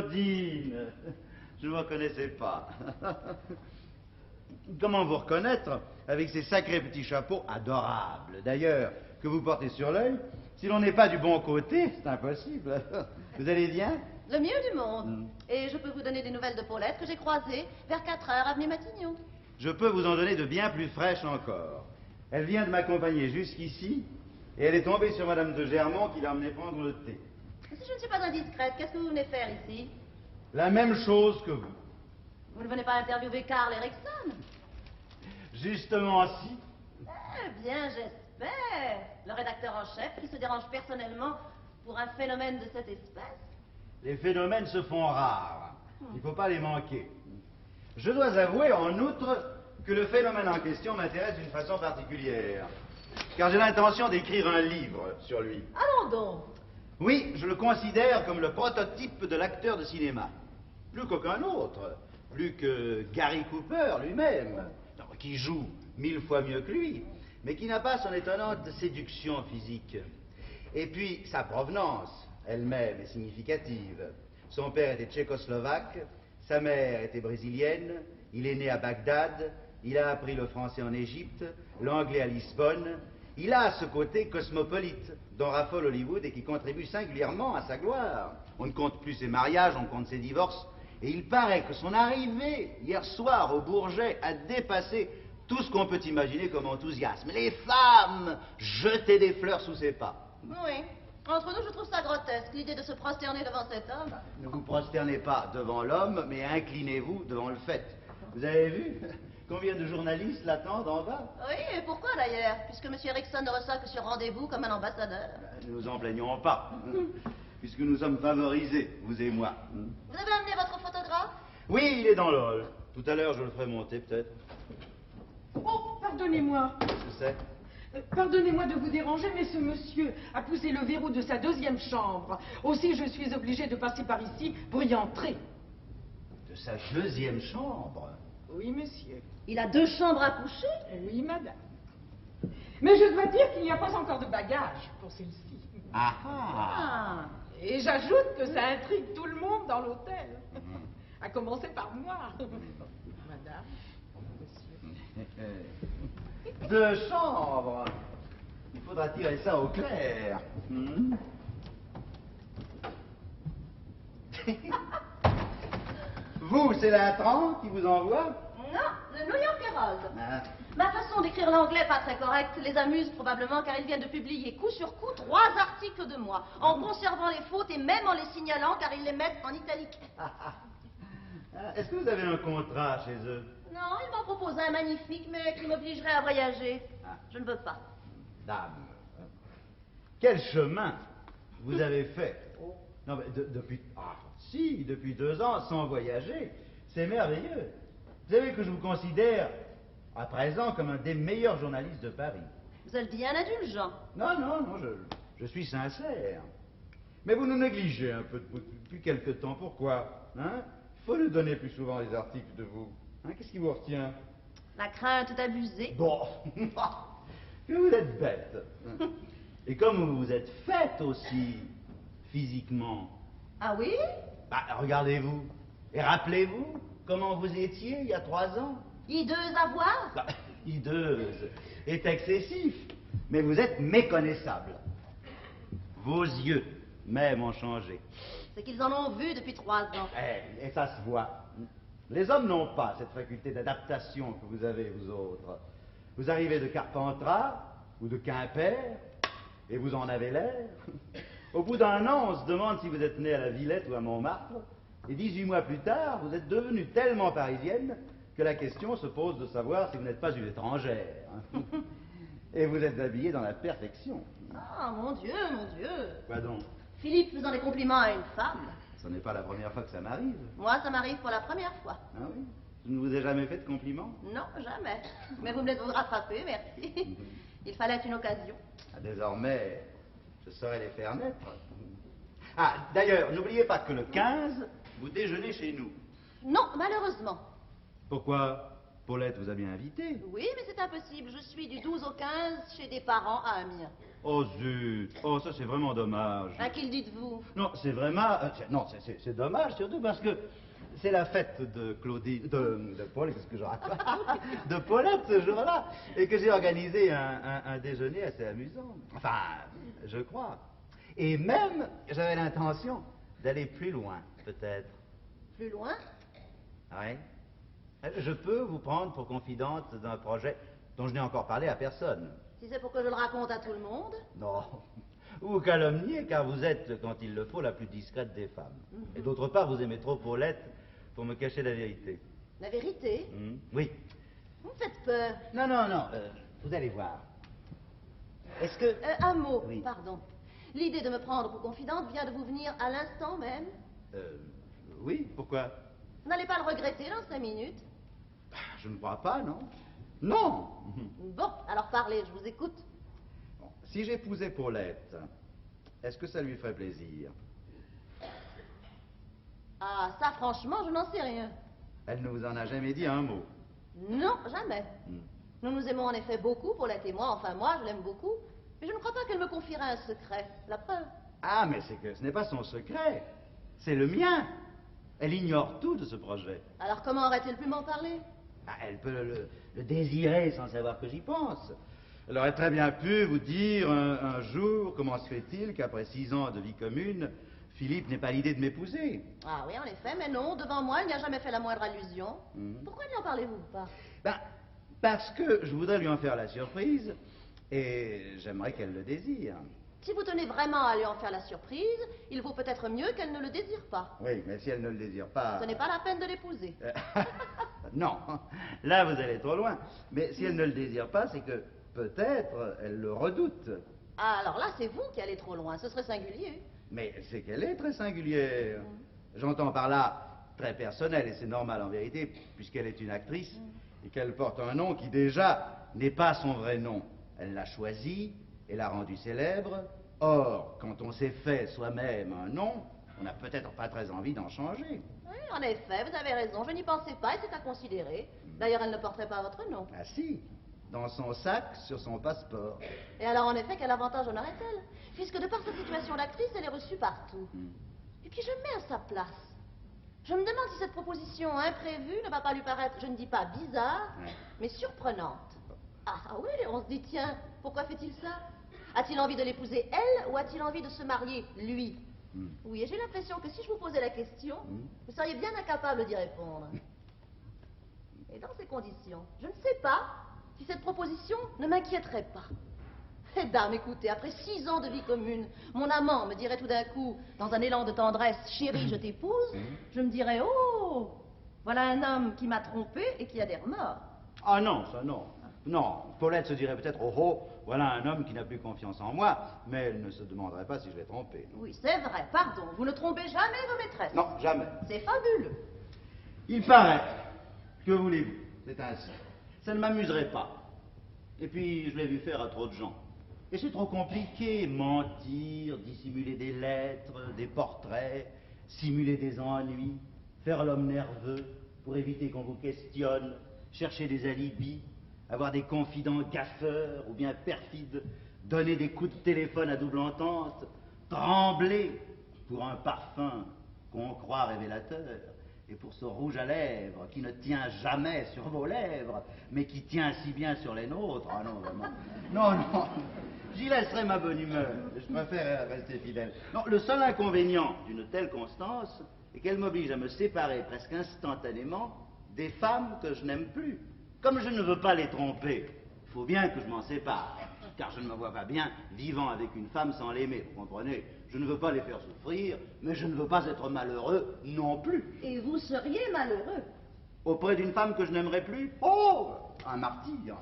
Claudine, je ne vous reconnaissais pas. Comment vous reconnaître avec ces sacrés petits chapeaux adorables, d'ailleurs, que vous portez sur l'œil? Si l'on n'est pas du bon côté, c'est impossible. Vous allez bien? Le mieux du monde. Et je peux vous donner des nouvelles de Paulette que j'ai croisée vers 4 heures avenue Matignon. Je peux vous en donner de bien plus fraîches encore. Elle vient de m'accompagner jusqu'ici et elle est tombée sur Madame de Germont qui l'a emmenée prendre le thé. Si je ne suis pas indiscrète, qu'est-ce que vous venez faire ici? La même chose que vous. Vous ne venez pas interviewer Carl Erickson? Justement si. Eh bien, j'espère. Le rédacteur en chef qui se dérange personnellement pour un phénomène de cette espèce. Les phénomènes se font rares. Il ne faut pas les manquer. Je dois avouer, en outre, que le phénomène en question m'intéresse d'une façon particulière. Car j'ai l'intention d'écrire un livre sur lui. Allons donc. Oui, je le considère comme le prototype de l'acteur de cinéma. Plus qu'aucun autre. Plus que Gary Cooper lui-même, qui joue 1000 fois mieux que lui, mais qui n'a pas son étonnante séduction physique. Et puis, sa provenance, elle-même, est significative. Son père était tchécoslovaque, sa mère était brésilienne, il est né à Bagdad, il a appris le français en Égypte, l'anglais à Lisbonne. Il a ce côté cosmopolite dont raffole Hollywood et qui contribue singulièrement à sa gloire. On ne compte plus ses mariages, on compte ses divorces. Et il paraît que son arrivée hier soir au Bourget a dépassé tout ce qu'on peut imaginer comme enthousiasme. Les femmes jetaient des fleurs sous ses pas. Oui. Entre nous, je trouve ça grotesque, l'idée de se prosterner devant cet homme. Ne vous prosternez pas devant l'homme, mais inclinez-vous devant le fait. Vous avez vu combien de journalistes l'attendent en bas? Oui, et pourquoi d'ailleurs? Puisque M. Erickson ne reçoit que sur rendez-vous comme un ambassadeur. Ne nous en plaignons pas, puisque nous sommes favorisés, vous et moi. Vous avez amené votre photographe? Oui, il est dans le hall. Tout à l'heure, je le ferai monter, peut-être. Oh, pardonnez-moi. Qu'est-ce que c'est? Pardonnez-moi de vous déranger, mais ce monsieur a poussé le verrou de sa deuxième chambre. Aussi, je suis obligée de passer par ici pour y entrer. De sa deuxième chambre? Oui, monsieur. Il a 2 chambres à coucher? Oui, madame. Mais je dois dire qu'il n'y a pas encore de bagages pour celle-ci. Ah ah! Et j'ajoute que ça intrigue tout le monde dans l'hôtel. À commencer par moi. Madame, monsieur. 2 chambres. Il faudra tirer ça au clair. Vous, c'est l'intrant qui vous envoie? Non, le New York Herald. Ah. Ma façon d'écrire l'anglais pas très correcte les amuse probablement car ils viennent de publier coup sur coup 3 articles de moi, en conservant les fautes et même en les signalant car ils les mettent en italique. Est-ce que vous avez un contrat chez eux? Non, ils m'en proposent un magnifique, mais qui m'obligerait à voyager. Je ne veux pas. Dame, quel chemin vous avez fait? Non, mais depuis... Ah, si, depuis 2 ans, sans voyager. C'est merveilleux. Vous savez que je vous considère, à présent, comme un des meilleurs journalistes de Paris. Vous êtes bien indulgent. Non, non, non, je suis sincère. Mais vous nous négligez un peu depuis quelque temps. Pourquoi? Hein? Il faut nous donner plus souvent les articles de vous. Hein? Qu'est-ce qui vous retient? La crainte d'abuser. Bon, que vous êtes bête. Et comme vous vous êtes faite aussi, physiquement. Ah oui? Bah, regardez-vous. Et rappelez-vous comment vous étiez il y a 3 ans. Hideuse à voir? Bah, hideuse est excessif, mais vous êtes méconnaissable. Vos yeux, même, ont changé. C'est qu'ils en ont vu depuis 3 ans. Et ça se voit. Les hommes n'ont pas cette faculté d'adaptation que vous avez, vous autres. Vous arrivez de Carpentras ou de Quimper, et vous en avez l'air. Au bout d'1 an, on se demande si vous êtes né à la Villette ou à Montmartre, et 18 mois plus tard, vous êtes devenue tellement parisienne que la question se pose de savoir si vous n'êtes pas une étrangère. Et vous êtes habillée dans la perfection. Ah, mon Dieu, mon Dieu. Quoi donc? Philippe faisant des compliments à une femme. Ce n'est pas la première fois que ça m'arrive. Moi, ça m'arrive pour la première fois. Ah oui? Je ne vous ai jamais fait de compliments? Non, jamais. Mais vous venez de vous rattraper, merci. Il fallait une occasion. Ah, désormais, je saurais les faire naître. Ah, d'ailleurs, n'oubliez pas que le 15, vous déjeunez chez nous. Non, malheureusement. Pourquoi? Paulette vous a bien invité. Oui, mais c'est impossible. Je suis du 12 au 15 chez des parents à Amiens. Oh zut. Oh, ça c'est vraiment dommage. À qui le dites-vous? Non, c'est vraiment... non, c'est dommage, surtout parce que c'est la fête de Claudine... De Paulette, qu'est-ce que je raconte? De Paulette ce jour-là. Et que j'ai organisé un déjeuner assez amusant. Enfin, je crois. Et même, j'avais l'intention d'aller plus loin, peut-être. Plus loin? Oui. Je peux vous prendre pour confidente d'un projet dont je n'ai encore parlé à personne. Si c'est pour que je le raconte à tout le monde? Non. Vous calomniez, car vous êtes, quand il le faut, la plus discrète des femmes. Et d'autre part, vous aimez trop Paulette pour me cacher la vérité. La vérité? Oui. Vous me faites peur. Non, non, non. Vous allez voir. Est-ce que... Un mot, Oui. pardon. L'idée de me prendre pour confidente vient de vous venir à l'instant même? Oui, pourquoi? Vous n'allez pas le regretter dans 5 minutes? Je ne crois pas, non. Non. Bon, alors parlez, je vous écoute. Bon, si j'épousais Paulette, est-ce que ça lui ferait plaisir? Ah, ça franchement, je n'en sais rien. Elle ne vous en a jamais dit un mot. Non, jamais. Nous nous aimons en effet beaucoup, Paulette et moi, enfin moi, je l'aime beaucoup. Mais je ne crois pas qu'elle me confierait un secret. La preuve. Ah, mais c'est que ce n'est pas son secret. C'est le mien. Elle ignore tout de ce projet. Alors comment aurait-elle pu m'en parler? Ah, elle peut le désirer sans savoir que j'y pense. Elle aurait très bien pu vous dire un jour comment se fait-il qu'après 6 ans de vie commune, Philippe n'ait pas l'idée de m'épouser. Ah oui, en effet, mais non, devant moi, il n'y a jamais fait la moindre allusion. Pourquoi n'y en parlez-vous pas? Ben, parce que je voudrais lui en faire la surprise et j'aimerais qu'elle le désire. Si vous tenez vraiment à lui en faire la surprise, il vaut peut-être mieux qu'elle ne le désire pas. Oui, mais si elle ne le désire pas... Ce n'est pas la peine de l'épouser. Non, là vous allez trop loin. Mais si elle ne le désire pas, c'est que peut-être elle le redoute. Ah, alors là, c'est vous qui allez trop loin, ce serait singulier. Mais c'est qu'elle est très singulière. J'entends par là très personnel, et c'est normal en vérité, puisqu'elle est une actrice, et qu'elle porte un nom qui déjà n'est pas son vrai nom. Elle l'a choisi et l'a rendu célèbre. Or, quand on s'est fait soi-même un nom, on n'a peut-être pas très envie d'en changer. Oui, en effet, vous avez raison, je n'y pensais pas et c'est à considérer. D'ailleurs, elle ne porterait pas votre nom. Ah si, dans son sac, sur son passeport. Et alors, en effet, quel avantage en aurait-elle? Puisque de par sa situation d'actrice, elle est reçue partout. Et puis, je me mets à sa place. Je me demande si cette proposition imprévue ne va pas lui paraître, je ne dis pas bizarre, mais surprenante. Ah oui, on se dit, tiens, pourquoi fait-il ça? A-t-il envie de l'épouser, elle, ou a-t-il envie de se marier, lui? Oui, et j'ai l'impression que si je vous posais la question, vous seriez bien incapable d'y répondre. Et dans ces conditions, je ne sais pas si cette proposition ne m'inquiéterait pas. Eh dame, écoutez, après 6 ans de vie commune, mon amant me dirait tout d'un coup, dans un élan de tendresse, chérie, je t'épouse, je me dirais, oh, voilà un homme qui m'a trompé et qui a des remords. Ah non, ça non. Non, Paulette se dirait peut-être, oh oh, voilà un homme qui n'a plus confiance en moi, mais elle ne se demanderait pas si je l'ai trompé. Non. Oui, c'est vrai, pardon, vous ne trompez jamais vos maîtresses. Non, jamais. C'est fabuleux. Il paraît. Que voulez-vous? C'est ainsi. Ça ne m'amuserait pas. Et puis, je l'ai vu faire à trop de gens. Et c'est trop compliqué, mentir, dissimuler des lettres, des portraits, simuler des ennuis, faire l'homme nerveux pour éviter qu'on vous questionne, chercher des alibis, avoir des confidents gaffeurs ou bien perfides, donner des coups de téléphone à double entente, trembler pour un parfum qu'on croit révélateur, et pour ce rouge à lèvres qui ne tient jamais sur vos lèvres, mais qui tient si bien sur les nôtres. Ah non, vraiment. Non, non, j'y laisserai ma bonne humeur. Je préfère rester fidèle. Non, le seul inconvénient d'une telle constance est qu'elle m'oblige à me séparer presque instantanément des femmes que je n'aime plus. Comme je ne veux pas les tromper, il faut bien que je m'en sépare, car je ne me vois pas bien vivant avec une femme sans l'aimer, vous comprenez? Je ne veux pas les faire souffrir, mais je ne veux pas être malheureux non plus. Et vous seriez malheureux. Auprès d'une femme que je n'aimerais plus? Oh, un martyr.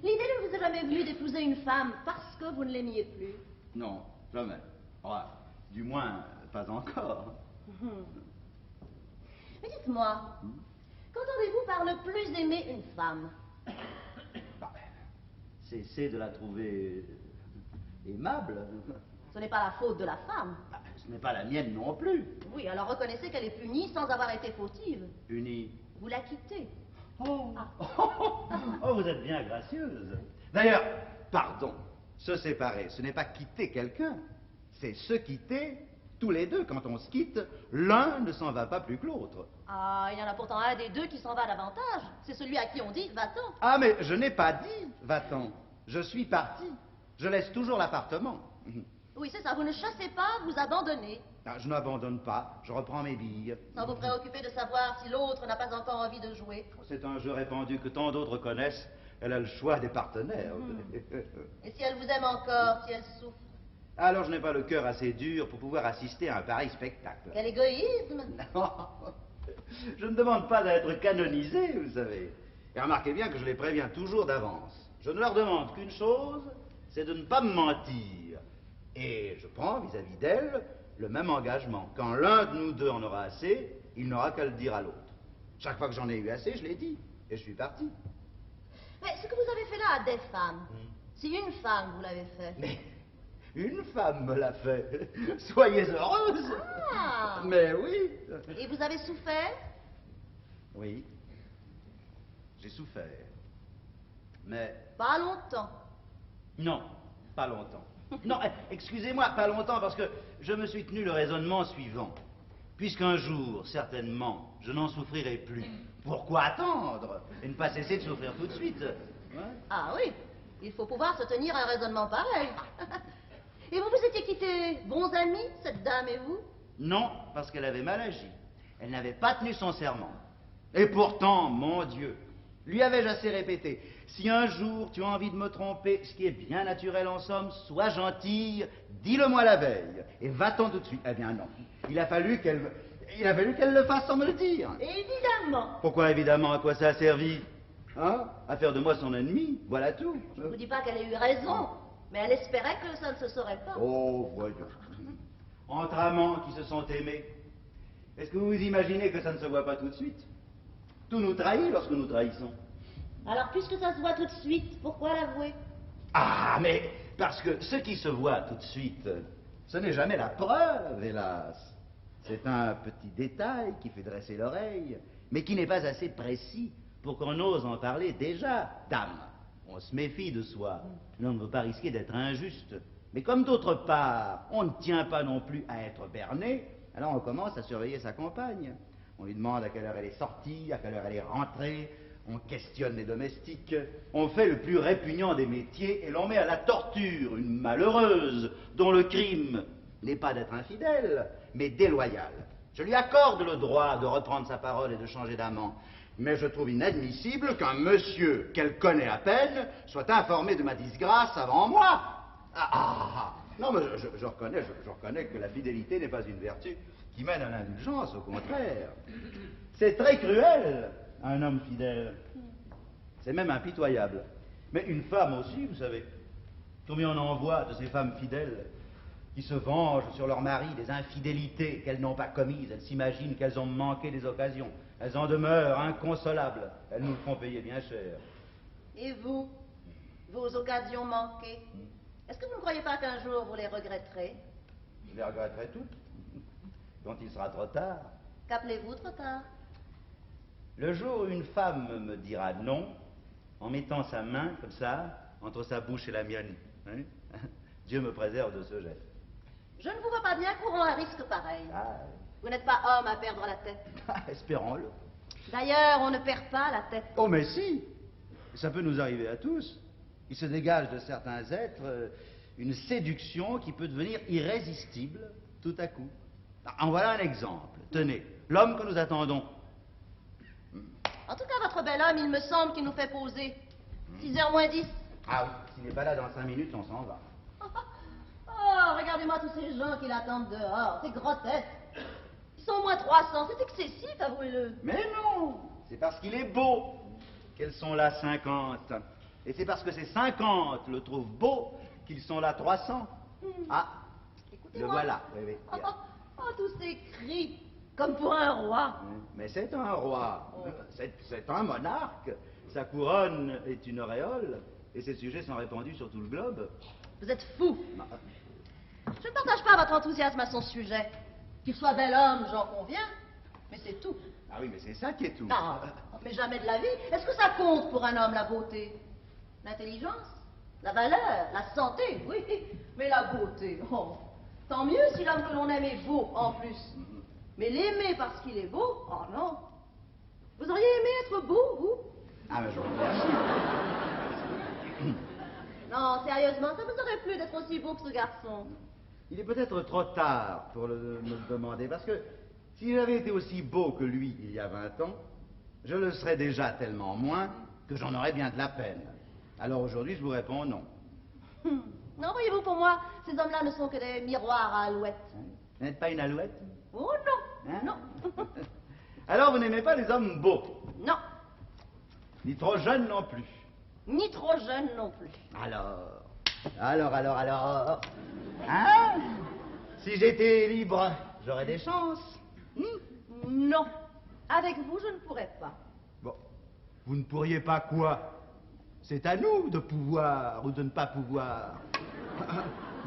L'idée ne vous est jamais venue d'épouser une femme parce que vous ne l'aimiez plus? Non, jamais. Ouais, du moins, pas encore. Mais dites-moi, qu'entendez-vous par ne plus aimer une femme? Cessez de la trouver aimable. Ce n'est pas la faute de la femme. Ce n'est pas la mienne non plus. Oui, alors reconnaissez qu'elle est punie sans avoir été fautive. Punie. Vous la quittez. Oh, oh, vous êtes bien gracieuse. D'ailleurs, pardon, se séparer, ce n'est pas quitter quelqu'un, c'est se quitter tous les deux. Quand on se quitte, l'un ne s'en va pas plus que l'autre. Ah, il y en a pourtant un des deux qui s'en va davantage. C'est celui à qui on dit va-t'en. Ah, mais je n'ai pas dit va-t'en. Je suis parti. Je laisse toujours l'appartement. Oui, c'est ça, vous ne chassez pas, vous abandonnez. Ah, je n'abandonne pas, je reprends mes billes. Sans vous préoccuper de savoir si l'autre n'a pas encore envie de jouer. C'est un jeu répandu que tant d'autres connaissent. Elle a le choix des partenaires. Et si elle vous aime encore, si elle souffre? Alors je n'ai pas le cœur assez dur pour pouvoir assister à un pareil spectacle. Quel égoïsme! Je ne demande pas d'être canonisé, vous savez. Et remarquez bien que je les préviens toujours d'avance. Je ne leur demande qu'une chose, c'est de ne pas me mentir. Et je prends vis-à-vis d'elle le même engagement. Quand l'un de nous deux en aura assez, il n'aura qu'à le dire à l'autre. Chaque fois que j'en ai eu assez, je l'ai dit. Et je suis parti. Mais ce que vous avez fait là à des femmes, si une femme vous l'avez fait. Mais une femme me l'a fait. Soyez heureuse. Ah! Mais oui. Et vous avez souffert? Oui. J'ai souffert. Mais Pas longtemps. non, pas longtemps. Non, excusez-moi, pas longtemps, parce que je me suis tenu le raisonnement suivant. Puisqu'un jour, certainement, je n'en souffrirai plus, pourquoi attendre et ne pas cesser de souffrir tout de suite? Ah oui, il faut pouvoir se tenir à un raisonnement pareil. Et vous vous étiez quittés bons amis, cette dame et vous? Non, parce qu'elle avait mal agi. Elle n'avait pas tenu son serment. Et pourtant, mon Dieu, lui avais-je assez répété, si un jour tu as envie de me tromper, ce qui est bien naturel en somme, sois gentille, dis-le-moi la veille, et va-t'en tout de suite. Eh bien non, il a fallu qu'elle le fasse sans me le dire. Évidemment. Pourquoi évidemment? À quoi ça a servi? Hein? À faire de moi son ennemi, voilà tout. Je ne vous dis pas qu'elle ait eu raison, mais elle espérait que ça ne se saurait pas. Oh, voyons. Entre amants qui se sont aimés, est-ce que vous vous imaginez que ça ne se voit pas tout de suite? Tout nous trahit lorsque nous trahissons. Alors, puisque ça se voit tout de suite, pourquoi l'avouer? Ah, mais parce que ce qui se voit tout de suite, ce n'est jamais la preuve, hélas. C'est un petit détail qui fait dresser l'oreille, mais qui n'est pas assez précis pour qu'on ose en parler déjà. Dame, on se méfie de soi. On ne veut pas risquer d'être injuste. Mais comme d'autre part, on ne tient pas non plus à être berné, alors on commence à surveiller sa compagne. On lui demande à quelle heure elle est sortie, à quelle heure elle est rentrée, on questionne les domestiques, on fait le plus répugnant des métiers et l'on met à la torture une malheureuse dont le crime n'est pas d'être infidèle, mais déloyal. Je lui accorde le droit de reprendre sa parole et de changer d'amant, mais je trouve inadmissible qu'un monsieur qu'elle connaît à peine soit informé de ma disgrâce avant moi. Non, mais je reconnais que la fidélité n'est pas une vertu qui mène à l'indulgence, au contraire. C'est très cruel, un homme fidèle. C'est même impitoyable. Mais une femme aussi, vous savez. Combien on en voit de ces femmes fidèles qui se vengent sur leur mari des infidélités qu'elles n'ont pas commises. Elles s'imaginent qu'elles ont manqué des occasions. Elles en demeurent inconsolables. Elles nous le font payer bien cher. Et vous, vos occasions manquées, est-ce que vous ne croyez pas qu'un jour vous les regretterez? Je les regretterai toutes, quand il sera trop tard. Qu'appelez-vous trop tard? Le jour où une femme me dira non, en mettant sa main, comme ça, entre sa bouche et la mienne, hein, Dieu me préserve de ce geste. Je ne vous vois pas bien courant un risque pareil. Ah, Vous n'êtes pas homme à perdre la tête. espérons-le. D'ailleurs, on ne perd pas la tête. Oh, mais si! Ça peut nous arriver à tous. Il se dégage de certains êtres une séduction qui peut devenir irrésistible tout à coup. En voilà un exemple. Tenez, l'homme que nous attendons. En tout cas, votre bel homme, il me semble qu'il nous fait poser. 6h moins 10. Ah oui, s'il n'est pas là dans 5 minutes, on s'en va. Oh, regardez-moi tous ces gens qui l'attendent dehors. C'est grotesque. Ils sont au moins 300. C'est excessif, avouez-le. Mais non! C'est parce qu'il est beau qu'elles sont là 50. Et c'est parce que ces 50 le trouvent beau qu'ils sont là 300. Ah, le Écoutez-moi. voilà. Oui, oui. Oh, tous ces cris, comme pour un roi. Mais c'est un roi. C'est un monarque. Sa couronne est une auréole. Et ses sujets sont répandus sur tout le globe. Vous êtes fou. Ah, Je ne partage pas votre enthousiasme à son sujet. Qu'il soit bel homme, j'en conviens. Mais c'est tout. Ah oui, mais c'est ça qui est tout. Non, mais jamais de la vie. Est-ce que ça compte pour un homme, la beauté? L'intelligence? La valeur? La santé? Oui. Mais la beauté, oh. Tant mieux si l'homme que l'on aime est beau, en plus. Mais l'aimer parce qu'il est beau, oh non. Vous auriez aimé être beau, vous? Ah, mais je vous remercie. Non, sérieusement, ça vous aurait plu d'être aussi beau que ce garçon? Il est peut-être trop tard pour me le demander, parce que si j'avais été aussi beau que lui il y a 20 ans, je le serais déjà tellement moins que j'en aurais bien de la peine. Alors aujourd'hui, je vous réponds non. Non, voyez-vous, pour moi, ces hommes-là ne sont que des miroirs à alouettes. Vous n'êtes pas une alouette? Oh non, Hein? non. Alors vous n'aimez pas les hommes beaux, Non, ni trop jeunes non plus. ni trop jeune non plus. Alors. Hein? Si j'étais libre, j'aurais des chances. Non, avec vous, je ne pourrais pas. Bon, vous ne pourriez pas quoi? C'est à nous de pouvoir ou de ne pas pouvoir.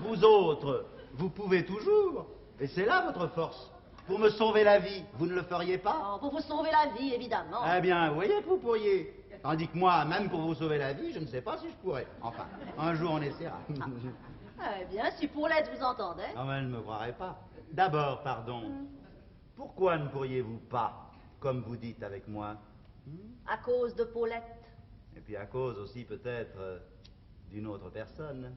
Vous autres, vous pouvez toujours. Et c'est là votre force. Pour me sauver la vie, vous ne le feriez pas? Oh, pour vous sauver la vie, évidemment. Eh bien, vous voyez que vous pourriez. Tandis que moi, même pour vous sauver la vie, je ne sais pas si je pourrais. Enfin, un jour on essaiera. Eh bien, si Paulette vous entendait. Ah, mais elle ne me croirait pas. D'abord, pardon. Pourquoi ne pourriez-vous pas, comme vous dites avec moi? À cause de Paulette. Et puis à cause aussi peut-être d'une autre personne.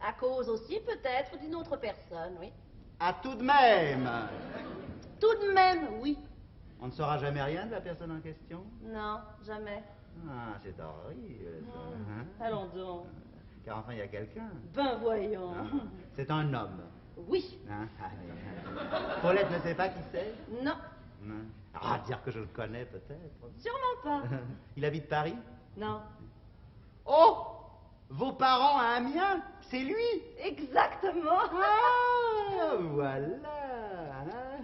À cause aussi, peut-être, d'une autre personne, oui. Ah, tout de même! Tout de même, oui. On ne saura jamais rien de la personne en question? Non, jamais. Ah, c'est horrible, ça. Hein? Allons donc. Car enfin, il y a quelqu'un. Ben voyons. Ah, c'est un homme. Oui. Hein? Paulette ne sait pas qui c'est? Non, Hein? Ah, dire que je le connais peut-être. sûrement pas. Il habite Paris? Non. Oh! Vos parents à Amiens? C'est lui? Exactement. Ah, voilà. Hein?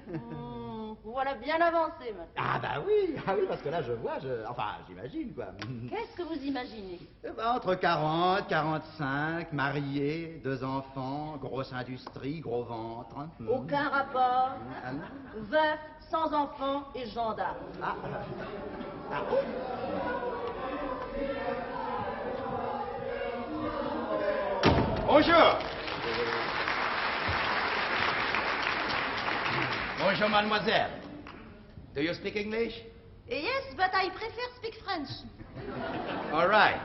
Vous voilà bien avancé, maintenant. Ah oui, parce que là je vois, enfin j'imagine quoi. Qu'est-ce que vous imaginez? Eh ben, entre 40, 45, marié, 2 enfants, grosse industrie, gros ventre. Hein. Aucun rapport. Ah, non. Veuf, sans enfants et gendarme. Ah, Bonjour. Bonjour, mademoiselle. Do you speak English? Yes, but I prefer speak French. All right.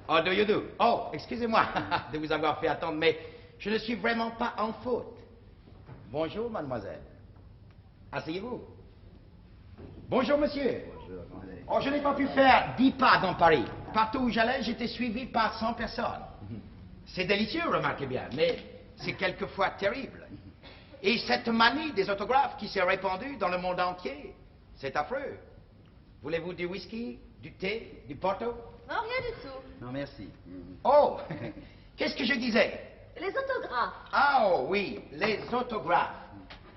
How do you do? Oh, excusez-moi de vous avoir fait attendre, mais je ne suis vraiment pas en faute. Bonjour, mademoiselle. Asseyez-vous. Bonjour, monsieur. bonjour, attendez. Oh, je n'ai pas pu faire 10 pas dans Paris. Partout où j'allais, j'étais suivi par 100 personnes. C'est délicieux, remarquez bien, mais c'est quelquefois terrible. Et cette manie des autographes qui s'est répandue dans le monde entier, c'est affreux. Voulez-vous du whisky, du thé, du porto? Non, rien du tout. Non, merci. Oh, qu'est-ce que je disais? Les autographes. Ah oh, oui, les autographes.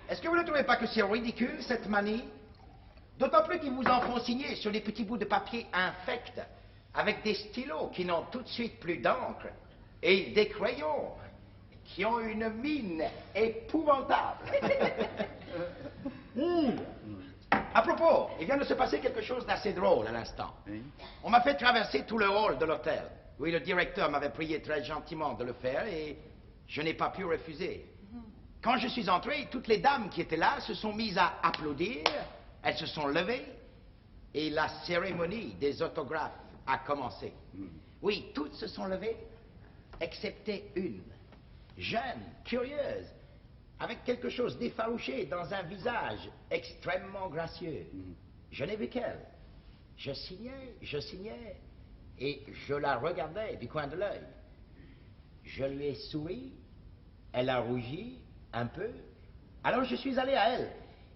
Est-ce que vous ne trouvez pas que c'est ridicule, cette manie? D'autant plus qu'ils vous en font signer sur des petits bouts de papier infects, avec des stylos qui n'ont tout de suite plus d'encre, et des crayons qui ont une mine épouvantable. À propos, il vient de se passer quelque chose d'assez drôle à l'instant. Oui. On m'a fait traverser tout le hall de l'hôtel. Oui, le directeur m'avait prié très gentiment de le faire et je n'ai pas pu refuser. Quand je suis entré, toutes les dames qui étaient là se sont mises à applaudir, elles se sont levées et la cérémonie des autographes a commencé. Oui, toutes se sont levées, excepté une, jeune, curieuse, avec quelque chose d'effarouché dans un visage extrêmement gracieux. Je n'ai vu qu'elle. Je signais, et je la regardais du coin de l'œil. Je lui ai souri, elle a rougi un peu, alors je suis allé à elle,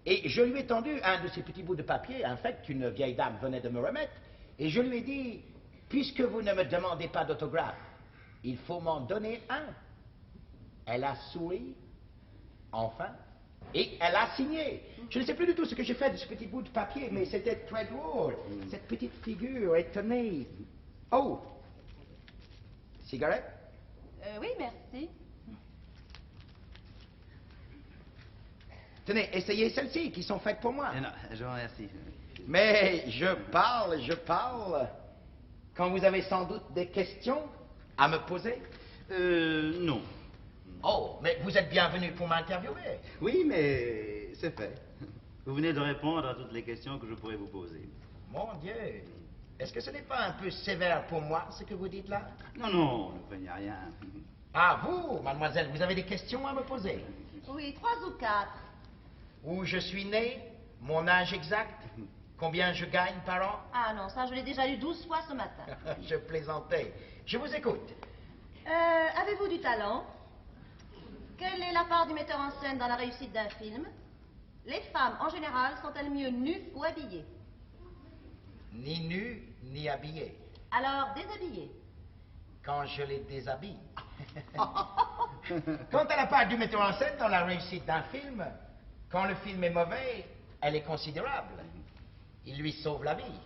et je lui ai tendu un de ces petits bouts de papier, en fait, qu'une vieille dame venait de me remettre, et je lui ai dit, puisque vous ne me demandez pas d'autographe, il faut m'en donner un. Elle a souri, enfin, et elle a signé. Je ne sais plus du tout ce que j'ai fait de ce petit bout de papier, mais c'était très drôle. Cette petite figure étonnée. Oh! Cigarette? Oui, merci. Tenez, essayez celles-ci qui sont faites pour moi. Non, je vous remercie. Mais je parle, quand vous avez sans doute des questions à me poser. Non. Oh, mais vous êtes bienvenu pour m'interviewer. Oui, mais c'est fait. Vous venez de répondre à toutes les questions que je pourrais vous poser. Mon Dieu, est-ce que ce n'est pas un peu sévère pour moi, ce que vous dites là? Non, non, ne craignez rien. Ah, vous, mademoiselle, vous avez des questions à me poser? Oui, 3 ou 4. Où je suis né, mon âge exact, combien je gagne par an? Ah non, ça je l'ai déjà lu 12 fois ce matin. Je plaisantais. Je vous écoute. Avez-vous du talent? Quelle est la part du metteur en scène dans la réussite d'un film? Les femmes, en général, sont-elles mieux nues ou habillées? Ni nu, ni habillé. Alors, déshabillées. Quand je les déshabille. Quant à la part du metteur en scène dans la réussite d'un film, quand le film est mauvais, elle est considérable. Il lui sauve la vie.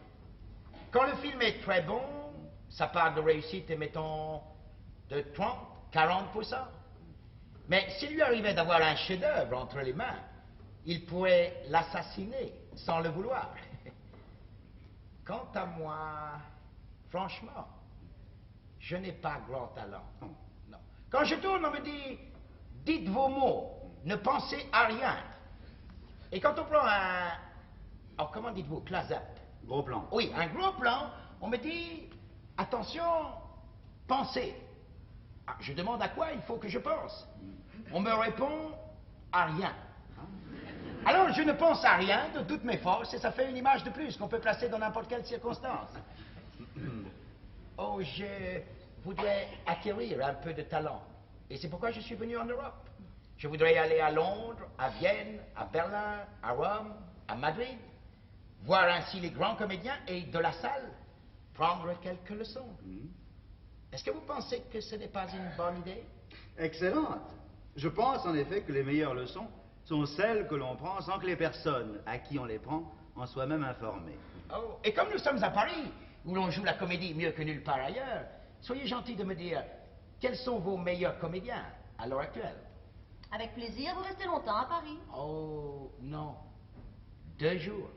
Quand le film est très bon, sa part de réussite est, mettons, de 30, 40%. Mais s'il lui arrivait d'avoir un chef-d'œuvre entre les mains, il pourrait l'assassiner sans le vouloir. Quant à moi, franchement, je n'ai pas grand talent. Non. Quand je tourne, on me dit, dites vos mots, ne pensez à rien. Et quand on prend un, oh, comment dites-vous, close-up? Gros plan. Oui, un gros plan, on me dit, attention, pensez. Ah, je demande à quoi il faut que je pense. On me répond, à rien. Alors je ne pense à rien de toutes mes forces et ça fait une image de plus qu'on peut placer dans n'importe quelle circonstance. Oh, je voudrais acquérir un peu de talent. Et c'est pourquoi je suis venu en Europe. Je voudrais aller à Londres, à Vienne, à Berlin, à Rome, à Madrid, voir ainsi les grands comédiens et de la salle, prendre quelques leçons. Est-ce que vous pensez que ce n'est pas une bonne idée? Excellente. Je pense en effet que les meilleures leçons sont celles que l'on prend sans que les personnes à qui on les prend en soient même informées. Oh, et comme nous sommes à Paris, où l'on joue la comédie mieux que nulle part ailleurs, soyez gentil de me dire quels sont vos meilleurs comédiens à l'heure actuelle. Avec plaisir, vous restez longtemps à Paris. Oh, non. 2 jours.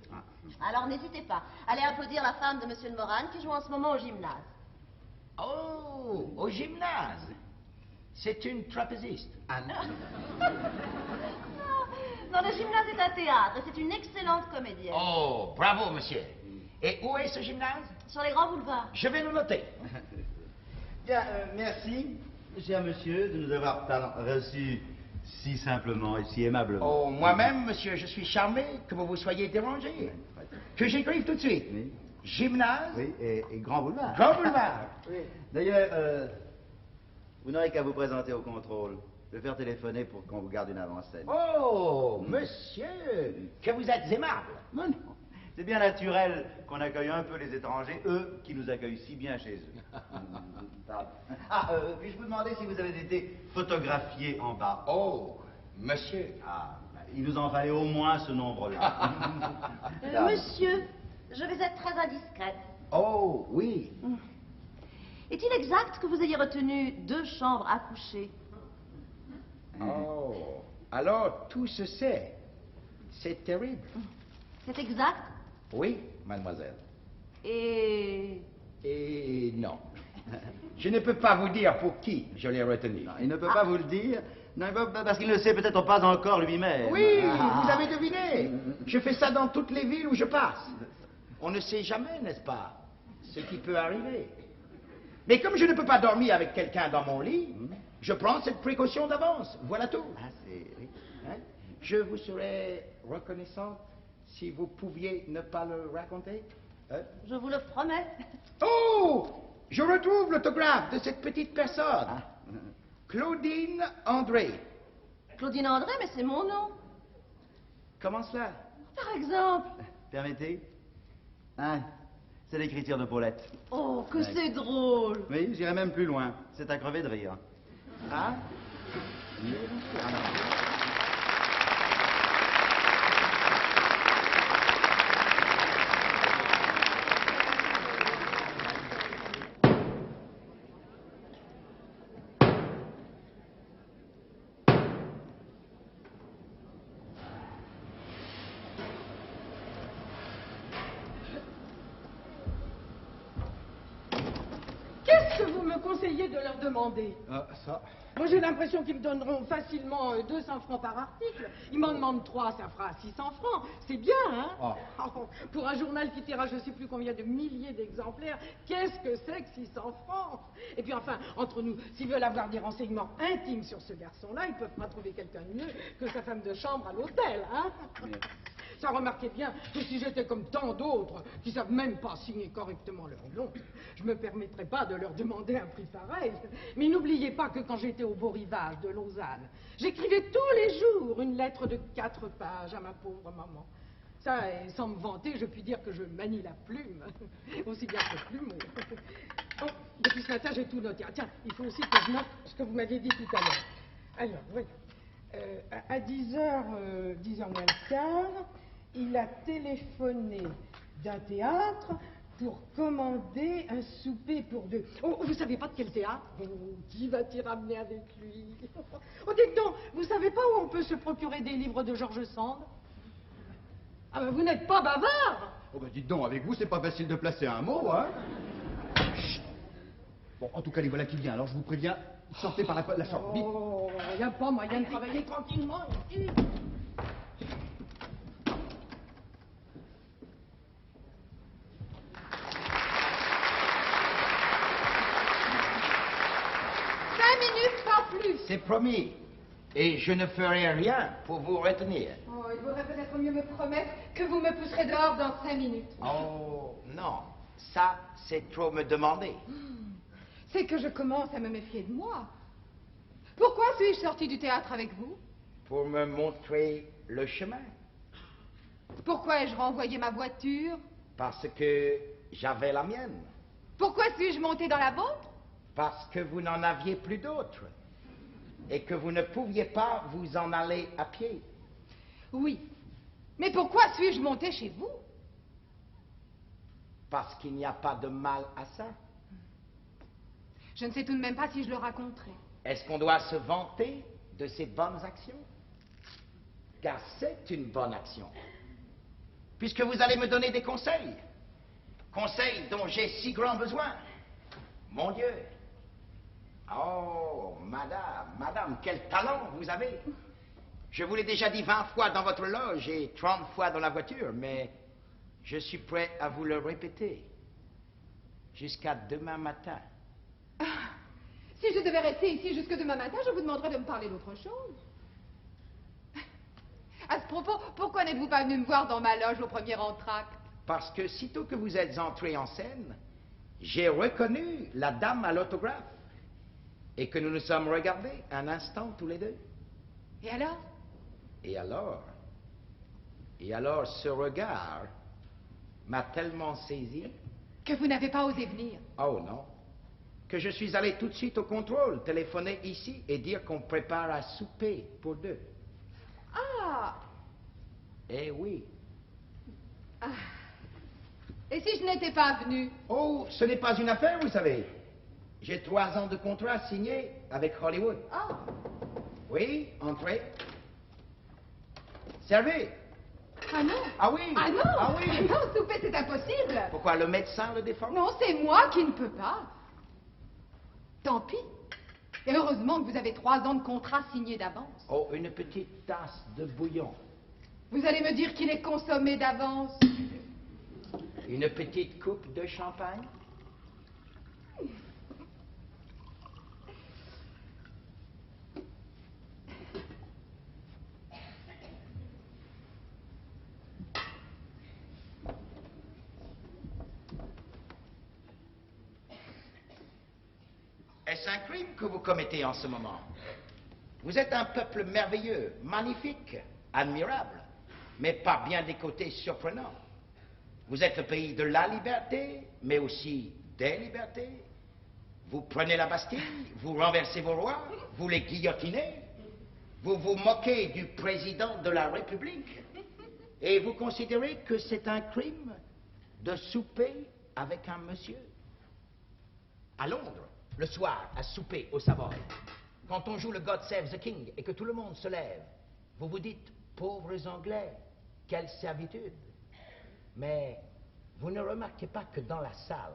Alors n'hésitez pas. Allez applaudir la femme de Monsieur de Morane qui joue en ce moment au gymnase. Oh, au gymnase. C'est une trapéziste. Ah non. Non, le gymnase est un théâtre et c'est une excellente comédienne. Oh, bravo, monsieur. Et où est ce gymnase? Sur les grands boulevards. Je vais le noter. Bien, merci, cher monsieur, de nous avoir reçus si simplement et si aimablement. Oh, moi-même, monsieur, je suis charmé que vous vous soyez dérangé. Que j'écrive tout de suite. Oui. Gymnase. Oui, et Grand Boulevard. Grand Boulevard. Oui. D'ailleurs, vous n'aurez qu'à vous présenter au contrôle. Je vais faire téléphoner pour qu'on vous garde une avant-scène. Oh, monsieur, que vous êtes aimable. Non, non. C'est bien naturel qu'on accueille un peu les étrangers, eux qui nous accueillent si bien chez eux. Pardon. Ah, puis-je vous demander si vous avez été photographié en bas? Oh, monsieur. Ah, il nous en fallait au moins ce nombre-là. Monsieur, je vais être très indiscrète. Oh, oui. Est-il exact que vous ayez retenu 2 chambres à coucher? Oh, alors tout se sait. C'est terrible. C'est exact? Oui, mademoiselle. Et... Et non. Je ne peux pas vous dire pour qui je l'ai retenu. Non, il ne peut pas vous le dire, non, parce qu'il ne le sait peut-être pas encore lui-même. Oui, vous avez deviné. Je fais ça dans toutes les villes où je passe. On ne sait jamais, n'est-ce pas, ce qui peut arriver. Mais comme je ne peux pas dormir avec quelqu'un dans mon lit, je prends cette précaution d'avance. Voilà tout. Ah, c'est... oui. Hein? Je vous serais reconnaissant si vous pouviez ne pas le raconter. Hein? Je vous le promets. Oh! Je retrouve l'autographe de cette petite personne. Claudine André. Claudine André, mais c'est mon nom. Comment cela? Par exemple. Permettez? Ah, c'est l'écriture de Paulette. Oh, que Ouais. c'est drôle. Oui, j'irai même plus loin. C'est à crever de rire. Ah? conseillé de leur demander. Ah, ça... Moi, j'ai l'impression qu'ils me donneront facilement 200 francs par article. Ils m'en demandent 3, ça fera 600 francs. C'est bien, hein? Oh, pour un journal qui tirage je ne sais plus combien de milliers d'exemplaires, qu'est-ce que c'est que 600 francs? Et puis enfin, entre nous, s'ils veulent avoir des renseignements intimes sur ce garçon-là, ils peuvent pas trouver quelqu'un de mieux que sa femme de chambre à l'hôtel, hein? Ça, remarquez bien que si j'étais comme tant d'autres qui savent même pas signer correctement leur nom, je me permettrais pas de leur demander un prix pareil. Mais n'oubliez pas que quand j'étais au beau rivage de Lausanne, j'écrivais tous les jours une lettre de 4 pages à ma pauvre maman. Ça, et sans me vanter, je puis dire que je manie la plume, aussi bien que le plumeau. Oh, depuis ce matin, j'ai tout noté. Ah, tiens, il faut aussi que je note ce que vous m'aviez dit tout à l'heure. Alors, oui. À 10h, 10h moins le quart, il a téléphoné d'un théâtre pour commander un souper pour 2. Oh, vous savez pas de quel théâtre? Oh, qui va-t-il ramener avec lui? Oh, dites donc, vous savez pas où on peut se procurer des livres de George Sand? Ah ben, vous n'êtes pas bavard! Oh ben dites donc, avec vous, c'est pas facile de placer un mot, hein? Chut. Bon, en tout cas, les voilà qui vient, alors je vous préviens, sortez par la sorte, vite. Oh, il n'y a pas moyen de travailler tranquillement ici. C'est promis. Et je ne ferai rien pour vous retenir. Oh, il vaudrait peut-être mieux me promettre que vous me pousserez dehors dans 5 minutes. Oh, non. Ça, c'est trop me demander. C'est que je commence à me méfier de moi. Pourquoi suis-je sortie du théâtre avec vous? Pour me montrer le chemin. Pourquoi ai-je renvoyé ma voiture? Parce que j'avais la mienne. Pourquoi suis-je montée dans la vôtre? Parce que vous n'en aviez plus d'autres. Et que vous ne pouviez pas vous en aller à pied. Oui. Mais pourquoi suis-je montée chez vous? Parce qu'il n'y a pas de mal à ça. Je ne sais tout de même pas si je le raconterai. Est-ce qu'on doit se vanter de ses bonnes actions? Car c'est une bonne action. Puisque vous allez me donner des conseils. Conseils dont j'ai si grand besoin. Mon Dieu. Oh, madame, quel talent vous avez. Je vous l'ai déjà dit 20 fois dans votre loge et 30 fois dans la voiture, mais je suis prêt à vous le répéter. Jusqu'à demain matin. Ah, si je devais rester ici jusque demain matin, je vous demanderais de me parler d'autre chose. À ce propos, pourquoi n'êtes-vous pas venu me voir dans ma loge au premier entracte? Parce que sitôt que vous êtes entré en scène, j'ai reconnu la dame à l'autographe. Et que nous nous sommes regardés un instant tous les deux. Et alors? Et alors? Et alors ce regard m'a tellement saisi... Que vous n'avez pas osé venir. Oh non. Que je suis allé tout de suite au contrôle, téléphoner ici et dire qu'on prépare à souper pour 2. Ah! Eh oui. Ah. Et si je n'étais pas venue? Oh, ce n'est pas une affaire, vous savez. J'ai 3 ans de contrat signé avec Hollywood. Ah! Oui, entrez. Servez. Ah non! Ah oui! Ah non! Ah oui! Non, souper, c'est impossible! Pourquoi, le médecin le défend? Non, c'est moi qui ne peux pas. Tant pis. Et heureusement que vous avez 3 ans de contrat signé d'avance. Oh, une petite tasse de bouillon. Vous allez me dire qu'il est consommé d'avance. Une petite coupe de champagne. Est-ce un crime que vous commettez en ce moment? Vous êtes un peuple merveilleux, magnifique, admirable, mais par bien des côtés surprenants. Vous êtes le pays de la liberté, mais aussi des libertés. Vous prenez la Bastille, vous renversez vos rois, vous les guillotinez, vous vous moquez du président de la République, et vous considérez que c'est un crime de souper avec un monsieur. À Londres, le soir, à souper au Savoy, quand on joue le God Save the King et que tout le monde se lève, vous vous dites, pauvres Anglais, quelle servitude. Mais vous ne remarquez pas que dans la salle,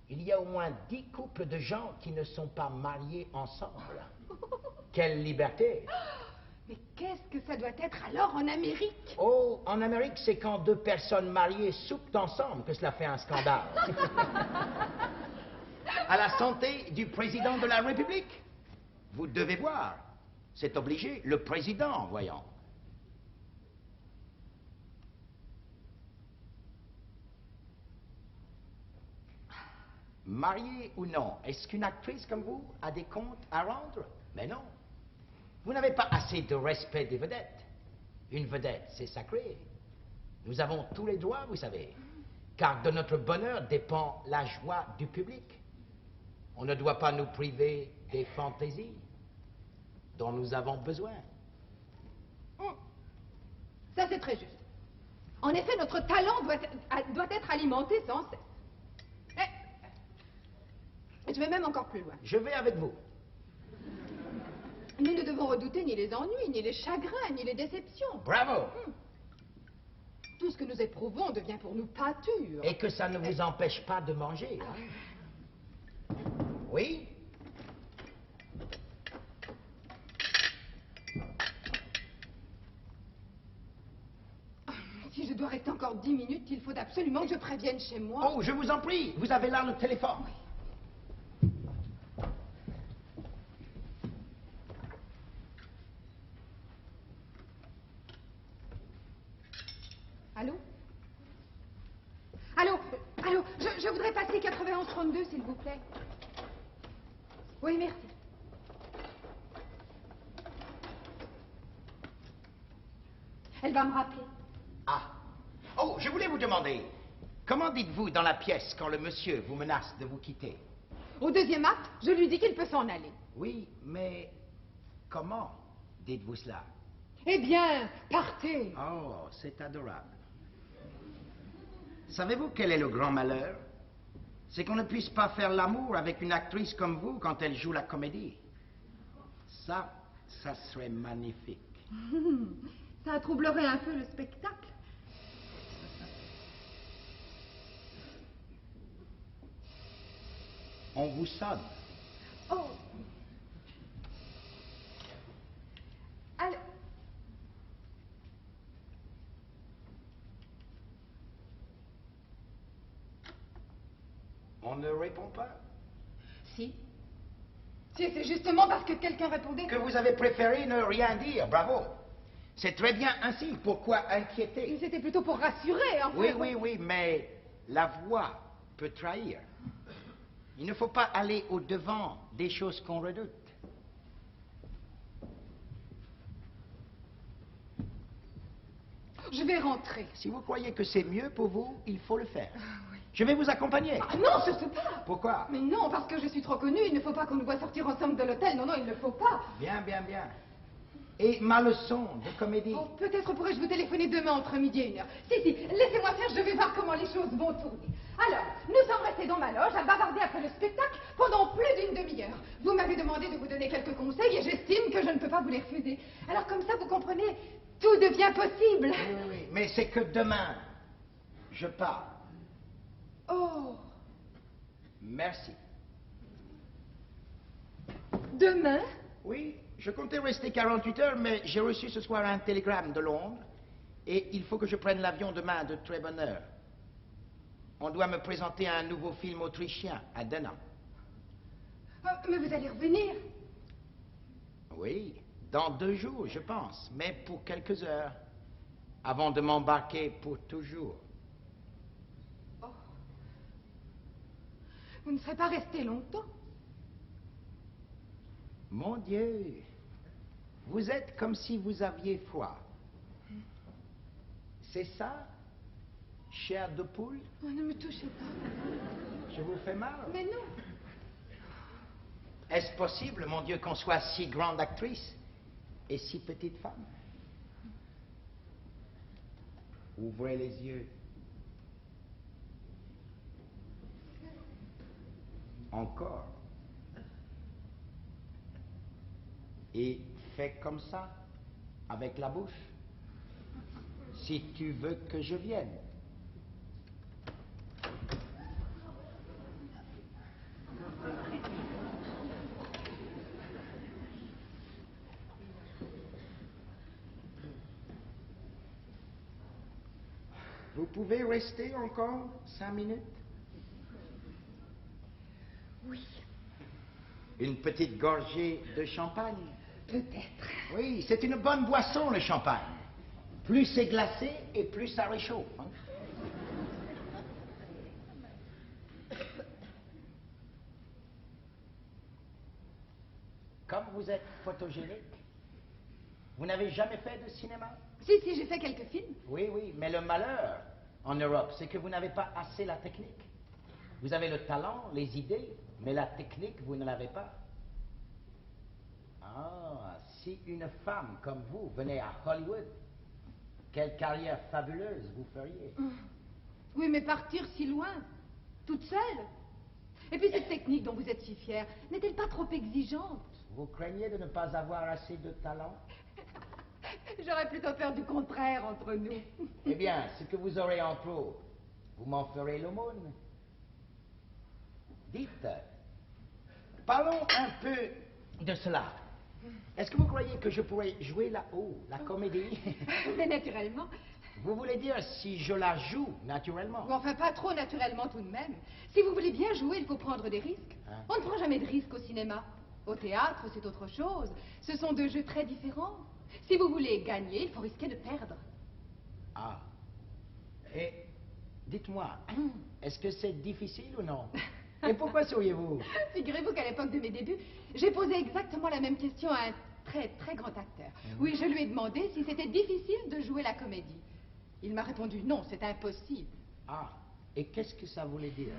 il y a au moins 10 couples de gens qui ne sont pas mariés ensemble. Quelle liberté! Mais qu'est-ce que ça doit être alors en Amérique? Oh, en Amérique, c'est quand 2 personnes mariées soupent ensemble que cela fait un scandale. À la santé du président de la République. Vous devez boire. C'est obligé, le président, voyons. Mariée ou non, est-ce qu'une actrice comme vous a des comptes à rendre? Mais non. Vous n'avez pas assez de respect des vedettes. Une vedette, c'est sacré. Nous avons tous les droits, vous savez, car de notre bonheur dépend la joie du public. On ne doit pas nous priver des fantaisies dont nous avons besoin. Ça, c'est très juste. En effet, notre talent doit être alimenté sans cesse. Je vais même encore plus loin. Je vais avec vous. Nous ne devons redouter ni les ennuis, ni les chagrins, ni les déceptions. Bravo! Tout ce que nous éprouvons devient pour nous pâture. Et que ça ne vous empêche pas de manger. Hein? Oui? Si je dois rester encore 10 minutes, il faut absolument que je prévienne chez moi. Oh, je vous en prie, vous avez là le téléphone. Oui. Allô? Allô? Allô? Je voudrais passer 91-32, s'il vous plaît. Oui, merci. Elle va me rappeler. Ah. Oh, je voulais vous demander, comment dites-vous dans la pièce quand le monsieur vous menace de vous quitter? Au deuxième acte, je lui dis qu'il peut s'en aller. Oui, mais comment dites-vous cela? Eh bien, partez. Oh, c'est adorable. Savez-vous quel est le grand malheur? C'est qu'on ne puisse pas faire l'amour avec une actrice comme vous quand elle joue la comédie. Ça serait magnifique. Ça troublerait un peu le spectacle. On vous sonne. Oh. Allô? On ne répond pas? Si. Si, c'est justement parce que quelqu'un répondait Que vous avez préféré ne rien dire, bravo. C'est très bien ainsi, pourquoi inquiéter? C'était plutôt pour rassurer, en fait. Oui, mais la voix peut trahir. Il ne faut pas aller au-devant des choses qu'on redoute. Je vais rentrer. Si vous croyez que c'est mieux pour vous, il faut le faire. Je vais vous accompagner. Ah non, surtout pas. Pourquoi? Mais non, parce que je suis trop connue. Il ne faut pas qu'on nous voit sortir ensemble de l'hôtel. Non, il ne faut pas. Bien. Et ma leçon de comédie? Oh, peut-être pourrais-je vous téléphoner demain entre midi et 1h. Si, laissez-moi faire, je vais voir comment les choses vont tourner. Alors, nous sommes restés dans ma loge à bavarder après le spectacle pendant plus d'une demi-heure. Vous m'avez demandé de vous donner quelques conseils et j'estime que je ne peux pas vous les refuser. Alors comme ça, vous comprenez, tout devient possible. Oui, mais c'est que demain, je pars. Oh. Merci. Demain? Oui, je comptais rester 48 heures, mais j'ai reçu ce soir un télégramme de Londres et il faut que je prenne l'avion demain de très bonne heure. On doit me présenter un nouveau film autrichien à Denham. Mais vous allez revenir? Oui, dans 2 jours, je pense, mais pour quelques heures, avant de m'embarquer pour toujours. Oh. Vous ne serez pas resté longtemps? Mon Dieu, vous êtes comme si vous aviez froid. C'est ça, chair de poule? Oh, ne me touchez pas. Je vous fais mal? Mais non. Est-ce possible, mon Dieu, qu'on soit si grande actrice et si petite femme? Ouvrez les yeux. Encore. Et fais comme ça, avec la bouche, si tu veux que je vienne. Vous pouvez rester encore 5 minutes? Oui, Une petite gorgée de champagne? peut-être. Oui, c'est une bonne boisson, le champagne. Plus c'est glacé et plus ça réchauffe. Hein? Comme vous êtes photogénique, vous n'avez jamais fait de cinéma? Si, j'ai fait quelques films. Oui, mais le malheur en Europe, c'est que vous n'avez pas assez la technique. Vous avez le talent, les idées, mais la technique, vous ne l'avez pas. Ah, si une femme comme vous venait à Hollywood, quelle carrière fabuleuse vous feriez. Oui, mais partir si loin, toute seule. Et puis cette technique dont vous êtes si fière, n'est-elle pas trop exigeante? Vous craignez de ne pas avoir assez de talent? J'aurais plutôt peur du contraire entre nous. Eh bien, ce que vous aurez en trop, vous m'en ferez l'aumône. Dites, parlons un peu de cela. Est-ce que vous croyez que je pourrais jouer là-haut, la comédie? Mais naturellement. Vous voulez dire si je la joue naturellement? Ou enfin, pas trop naturellement tout de même. Si vous voulez bien jouer, il faut prendre des risques. Hein? On ne prend jamais de risques au cinéma. Au théâtre, c'est autre chose. Ce sont deux jeux très différents. Si vous voulez gagner, il faut risquer de perdre. Ah. Et dites-moi, est-ce que c'est difficile ou non? Et pourquoi souriez-vous? Figurez-vous qu'à l'époque de mes débuts, j'ai posé exactement la même question à un très, très grand acteur. Oui, je lui ai demandé si c'était difficile de jouer la comédie. Il m'a répondu non, c'est impossible. Ah. Et qu'est-ce que ça voulait dire?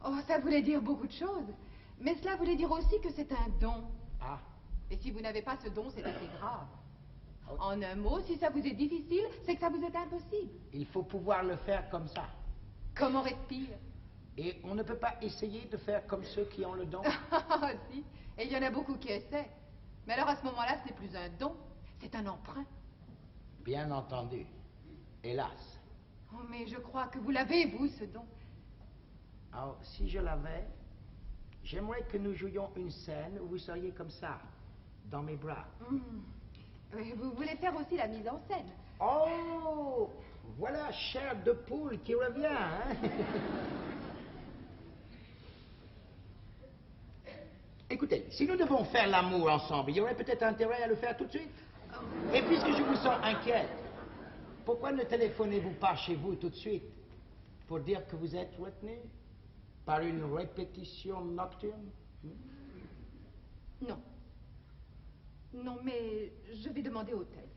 Oh, ça voulait dire beaucoup de choses. Mais cela voulait dire aussi que c'est un don. Ah. Et si vous n'avez pas ce don, c'est assez grave. En un mot, si ça vous est difficile, c'est que ça vous est impossible. Il faut pouvoir le faire comme ça. Comme on respire. Et on ne peut pas essayer de faire comme ceux qui ont le don? Ah, si. Et il y en a beaucoup qui essaient. Mais alors à ce moment-là, ce n'est plus un don, c'est un emprunt. Bien entendu. Hélas. Oh, mais je crois que vous l'avez, vous, ce don. Alors, si je l'avais, j'aimerais que nous jouions une scène où vous seriez comme ça, dans mes bras. Oui, vous voulez faire aussi la mise en scène. Oh! Voilà chair de poule qui revient, hein? Écoutez, si nous devons faire l'amour ensemble, il y aurait peut-être intérêt à le faire tout de suite. Et puisque je vous sens inquiète, pourquoi ne téléphonez-vous pas chez vous tout de suite pour dire que vous êtes retenu par une répétition nocturne? Non. Non, mais je vais demander Auteuil.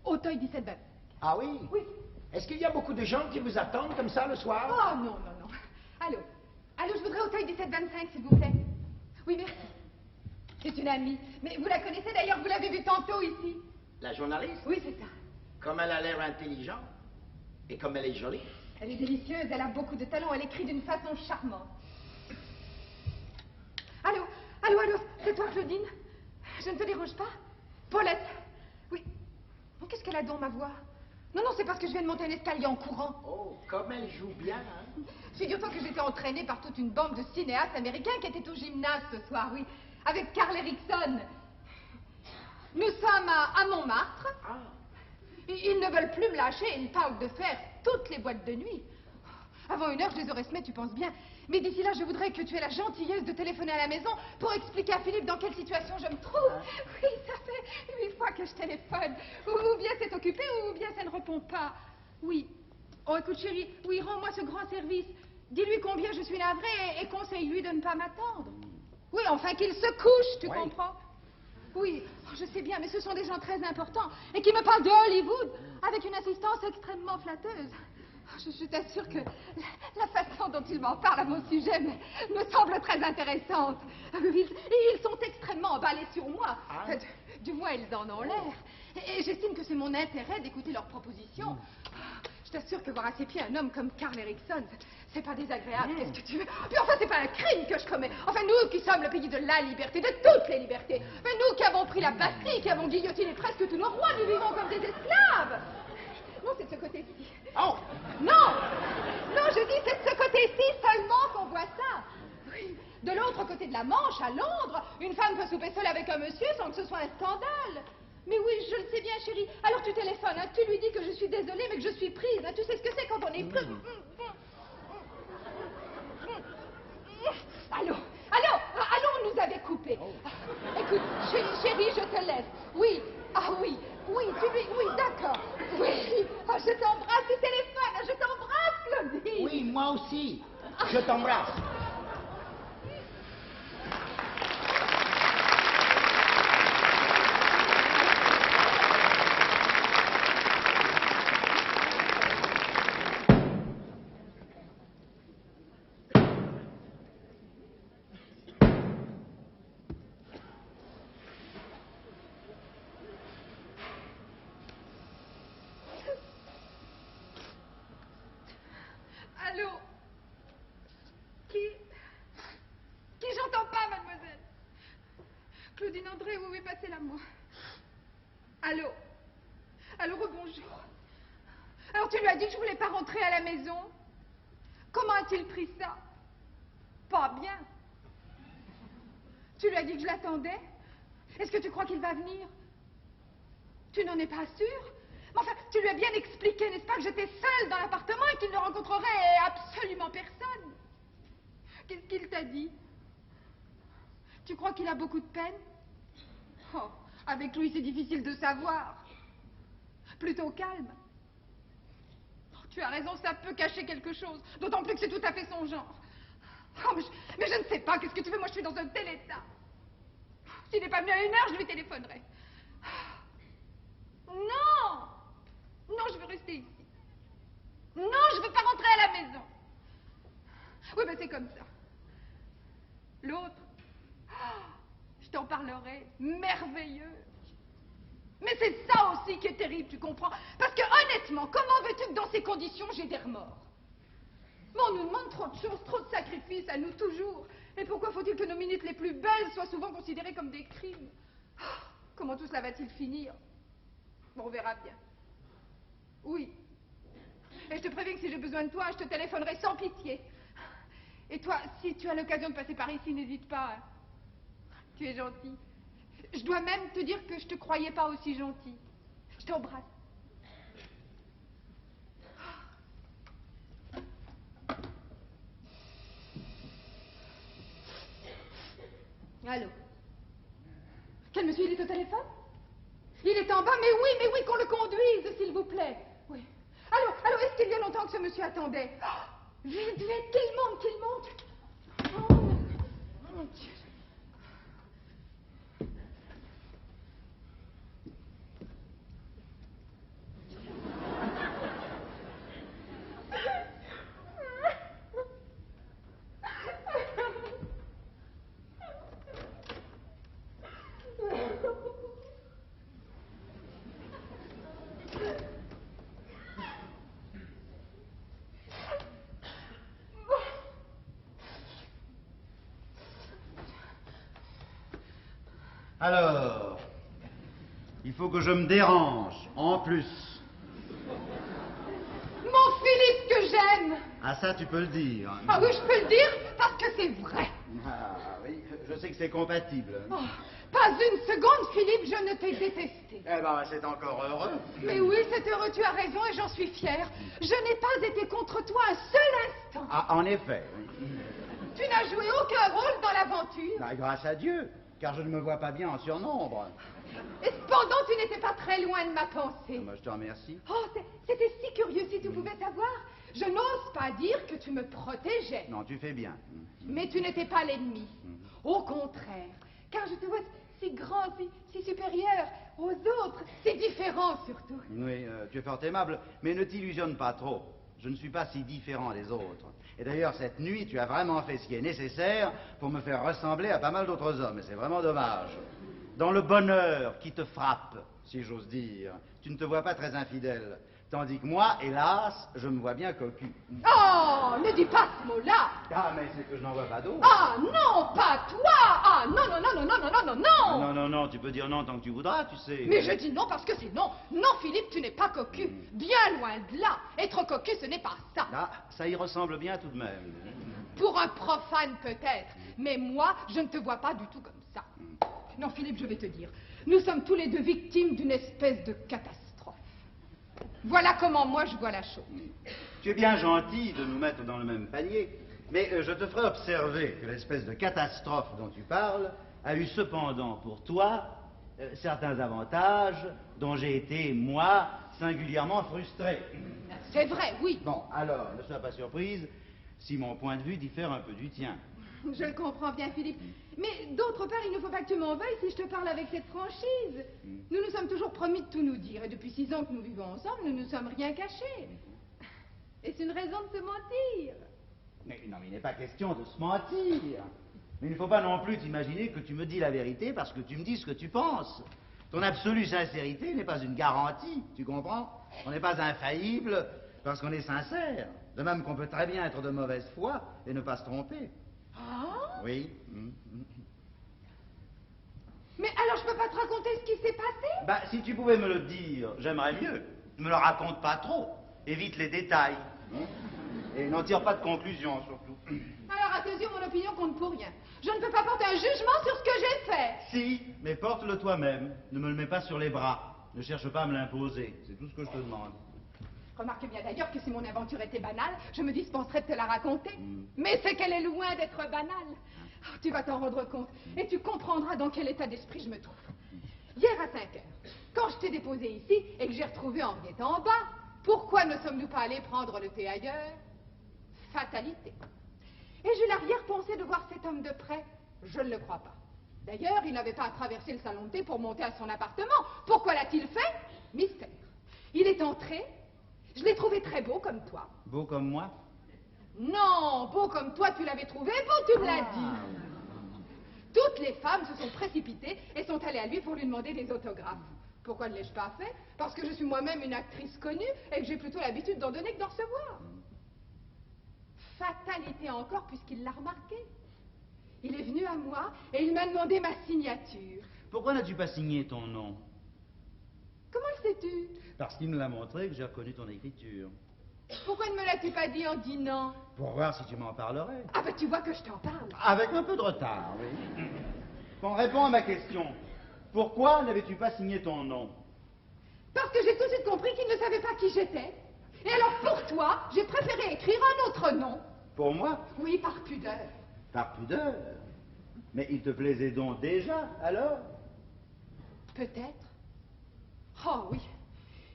Auteuil 1725. Ah oui? Oui. Est-ce qu'il y a beaucoup de gens qui vous attendent comme ça le soir? Oh, non. Allô, je voudrais Auteuil 1725, s'il vous plaît. Oui, merci. C'est une amie. Mais vous la connaissez d'ailleurs, vous l'avez vue tantôt ici. La journaliste? Oui, c'est ça. Comme elle a l'air intelligente et comme elle est jolie. Elle est délicieuse, elle a beaucoup de talent, elle écrit d'une façon charmante. Allô, c'est toi, Claudine? Je ne te dérange pas? Paulette? Oui. Oh, qu'est-ce qu'elle a donc, ma voix? Non, c'est parce que je viens de monter un escalier en courant. Oh, comme elle joue bien, hein? Figure-toi que j'étais entraînée par toute une bande de cinéastes américains qui étaient au gymnase ce soir, oui, avec Carl Erickson. Nous sommes à Montmartre. Ah. Ils ne veulent plus me lâcher, ils parlent de faire toutes les boîtes de nuit. Avant 1 heure, je les aurais semés, tu penses bien. Mais d'ici là, je voudrais que tu aies la gentillesse de téléphoner à la maison pour expliquer à Philippe dans quelle situation je me trouve. Oui, ça fait 8 fois que je téléphone. Ou bien c'est occupé, ou bien ça ne répond pas. Oui. Oh, écoute, chérie, oui, rends-moi ce grand service. Dis-lui combien je suis navrée et conseille-lui de ne pas m'attendre. Oui, enfin qu'il se couche, tu comprends? Oui, oh, je sais bien, mais ce sont des gens très importants et qui me parlent de Hollywood avec une insistance extrêmement flatteuse. Je t'assure que la façon dont ils m'en parlent à mon sujet me semble très intéressante. Ils sont extrêmement emballés sur moi. Enfin, du moins, ils en ont l'air. Et j'estime que c'est mon intérêt d'écouter leurs propositions. Je t'assure que voir à ses pieds un homme comme Carl Erickson, c'est pas désagréable, qu'est-ce que tu veux? Puis enfin, c'est pas un crime que je commets. Enfin, nous qui sommes le pays de la liberté, de toutes les libertés. Enfin, nous qui avons pris la Bastille, qui avons guillotiné presque tous nos rois, nous vivons comme des esclaves. Non, c'est de ce côté-ci. Oh! Non, je dis c'est de ce côté-ci seulement qu'on voit ça. Oui. De l'autre côté de la Manche, à Londres, une femme peut souper seule avec un monsieur sans que ce soit un scandale. Mais oui, je le sais bien, chérie. Alors tu téléphones, hein. Tu lui dis que je suis désolée, mais que je suis prise. Hein. Tu sais ce que c'est quand on est pris. Allô, on nous avait coupé. Écoute, chérie, je te laisse. Oui, oui, d'accord. Oui, je t'embrasse, tu téléphones, je t'embrasse, Claudine. Oui, moi aussi. Je t'embrasse. Allô? Qui? J'entends pas, mademoiselle. Claudine André, oui, passez-la moi. Allô? Rebonjour. Alors tu lui as dit que je voulais pas rentrer à la maison? Comment a-t-il pris ça? Pas bien. Tu lui as dit que je l'attendais? Est-ce que tu crois qu'il va venir? Tu n'en es pas sûre? Mais enfin, tu lui as bien expliqué, n'est-ce pas, que j'étais seule dans l'appartement et qu'il ne rencontrerait absolument personne. Qu'est-ce qu'il t'a dit? Tu crois qu'il a beaucoup de peine? Oh, avec lui, c'est difficile de savoir. Plutôt calme. Oh, tu as raison, ça peut cacher quelque chose. D'autant plus que c'est tout à fait son genre. Oh, mais je ne sais pas, qu'est-ce que tu veux? Moi, je suis dans un tel état. S'il n'est pas venu à 1 heure, je lui téléphonerai. Non! Non, je veux rester ici. Non, je veux pas rentrer à la maison. Oui, ben c'est comme ça. L'autre, je t'en parlerai, merveilleux. Mais c'est ça aussi qui est terrible, tu comprends? Parce que honnêtement, comment veux-tu que dans ces conditions, j'ai des remords? Bon, on nous demande trop de choses, trop de sacrifices à nous toujours. Et pourquoi faut-il que nos minutes les plus belles soient souvent considérées comme des crimes? Comment tout cela va-t-il finir? Bon, on verra bien. Oui. Et je te préviens que si j'ai besoin de toi, je te téléphonerai sans pitié. Et toi, si tu as l'occasion de passer par ici, n'hésite pas. Hein. Tu es gentil. Je dois même te dire que je te croyais pas aussi gentil. Je t'embrasse. Allô? Quel monsieur, il est au téléphone? Il est en bas, mais oui, qu'on le conduise, s'il vous plaît. Oui. Allô, est-ce qu'il y a longtemps que ce monsieur attendait? Oh, vite, qu'il monte. Oh, mon Dieu. Alors, il faut que je me dérange, en plus. Mon Philippe que j'aime. Ah, ça, tu peux le dire. Ah oui, je peux le dire, parce que c'est vrai. Ah, oui, je sais que c'est compatible. Oh, pas une seconde, Philippe, je ne t'ai détesté. Eh ben, c'est encore heureux. Mais oui, c'est heureux, tu as raison et j'en suis fière. Je n'ai pas été contre toi un seul instant. Ah, en effet. Tu n'as joué aucun rôle dans l'aventure. Bah, grâce à Dieu, car je ne me vois pas bien en surnombre. Et cependant, tu n'étais pas très loin de ma pensée. Moi, je te remercie. Oh, c'était si curieux si tu pouvais savoir. Je n'ose pas dire que tu me protégeais. Non, tu fais bien. Mais tu n'étais pas l'ennemi. Au contraire, car je te vois si grand, si supérieur aux autres, si différent surtout. Oui, tu es fort aimable, mais ne t'illusionne pas trop. Je ne suis pas si différent des autres. Et d'ailleurs, cette nuit, tu as vraiment fait ce qui est nécessaire pour me faire ressembler à pas mal d'autres hommes. Et c'est vraiment dommage. Dans le bonheur qui te frappe, si j'ose dire, tu ne te vois pas très infidèle. Tandis que moi, hélas, je me vois bien cocu. Oh, ne dis pas ce mot-là. Ah, mais c'est que je n'en vois pas d'autres. Ah, non, pas toi. Ah, non. Non, tu peux dire non tant que tu voudras, tu sais. Mais je dis non parce que c'est non. Non, Philippe, tu n'es pas cocu. Bien loin de là. Être cocu, ce n'est pas ça. Ah, ça y ressemble bien tout de même. Pour un profane, peut-être. Mais moi, je ne te vois pas du tout comme ça. Non, Philippe, je vais te dire. Nous sommes tous les deux victimes d'une espèce de catastrophe. Voilà comment moi je vois la chose. Tu es bien gentil de nous mettre dans le même panier, mais je te ferai observer que l'espèce de catastrophe dont tu parles a eu cependant pour toi certains avantages dont j'ai été, moi, singulièrement frustré. C'est vrai, oui. Bon, alors, ne sois pas surprise si mon point de vue diffère un peu du tien. Je le comprends bien, Philippe. Mais d'autre part, il ne faut pas que tu m'en veuilles si je te parle avec cette franchise. Nous nous sommes toujours promis de tout nous dire, et depuis 6 ans que nous vivons ensemble, nous ne nous sommes rien cachés. Et c'est une raison de se mentir. Mais non, mais il n'est pas question de se mentir. Mais il ne faut pas non plus t'imaginer que tu me dis la vérité parce que tu me dis ce que tu penses. Ton absolue sincérité n'est pas une garantie, tu comprends? On n'est pas infaillible parce qu'on est sincère. De même qu'on peut très bien être de mauvaise foi et ne pas se tromper. Ah? Oui. Mais alors je peux pas te raconter ce qui s'est passé? Bah, si tu pouvais me le dire, j'aimerais mieux. Ne me le raconte pas trop. Évite les détails. Et n'en tire pas de conclusion, surtout. Alors à tes yeux, mon opinion compte pour rien. Je ne peux pas porter un jugement sur ce que j'ai fait. Si, mais porte-le toi-même. Ne me le mets pas sur les bras. Ne cherche pas à me l'imposer. C'est tout ce que je te demande. Remarque bien d'ailleurs que si mon aventure était banale, je me dispenserais de te la raconter. Mais c'est qu'elle est loin d'être banale. Oh, tu vas t'en rendre compte et tu comprendras dans quel état d'esprit je me trouve. Hier à 5 heures, quand je t'ai déposé ici et que j'ai retrouvé Henriette en bas, pourquoi ne sommes-nous pas allés prendre le thé ailleurs? Fatalité. Et j'ai l'arrière-pensée de voir cet homme de près. Je ne le crois pas. D'ailleurs, il n'avait pas à traverser le salon de thé pour monter à son appartement. Pourquoi l'a-t-il fait? Mystère. Il est entré. Je l'ai trouvé très beau comme toi. Beau comme moi? Non, beau comme toi, tu l'avais trouvé beau, tu me l'as dit. Toutes les femmes se sont précipitées et sont allées à lui pour lui demander des autographes. Pourquoi ne l'ai-je pas fait? Parce que je suis moi-même une actrice connue et que j'ai plutôt l'habitude d'en donner que d'en recevoir. Fatalité encore, puisqu'il l'a remarqué. Il est venu à moi et il m'a demandé ma signature. Pourquoi n'as-tu pas signé ton nom? Comment le sais-tu? Parce qu'il me l'a montré que j'ai reconnu ton écriture. Pourquoi ne me l'as-tu pas dit en dînant? Pour voir si tu m'en parlerais. Ah ben tu vois que je t'en parle. Avec un peu de retard, oui. Bon, réponds à ma question. Pourquoi n'avais-tu pas signé ton nom? Parce que j'ai tout de suite compris qu'il ne savait pas qui j'étais. Et alors pour toi, j'ai préféré écrire un autre nom. Pour moi? Oui, par pudeur. Par pudeur? Mais il te plaisait donc déjà, alors? Peut-être. Oh oui.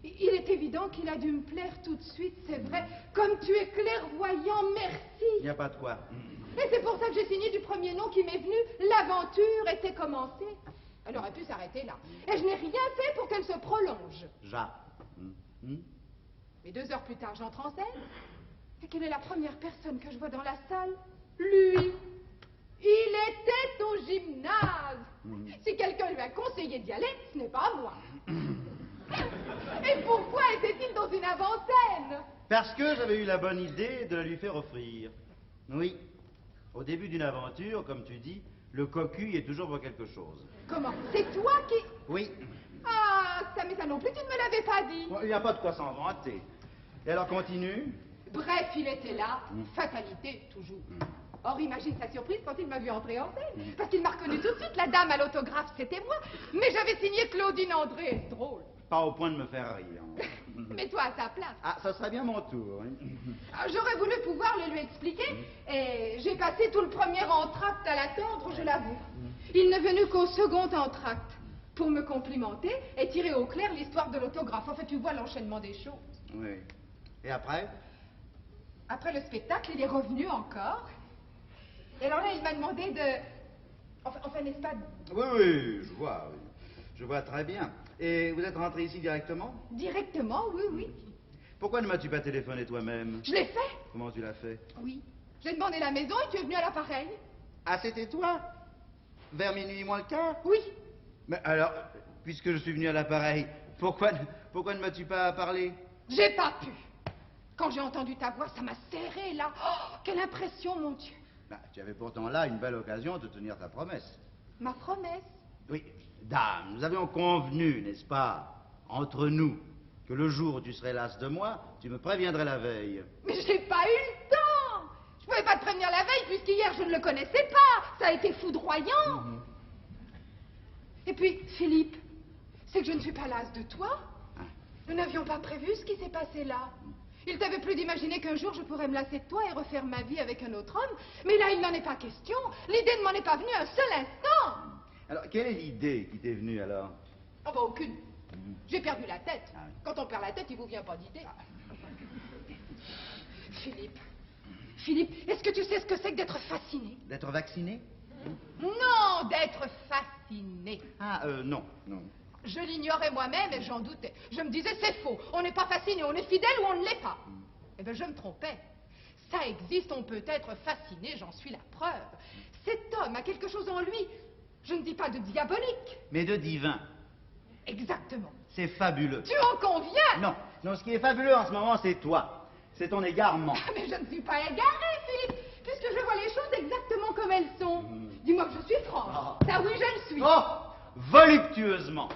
Il est évident qu'il a dû me plaire tout de suite, c'est vrai. Comme tu es clairvoyant, merci. Il n'y a pas de quoi. Et c'est pour ça que j'ai signé du premier nom qui m'est venu. L'aventure était commencée. Elle aurait pu s'arrêter là. Et je n'ai rien fait pour qu'elle se prolonge. Mais 2 heures plus tard, j'entre en scène. Et quelle est la première personne que je vois dans la salle? Lui. Il était au gymnase. Si quelqu'un lui a conseillé d'y aller, ce n'est pas moi. Et pourquoi était-il dans une avant-scène? Parce que j'avais eu la bonne idée de la lui faire offrir. Oui. Au début d'une aventure, comme tu dis, le cocu est toujours pour quelque chose. Comment? C'est toi qui... Oui. Ah, ça non plus, tu ne me l'avais pas dit. Bon, il n'y a pas de quoi s'en vanter. Et alors, continue. Bref, il était là, fatalité, toujours. Or, imagine sa surprise quand il m'a vu entrer en scène. Parce qu'il m'a reconnu tout de suite, la dame à l'autographe, c'était moi. Mais j'avais signé Claudine André, drôle. Pas au point de me faire rire. Mets-toi à sa place. Ah, ça serait bien mon tour. J'aurais voulu pouvoir le lui expliquer, et j'ai passé tout le premier entracte à l'attendre, je l'avoue. Il n'est venu qu'au second entracte, pour me complimenter et tirer au clair l'histoire de l'autographe. En fait, tu vois l'enchaînement des choses. Oui. Et après? Après le spectacle, il est revenu encore. Et alors là, il m'a demandé de... Enfin, n'est-ce pas... Oui, je vois, oui. Je vois très bien. Et vous êtes rentré ici directement? Directement, oui, oui. Pourquoi ne m'as-tu pas téléphoné toi-même? Je l'ai fait. Comment tu l'as fait? Oui. J'ai demandé la maison et tu es venu à l'appareil. Ah, c'était toi? Vers minuit moins le quart? Oui. Mais alors, puisque je suis venu à l'appareil, pourquoi ne m'as-tu pas parlé? J'ai pas pu. Quand j'ai entendu ta voix, ça m'a serré là. Oh, quelle impression, mon Dieu. Bah, tu avais pourtant là une belle occasion de tenir ta promesse. Ma promesse? Oui, dame, nous avions convenu, n'est-ce pas, entre nous, que le jour où tu serais lasse de moi, tu me préviendrais la veille. Mais j'ai pas eu le temps. Je pouvais pas te prévenir la veille, puisqu'hier je ne le connaissais pas. Ça a été foudroyant. Et puis, Philippe, c'est que je ne suis pas lasse de toi. Nous n'avions pas prévu ce qui s'est passé là. Il t'avait plu d'imaginer qu'un jour je pourrais me lasser de toi et refaire ma vie avec un autre homme, mais là il n'en est pas question. L'idée ne m'en est pas venue un seul instant. Alors, quelle est l'idée qui t'est venue alors? Oh bah aucune. J'ai perdu la tête. Quand on perd la tête, il vous vient pas d'idée. Philippe, est-ce que tu sais ce que c'est que d'être fasciné? D'être vacciné? Non, d'être fasciné. Non. Je l'ignorais moi-même et j'en doutais. Je me disais, c'est faux. On n'est pas fasciné, on est fidèle ou on ne l'est pas. Eh bien, je me trompais. Ça existe, on peut être fasciné, j'en suis la preuve. Cet homme a quelque chose en lui, je ne dis pas de diabolique. Mais de divin. Exactement. C'est fabuleux. Tu en conviens? Non, ce qui est fabuleux en ce moment, c'est toi. C'est ton égarement. Mais je ne suis pas égarée, Philippe, puisque je vois les choses exactement comme elles sont. Dis-moi que je suis franche. Ça oui, je le suis. Oh, voluptueusement.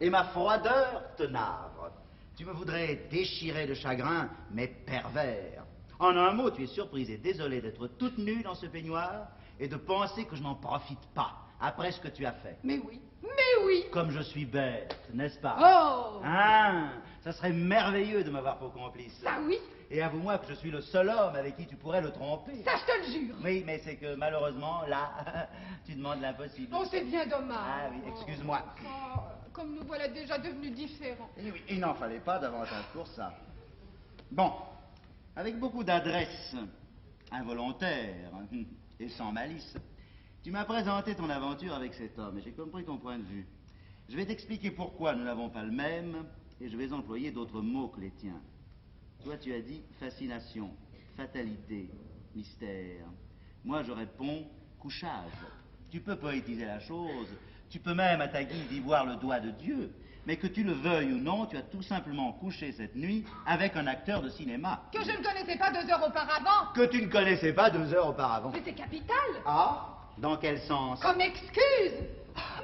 Et ma froideur te navre. Tu me voudrais déchirer de chagrin, mais pervers. En un mot, tu es surprise et désolée d'être toute nue dans ce peignoir et de penser que je n'en profite pas après ce que tu as fait. Mais oui. Comme je suis bête, n'est-ce pas? Oh! Ça serait merveilleux de m'avoir pour complice. Ça oui. Et avoue-moi que je suis le seul homme avec qui tu pourrais le tromper. Ça, je te le jure. Oui, mais c'est que malheureusement, là, tu demandes l'impossible. Oh, c'est bien dommage. Ah oui, excuse-moi. Oh, comme nous voilà déjà devenus différents. Et oui, il n'en fallait pas davantage pour ça. Bon, avec beaucoup d'adresse, involontaire et sans malice, tu m'as présenté ton aventure avec cet homme et j'ai compris ton point de vue. Je vais t'expliquer pourquoi nous n'avons pas le même et je vais employer d'autres mots que les tiens. Toi, tu as dit fascination, fatalité, mystère. Moi, je réponds couchage. Tu peux poétiser la chose, tu peux même à ta guise y voir le doigt de Dieu, mais que tu le veuilles ou non, tu as tout simplement couché cette nuit avec un acteur de cinéma. Que je ne connaissais pas 2 heures auparavant. Que tu ne connaissais pas 2 heures auparavant. Mais c'est capital. Ah? Dans quel sens? Comme excuse.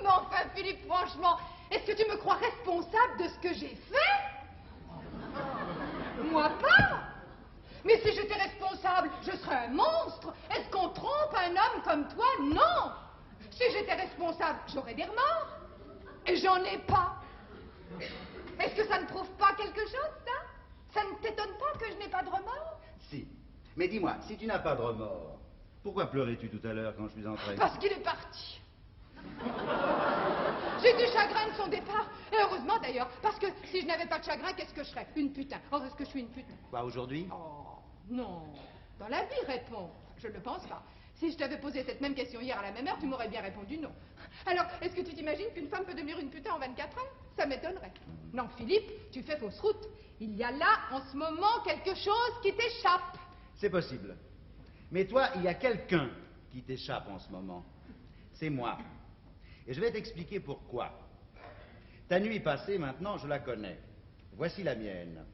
Mais enfin, Philippe, franchement, est-ce que tu me crois responsable de ce que j'ai fait? Moi pas. Mais si j'étais responsable, je serais un monstre. Est-ce qu'on trompe un homme comme toi? Non. Si j'étais responsable, j'aurais des remords. Et j'en ai pas. Est-ce que ça ne prouve pas quelque chose, ça? Ça ne t'étonne pas que je n'ai pas de remords? Si. Mais dis-moi, si tu n'as pas de remords, pourquoi pleurais-tu tout à l'heure quand je suis entré? Parce qu'il est parti. J'ai du chagrin de son départ. Et heureusement d'ailleurs, parce que si je n'avais pas de chagrin, qu'est-ce que je serais? Une putain. Or, est-ce que je suis une putain? Quoi, aujourd'hui? Oh, non. Dans la vie, réponds. Je ne le pense pas. Si je t'avais posé cette même question hier à la même heure, tu m'aurais bien répondu non. Alors, est-ce que tu t'imagines qu'une femme peut devenir une putain en 24 heures? Ça m'étonnerait. Non, Philippe, tu fais fausse route. Il y a là, en ce moment, quelque chose qui t'échappe. C'est possible. Mais toi, il y a quelqu'un qui t'échappe en ce moment. C'est moi. Et je vais t'expliquer pourquoi. Ta nuit passée, maintenant, je la connais. Voici la mienne.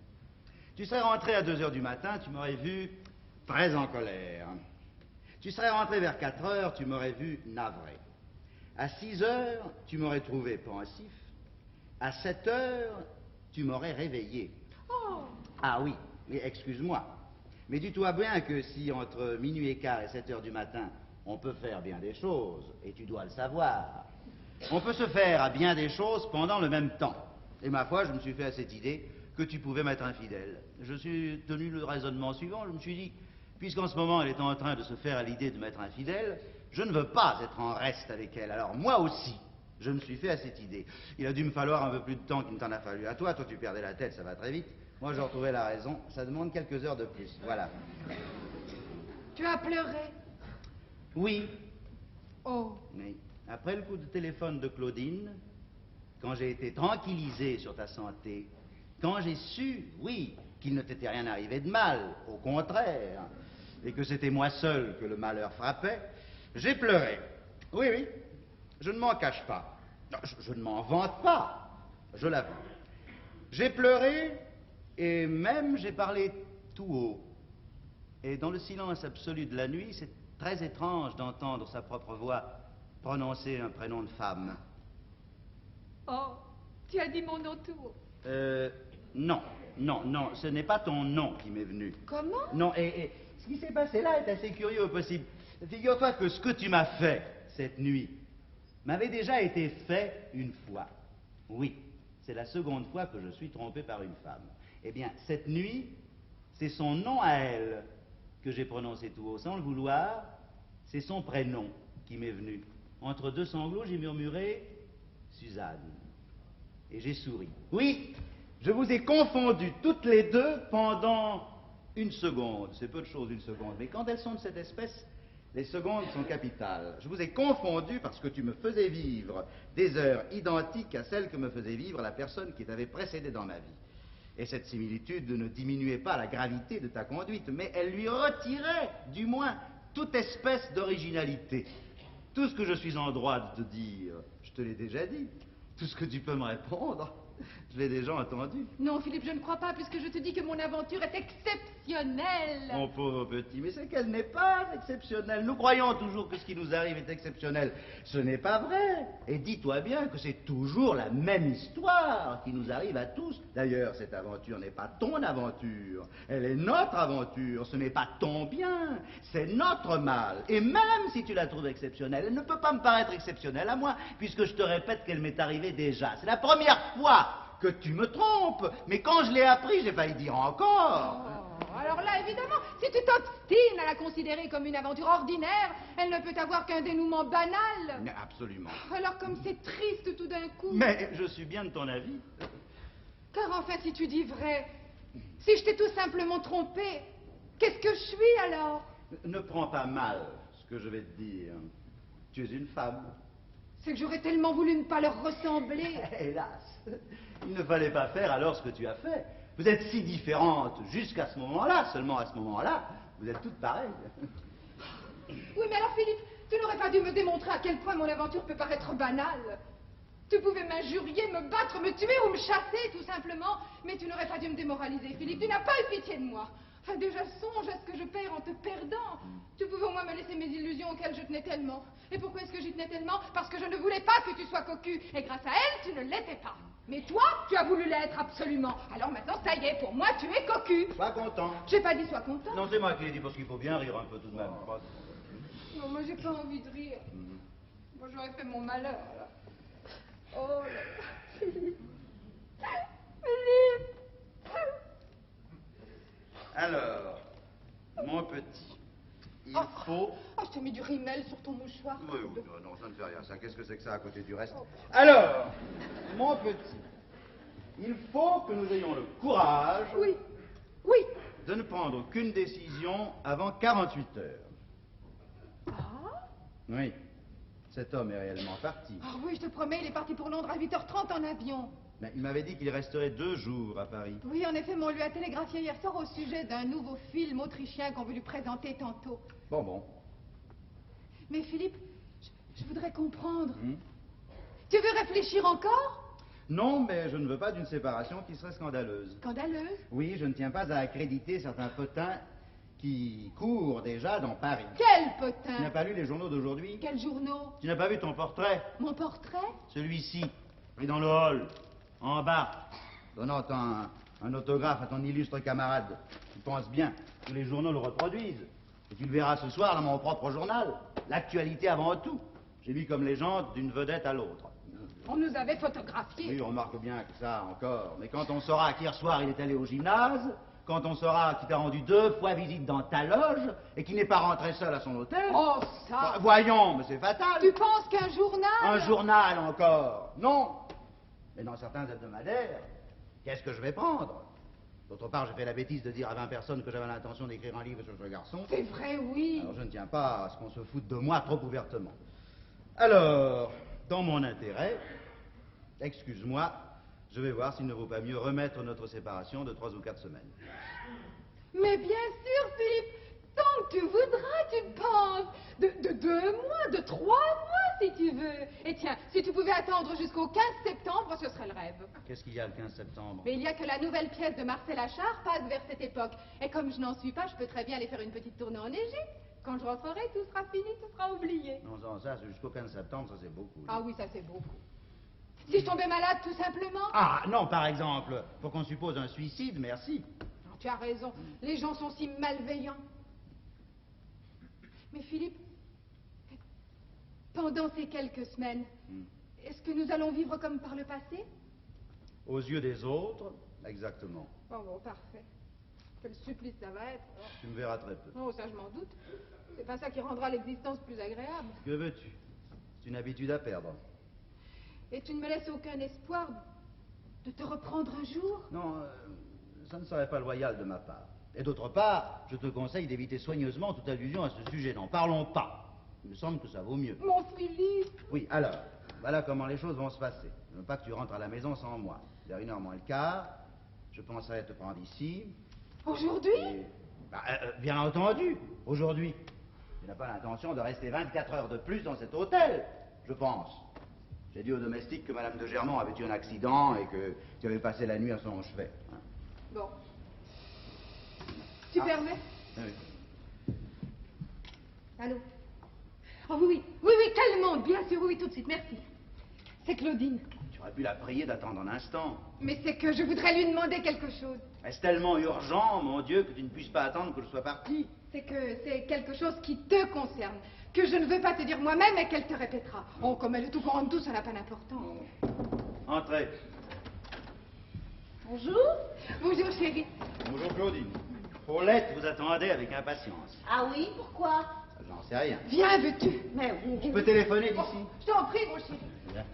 Tu serais rentré à 2 heures du matin, tu m'aurais vu très en colère. Tu serais rentré vers 4 heures, tu m'aurais vu navré. À 6 heures, tu m'aurais trouvé pensif. À 7 heures, tu m'aurais réveillé. Oh. Ah oui, mais excuse-moi. Mais dis-toi bien que si entre minuit et quart et 7 heures du matin, on peut faire bien des choses, et tu dois le savoir, on peut se faire à bien des choses pendant le même temps. Et ma foi, je me suis fait à cette idée que tu pouvais m'être infidèle. Je suis tenu le raisonnement suivant, je me suis dit, puisqu'en ce moment elle est en train de se faire à l'idée de m'être infidèle, je ne veux pas être en reste avec elle. Alors moi aussi, je me suis fait à cette idée. Il a dû me falloir un peu plus de temps qu'il ne t'en a fallu à toi. Toi, tu perdais la tête, ça va très vite. Moi, je retrouvais la raison. Ça demande quelques heures de plus. Voilà. Tu as pleuré? Oui. Oh. Mais après le coup de téléphone de Claudine, quand j'ai été tranquillisé sur ta santé, quand j'ai su, oui, qu'il ne t'était rien arrivé de mal, au contraire, et que c'était moi seul que le malheur frappait, j'ai pleuré. Oui, oui, je ne m'en cache pas. Non, je ne m'en vante pas, je l'avoue. J'ai pleuré et même j'ai parlé tout haut. Et dans le silence absolu de la nuit, c'est très étrange d'entendre sa propre voix prononcer un prénom de femme. Oh, tu as dit mon nom tout haut. Non, ce n'est pas ton nom qui m'est venu. Comment? Non, et Ce qui s'est passé là est assez curieux au possible. Figure-toi que ce que tu m'as fait cette nuit m'avait déjà été fait une fois. Oui, c'est la seconde fois que je suis trompé par une femme. Eh bien, cette nuit, c'est son nom à elle que j'ai prononcé tout haut, sans le vouloir. C'est son prénom qui m'est venu. Entre deux sanglots, j'ai murmuré « Suzanne ». Et j'ai souri. Oui, je vous ai confondus toutes les deux pendant une seconde. C'est peu de choses, une seconde. Mais quand elles sont de cette espèce, les secondes sont capitales. Je vous ai confondus parce que tu me faisais vivre des heures identiques à celles que me faisait vivre la personne qui t'avait précédé dans ma vie. Et cette similitude ne diminuait pas la gravité de ta conduite, mais elle lui retirait, du moins, toute espèce d'originalité. Tout ce que je suis en droit de te dire, je te l'ai déjà dit. Tout ce que tu peux me répondre, je l'ai déjà entendu. Non, Philippe, je ne crois pas, puisque je te dis que mon aventure est exceptionnelle. Mon pauvre petit, mais c'est qu'elle n'est pas exceptionnelle. Nous croyons toujours que ce qui nous arrive est exceptionnel. Ce n'est pas vrai. Et dis-toi bien que c'est toujours la même histoire qui nous arrive à tous. D'ailleurs, cette aventure n'est pas ton aventure. Elle est notre aventure. Ce n'est pas ton bien. C'est notre mal. Et même si tu la trouves exceptionnelle, elle ne peut pas me paraître exceptionnelle à moi, puisque je te répète qu'elle m'est arrivée déjà. C'est la première fois que tu me trompes. Mais quand je l'ai appris, j'ai failli dire encore. Oh, alors là, évidemment, si tu t'obstines à la considérer comme une aventure ordinaire, elle ne peut avoir qu'un dénouement banal. Mais absolument. Alors comme c'est triste tout d'un coup. Mais je suis bien de ton avis. Car enfin, si tu dis vrai, si je t'ai tout simplement trompé, qu'est-ce que je suis alors? Ne prends pas mal ce que je vais te dire. Tu es une femme. C'est que j'aurais tellement voulu ne pas leur ressembler. Hélas, il ne fallait pas faire alors ce que tu as fait. Vous êtes si différentes jusqu'à ce moment-là, seulement à ce moment-là, vous êtes toutes pareilles. Oui, mais alors Philippe, tu n'aurais pas dû me démontrer à quel point mon aventure peut paraître banale. Tu pouvais m'injurier, me battre, me tuer ou me chasser, tout simplement, mais tu n'aurais pas dû me démoraliser, Philippe. Tu n'as pas eu pitié de moi. Enfin, déjà, songe à ce que je perds en te perdant. Tu pouvais au moins me laisser mes illusions auxquelles je tenais tellement. Et pourquoi est-ce que j'y tenais tellement? Parce que je ne voulais pas que tu sois cocu. Et grâce à elle, tu ne l'étais pas. Mais toi, tu as voulu l'être absolument. Alors maintenant, ça y est, pour moi, tu es cocu. Sois content. J'ai pas dit sois content. Non, c'est moi qui l'ai dit parce qu'il faut bien rire un peu tout de même. Non, moi, j'ai pas envie de rire. Moi, j'aurais fait mon malheur, là. Oh là là. Philippe. Philippe. Alors, mon petit, il faut... Oh, je t'ai mis du rimel sur ton mouchoir. Oui, non, ça ne fait rien, ça. Qu'est-ce que c'est que ça à côté du reste? Alors, mon petit, il faut que nous ayons le courage Oui, oui. de ne prendre aucune décision avant 48 heures. Ah? Oui, cet homme est réellement parti. Ah oui, je te promets, il est parti pour Londres à 8h30 en avion. Mais il m'avait dit qu'il resterait 2 jours à Paris. Oui, en effet, mais on lui a télégraphié hier soir au sujet d'un nouveau film autrichien qu'on veut lui présenter tantôt. Bon. Mais Philippe, je voudrais comprendre. Tu veux réfléchir encore? Non, mais je ne veux pas d'une séparation qui serait scandaleuse. Scandaleuse? Oui, je ne tiens pas à accréditer certains potins qui courent déjà dans Paris. Quel Tu n'as potin? pas lu les journaux d'aujourd'hui? Quels journaux? Tu n'as pas vu ton portrait? Mon portrait? Celui-ci, pris dans le hall, en bas, donnant un autographe à ton illustre camarade. Tu penses bien que les journaux le reproduisent. Et tu le verras ce soir dans mon propre journal. L'actualité avant tout. J'ai mis comme légende d'une vedette à l'autre. On nous avait photographiés. Oui, on remarque bien que ça encore. Mais quand on saura qu'hier soir il est allé au gymnase, quand on saura qu'il t'a rendu 2 fois visite dans ta loge et qu'il n'est pas rentré seul à son hôtel... Oh, ça! Voyons, mais c'est fatal. Tu penses qu'un journal? Un journal encore? Non. Mais dans certains hebdomadaires, qu'est-ce que je vais prendre? D'autre part, j'ai fait la bêtise de dire à 20 personnes que j'avais l'intention d'écrire un livre sur ce garçon. C'est vrai, oui. Alors je ne tiens pas à ce qu'on se foute de moi trop ouvertement. Alors, dans mon intérêt, excuse-moi, je vais voir s'il ne vaut pas mieux remettre notre séparation de 3 ou 4 semaines. Mais bien sûr, Philippe, tant que tu voudras, tu penses. De 2 mois, de 3 mois, si tu veux. Et tiens, si tu pouvais attendre jusqu'au 15 septembre, ce serait le rêve. Qu'est-ce qu'il y a le 15 septembre? Mais il y a que la nouvelle pièce de Marcel Achard passe vers cette époque. Et comme je n'en suis pas, je peux très bien aller faire une petite tournée en Égypte. Quand je rentrerai, tout sera fini, tout sera oublié. Non, ça, c'est jusqu'au 15 septembre, ça c'est beaucoup. Ah oui, ça c'est beaucoup. Si je tombais malade, tout simplement? Ah, non, par exemple, pour qu'on suppose un suicide, merci. Non, tu as raison, les gens sont si malveillants. Mais Philippe, pendant ces quelques semaines, est-ce que nous allons vivre comme par le passé? Aux yeux des autres, exactement. Bon, parfait. Quel supplice ça va être. Tu me verras très peu. Oh, ça je m'en doute. C'est pas ça qui rendra l'existence plus agréable. Que veux-tu? C'est une habitude à perdre. Et tu ne me laisses aucun espoir de te reprendre un jour? Non, ça ne serait pas loyal de ma part. Et d'autre part, je te conseille d'éviter soigneusement toute allusion à ce sujet. N'en parlons pas. Il me semble que ça vaut mieux. Mon Philippe! Oui, alors, voilà comment les choses vont se passer. Je ne veux pas que tu rentres à la maison sans moi. Vers 1h moins le quart, je penserai te prendre ici. Aujourd'hui? Et... bien entendu, aujourd'hui. Tu n'as pas l'intention de rester 24 heures de plus dans cet hôtel, je pense. J'ai dit au domestique que Madame de Germont avait eu un accident et que tu avais passé la nuit à son chevet. Hein. Bon. Tu permets? Oui. Allô? Oh oui, quel monde, bien sûr, oui, tout de suite, merci. C'est Claudine. Tu aurais pu la prier d'attendre un instant. Mais c'est que je voudrais lui demander quelque chose. Est-ce tellement urgent, mon Dieu, que tu ne puisses pas attendre que je sois parti? C'est que c'est quelque chose qui te concerne, que je ne veux pas te dire moi-même et qu'elle te répétera. Oh, comme elle est tout courant de tout, ça n'a pas d'importance. Entrez. Bonjour. Bonjour, chérie. Bonjour, Claudine. Paulette vous attendait avec impatience. Ah oui, pourquoi? J'en sais rien. Viens, veux-tu? Mais oui. Je peux téléphoner d'ici? Oh, je t'en prie, mon chéri. Bien.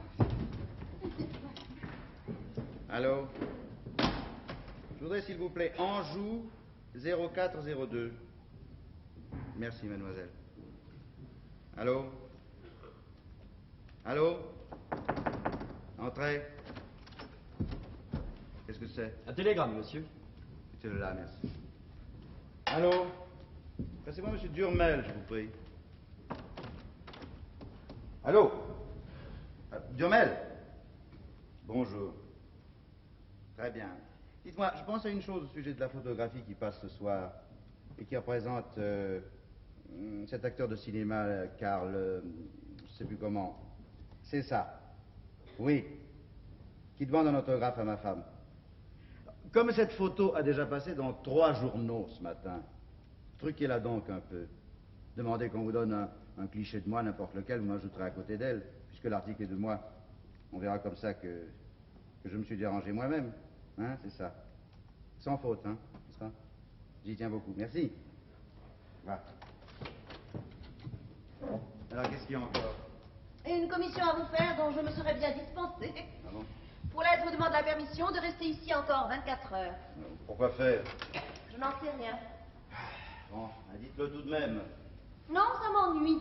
Allô? Je voudrais, s'il vous plaît, Anjou 0402. Merci, mademoiselle. Allô? Allô? Entrez. Qu'est-ce que c'est? Un télégramme, monsieur. Mettez-le là, merci. Allô? Passez-moi monsieur Durmel, je vous prie. Allô? Durmel? Bonjour. Très bien. Dites-moi, je pense à une chose au sujet de la photographie qui passe ce soir et qui représente cet acteur de cinéma, Karl, je ne sais plus comment. C'est ça. Oui. Qui demande un autographe à ma femme. Comme cette photo a déjà passé dans 3 journaux ce matin, truquez-la donc un peu. Demandez qu'on vous donne un cliché de moi, n'importe lequel, vous m'ajouterez à côté d'elle, puisque l'article est de moi. On verra comme ça que je me suis dérangé moi-même. Hein, c'est ça. Sans faute, hein, n'est-ce pas? J'y tiens beaucoup. Merci. Voilà. Alors, qu'est-ce qu'il y a encore? Et une commission à vous faire dont je me serais bien dispensée. Ah bon? Paulette vous demande la permission de rester ici encore 24 heures. Pourquoi faire? Je n'en sais rien. Bon, dites-le tout de même. Non, ça m'ennuie.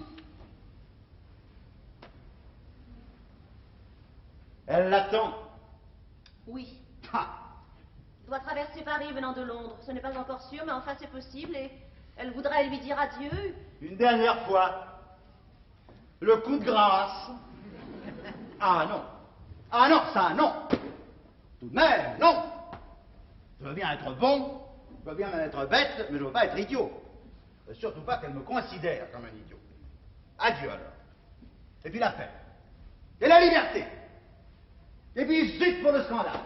Elle l'attend. Oui. Ah, Elle doit traverser Paris venant de Londres. Ce n'est pas encore sûr, mais enfin c'est possible et elle voudrait lui dire adieu. une dernière fois. Le coup de grâce. Ah non. Ah non, ça non. Tout de même, non. Je veux bien être bon, je veux bien même être bête, mais je veux pas être idiot. Surtout pas qu'elle me considère comme un idiot. Adieu alors. Et puis la paix. Et la liberté. Et puis zut pour le scandale.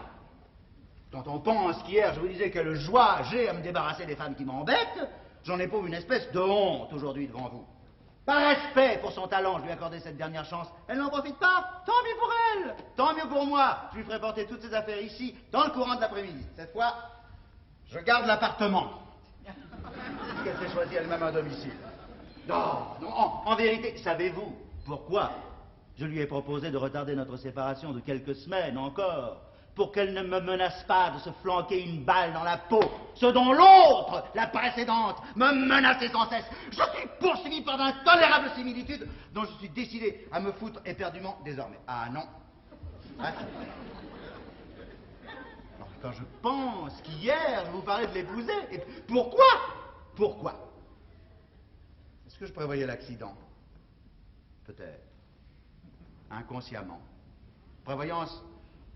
Quand on pense qu'hier je vous disais quelle joie j'ai à me débarrasser des femmes qui m'embêtent, j'en éprouve une espèce de honte aujourd'hui devant vous. Par respect pour son talent, je lui ai accordé cette dernière chance. Elle n'en profite pas. Tant mieux pour elle. Tant mieux pour moi. Je lui ferai porter toutes ses affaires ici, dans le courant de l'après-midi. Cette fois, je garde l'appartement. Qu'elle s'est choisi elle-même un domicile. Non, non, en vérité, savez-vous pourquoi je lui ai proposé de retarder notre séparation de quelques semaines encore, pour qu'elle ne me menace pas de se flanquer une balle dans la peau, ce dont l'autre, la précédente, me menaçait sans cesse. Je suis poursuivi par d'intolérables similitudes dont je suis décidé à me foutre éperdument désormais. Ah non. Ah. Alors, quand je pense qu'hier, je vous parlais de l'épouser, et pourquoi? Pourquoi? Est-ce que je prévoyais l'accident? Peut-être. Inconsciemment. Prévoyance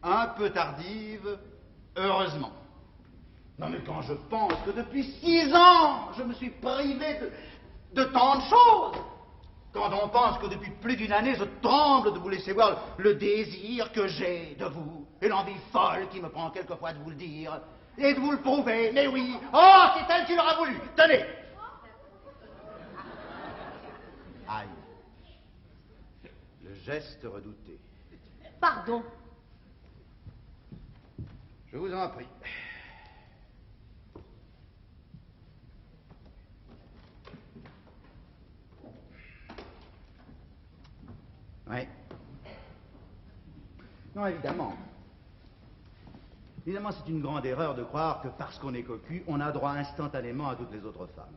un peu tardive, heureusement. Non mais quand je pense que depuis 6 ans, je me suis privé de tant de choses, quand on pense que depuis plus d'une année, je tremble de vous laisser voir le désir que j'ai de vous, et l'envie folle qui me prend quelquefois de vous le dire, et de vous le prouver, mais oui, oh, c'est elle qui l'aura voulu, tenez. Aïe. Le geste redouté. Pardon. Je vous en prie. Oui. Non, évidemment. Évidemment, c'est une grande erreur de croire que parce qu'on est cocu, on a droit instantanément à toutes les autres femmes.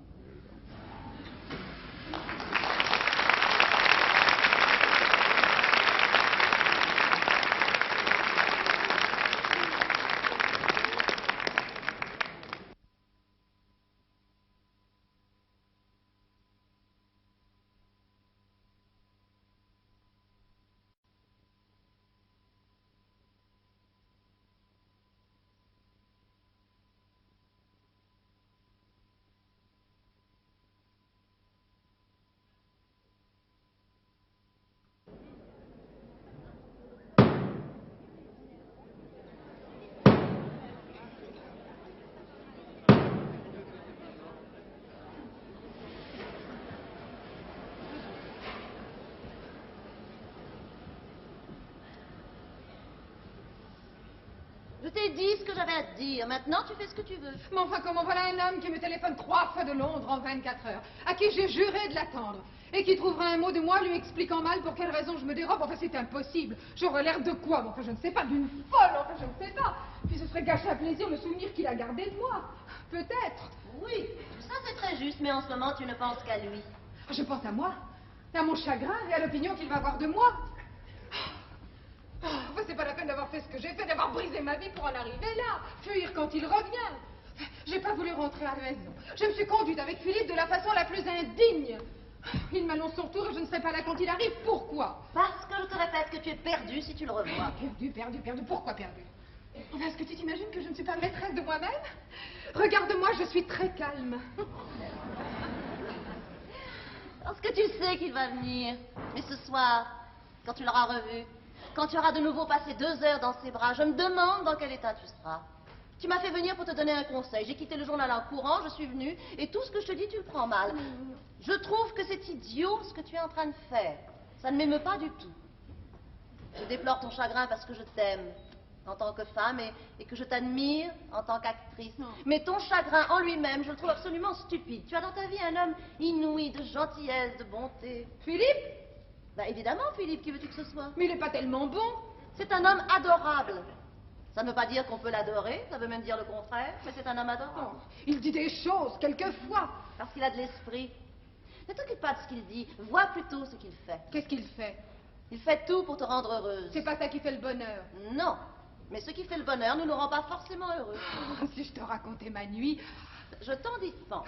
Je t'ai dit ce que j'avais à te dire. Maintenant, tu fais ce que tu veux. Mais enfin, comment voilà un homme qui me téléphone 3 fois de Londres en 24 heures, à qui j'ai juré de l'attendre, et qui trouvera un mot de moi lui expliquant mal pour quelle raison je me dérobe. Enfin, c'est impossible. J'aurais l'air de quoi? Enfin, je ne sais pas, d'une folle, enfin, je ne sais pas. Puis ce serait gâcher à plaisir le souvenir qu'il a gardé de moi. Peut-être. Oui, ça c'est très juste, mais en ce moment, tu ne penses qu'à lui. Je pense à moi, et à mon chagrin, et à l'opinion qu'il va avoir de moi. Enfin, c'est pas la peine d'avoir fait ce que j'ai fait, d'avoir brisé ma vie pour en arriver là, fuir quand il revient. J'ai pas voulu rentrer à la maison. Je me suis conduite avec Philippe de la façon la plus indigne. Il m'annonce son retour et je ne serai pas là quand il arrive. Pourquoi? Parce que je te répète que tu es perdu si tu le revois. Perdu. Pourquoi perdu? Est-ce que tu t'imagines que je ne suis pas maîtresse de moi-même? Regarde-moi, je suis très calme. Parce que tu sais qu'il va venir. Mais ce soir, quand tu l'auras revu, quand tu auras de nouveau passé 2 heures dans ses bras, je me demande dans quel état tu seras. Tu m'as fait venir pour te donner un conseil. J'ai quitté le journal en courant, je suis venue, et tout ce que je te dis, tu le prends mal. Je trouve que c'est idiot ce que tu es en train de faire. Ça ne m'émeut pas du tout. Je déplore ton chagrin parce que je t'aime en tant que femme et que je t'admire en tant qu'actrice. Mais ton chagrin en lui-même, je le trouve absolument stupide. Tu as dans ta vie un homme inouï de gentillesse, de bonté. Philippe? Bah évidemment, Philippe, qui veux-tu que ce soit? Mais il n'est pas tellement bon. C'est un homme adorable. Ça ne veut pas dire qu'on peut l'adorer, ça veut même dire le contraire, mais c'est un homme adorable. Il dit des choses, quelquefois. Parce qu'il a de l'esprit. Ne t'occupe pas de ce qu'il dit, vois plutôt ce qu'il fait. Qu'est-ce qu'il fait? Il fait tout pour te rendre heureuse. C'est pas ça qui fait le bonheur. Non, mais ce qui fait le bonheur ne nous rend pas forcément heureux. Oh, si je te racontais ma nuit... Je t'en dispense.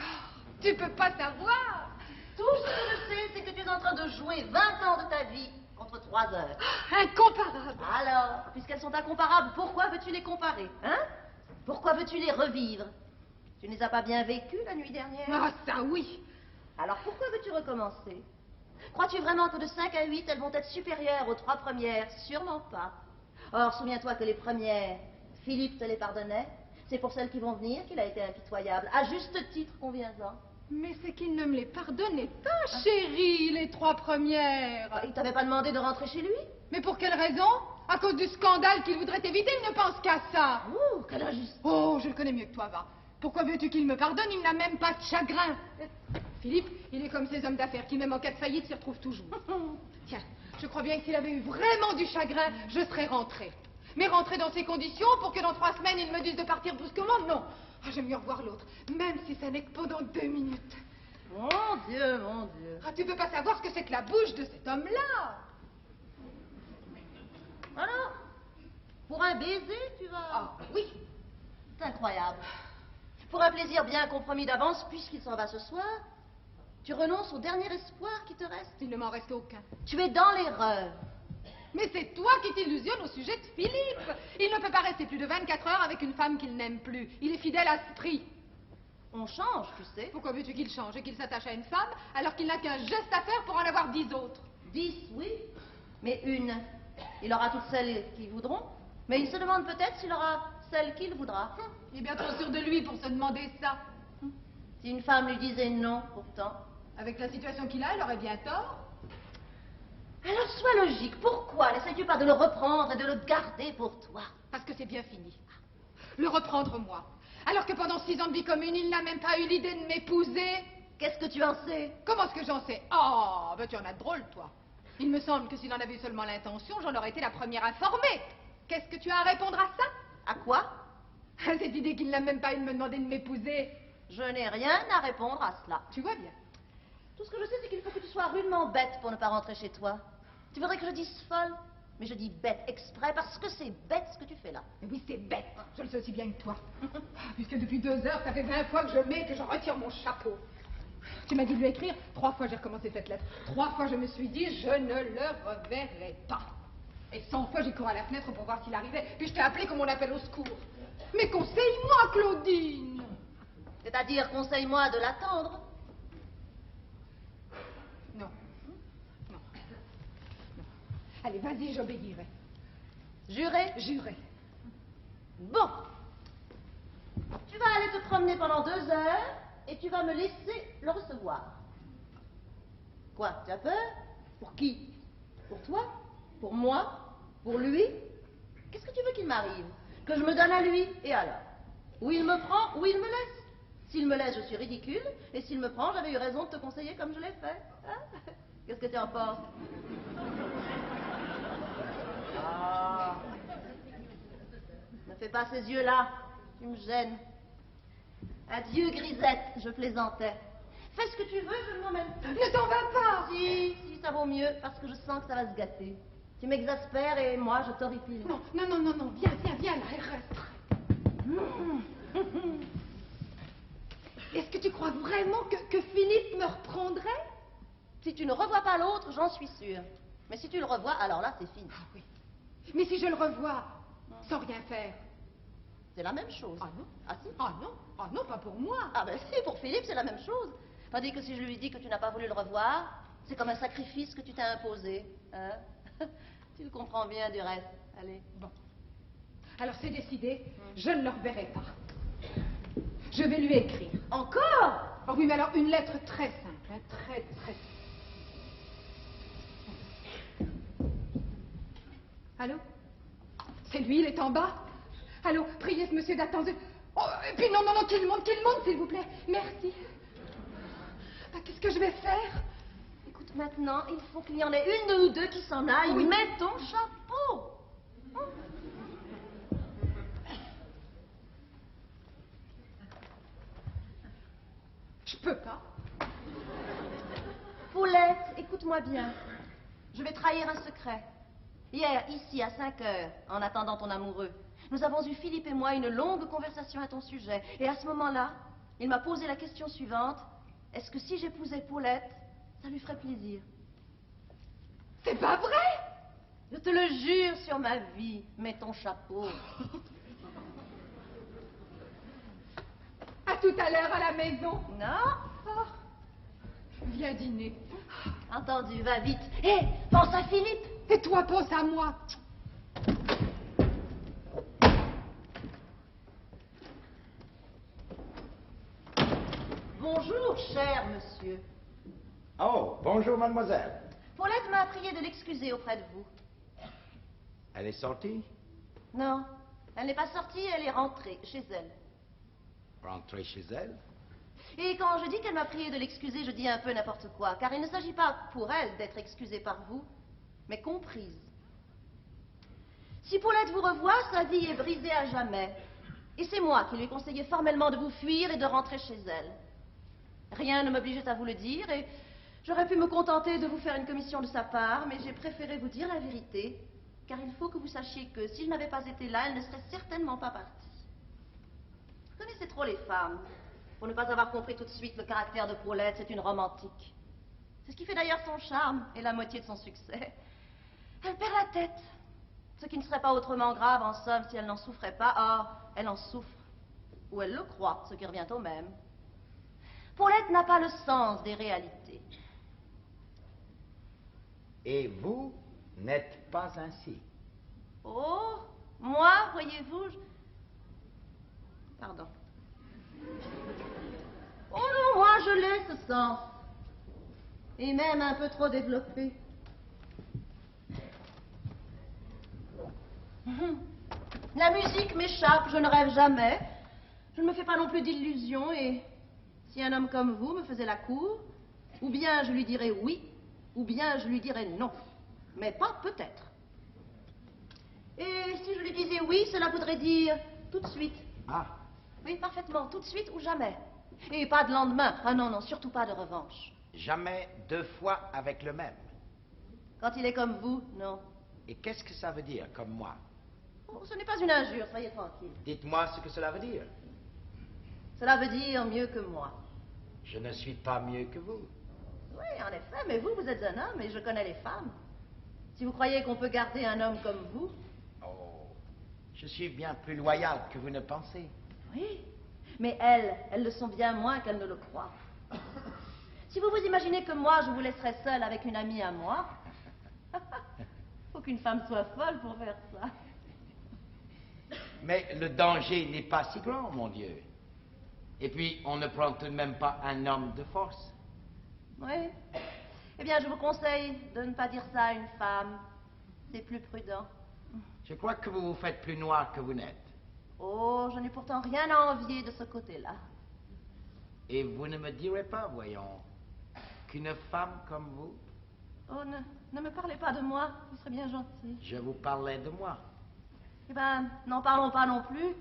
Tu peux pas savoir. Tout ce que je sais, c'est que tu es en train de jouer 20 ans de ta vie contre 3 heures. Incomparable. Alors, puisqu'elles sont incomparables, pourquoi veux-tu les comparer, hein? Pourquoi veux-tu les revivre? Tu ne les as pas bien vécues la nuit dernière? Ah, ça oui. Alors pourquoi veux-tu recommencer? Crois-tu vraiment que de 5 à 8, elles vont être supérieures aux 3 premières? Sûrement pas. Or, souviens-toi que les premières, Philippe te les pardonnait. C'est pour celles qui vont venir qu'il a été impitoyable. À juste titre, conviens-en. Mais c'est qu'il ne me les pardonnait pas, chérie, les 3 premières. Il t'avait pas demandé de rentrer chez lui? Mais pour quelle raison? À cause du scandale qu'il voudrait éviter, il ne pense qu'à ça. Ouh, quelle injustice. Oh, je le connais mieux que toi, va. Pourquoi veux-tu qu'il me pardonne? Il n'a même pas de chagrin. Philippe, il est comme ces hommes d'affaires qui, même en cas de faillite, s'y retrouvent toujours. Tiens, je crois bien que s'il avait eu vraiment du chagrin, je serais rentrée. Mais rentrer dans ces conditions pour que dans 3 semaines, il me dise de partir brusquement, non. Ah, j'aime mieux revoir l'autre, même si ça n'est que pendant 2 minutes. Mon Dieu, mon Dieu. Ah, tu peux pas savoir ce que c'est que la bouche de cet homme-là. Alors, pour un baiser, tu vas... Ah, oui. C'est incroyable. Pour un plaisir bien compromis d'avance, puisqu'il s'en va ce soir, tu renonces au dernier espoir qui te reste. Il ne m'en reste aucun. Tu es dans l'erreur. Mais c'est toi qui t'illusionnes au sujet de Philippe. Il ne peut pas rester plus de 24 heures avec une femme qu'il n'aime plus. Il est fidèle à ce prix. On change, tu sais. Pourquoi veux-tu qu'il change et qu'il s'attache à une femme alors qu'il n'a qu'un geste à faire pour en avoir 10 autres? 10, oui, mais une. Il aura toutes celles qui voudront, mais il se demande peut-être s'il aura celle qu'il voudra. Il est bien trop sûr de lui pour se demander ça. Si une femme lui disait non, pourtant. Avec la situation qu'il a, il aurait bien tort. Alors sois logique, pourquoi n'essayes-tu pas de le reprendre et de le garder pour toi? Parce que c'est bien fini. Le reprendre moi. Alors que pendant 6 ans de vie commune, il n'a même pas eu l'idée de m'épouser. Qu'est-ce que tu en sais? Comment est-ce que j'en sais? Oh, ben tu en as de drôle, toi. Il me semble que s'il en avait eu seulement l'intention, j'en aurais été la première informée. Qu'est-ce que tu as à répondre à ça? À quoi? À cette idée qu'il n'a même pas eu de me demander de m'épouser. Je n'ai rien à répondre à cela. Tu vois bien. Tout ce que je sais, c'est qu'il faut que tu sois rudement bête pour ne pas rentrer chez toi. Tu voudrais que je dise folle? Mais je dis bête exprès parce que c'est bête ce que tu fais là. Mais oui, c'est bête. Je le sais aussi bien que toi. Puisque depuis 2 heures, ça fait 20 fois que je mets et que je retire mon chapeau. Tu m'as dit de lui écrire. 3 fois j'ai recommencé cette lettre. 3 fois je me suis dit, je ne le reverrai pas. Et 100 fois j'ai couru à la fenêtre pour voir s'il arrivait. Puis je t'ai appelé comme on appelle au secours. Mais conseille-moi, Claudine. C'est-à-dire, conseille-moi de l'attendre. Non. Non. Non. Allez, vas-y, j'obéirai. Juré? Juré. Bon. Tu vas aller te promener pendant 2 heures et tu vas me laisser le recevoir. Quoi, tu as peur? Pour qui? Pour toi? Pour moi? Pour lui? Qu'est-ce que tu veux qu'il m'arrive? Que je me donne à lui? Et alors? Ou il me prend, ou il me laisse. S'il me laisse, je suis ridicule. Et s'il me prend, j'avais eu raison de te conseiller comme je l'ai fait. Hein? Qu'est-ce que tu en penses? Ah. Ne fais pas ces yeux-là. Tu me gênes. Adieu, Grisette. Je plaisantais. Fais ce que tu veux, je ne m'emmène plus. Ne t'en vas pas. Si, ça vaut mieux, parce que je sens que ça va se gâter. Tu m'exaspères et moi, je t'horripile. Non, non, non, non, non. Viens là et reste. Est-ce que tu crois vraiment que Philippe me reprendrait? Si tu ne revois pas l'autre, j'en suis sûre. Mais si tu le revois, alors là, c'est fini. Ah oui. Mais si je le revois, sans rien faire. C'est la même chose. Ah non. Ah si? Ah non, pas pour moi. Ah ben si, pour Philippe, c'est la même chose. Tandis que si je lui dis que tu n'as pas voulu le revoir, c'est comme un sacrifice que tu t'es imposé. Hein? Tu le comprends bien du reste. Allez. Bon. Alors c'est décidé, je ne le reverrai pas. Je vais lui écrire. Encore? Oh oui, mais alors une lettre très simple, hein, très simple. Allô? C'est lui, il est en bas? Allô, priez ce monsieur d'attendre. Oh, et puis non, qu'il monte, s'il vous plaît. Merci. Ah, qu'est-ce que je vais faire? Écoute, maintenant, il faut qu'il y en ait une ou deux qui s'en aillent. Oui. Mets ton chapeau. Je peux pas. Paulette, écoute-moi bien. Je vais trahir un secret. Hier, ici, à 5 heures, en attendant ton amoureux, nous avons eu, Philippe et moi, une longue conversation à ton sujet. Et à ce moment-là, il m'a posé la question suivante. Est-ce que si j'épousais Paulette, ça lui ferait plaisir? C'est pas vrai? Je te le jure sur ma vie. Mets ton chapeau. À tout à l'heure à la maison. Non? Oh. Viens dîner. Entendu, va vite. Hé, pense à Philippe. Et toi, pense à moi. Bonjour, cher monsieur. Oh, bonjour, mademoiselle. Paulette m'a prié de l'excuser auprès de vous. Elle est sortie? Non, elle n'est pas sortie, elle est rentrée chez elle. Rentrée chez elle? Et quand je dis qu'elle m'a prié de l'excuser, je dis un peu n'importe quoi, car il ne s'agit pas pour elle d'être excusée par vous, mais comprise. Si Paulette vous revoit, sa vie est brisée à jamais. Et c'est moi qui lui ai conseillé formellement de vous fuir et de rentrer chez elle. Rien ne m'obligeait à vous le dire, et j'aurais pu me contenter de vous faire une commission de sa part, mais j'ai préféré vous dire la vérité, car il faut que vous sachiez que si je n'avais pas été là, elle ne serait certainement pas partie. Vous connaissez trop les femmes pour ne pas avoir compris tout de suite le caractère de Paulette. C'est une romantique. C'est ce qui fait d'ailleurs son charme et la moitié de son succès. Elle perd la tête, ce qui ne serait pas autrement grave en somme si elle n'en souffrait pas. Or, elle en souffre, ou elle le croit, ce qui revient au même. Paulette n'a pas le sens des réalités. Et vous n'êtes pas ainsi. Oh, moi, voyez-vous, Pardon. Oh non, moi je l'ai ce sens. Et même un peu trop développé. La musique m'échappe, je ne rêve jamais. Je ne me fais pas non plus d'illusions et si un homme comme vous me faisait la cour, ou bien je lui dirais oui, ou bien je lui dirais non. Mais pas peut-être. Et si je lui disais oui, cela voudrait dire tout de suite. Ah, Oui, parfaitement, tout de suite ou jamais. Et pas de lendemain. Ah non, non, surtout pas de revanche. jamais 2 fois avec le même. Quand il est comme vous, non. Et qu'est-ce que ça veut dire, comme moi? Oh, ce n'est pas une injure, soyez tranquille. Dites-moi ce que cela veut dire. Cela veut dire mieux que moi. Je ne suis pas mieux que vous. Oui, en effet, mais vous, vous êtes un homme et je connais les femmes. Si vous croyez qu'on peut garder un homme comme vous... Oh, je suis bien plus loyal que vous ne pensez. Oui, mais elles le sont bien moins qu'elles ne le croient. Si vous vous imaginez que moi, je vous laisserais seule avec une amie à moi... Faut qu'une femme soit folle pour faire ça. Mais le danger n'est pas si grand, mon Dieu. Et puis, on ne prend tout de même pas un homme de force. Oui. Eh bien, je vous conseille de ne pas dire ça à une femme. C'est plus prudent. Je crois que vous vous faites plus noir que vous n'êtes. Oh, je n'ai pourtant rien à envier de ce côté-là. Et vous ne me direz pas, voyons, qu'une femme comme vous... Oh, ne me parlez pas de moi, vous serez bien gentil. Je vous parlais de moi. Eh ben, n'en parlons pas non plus.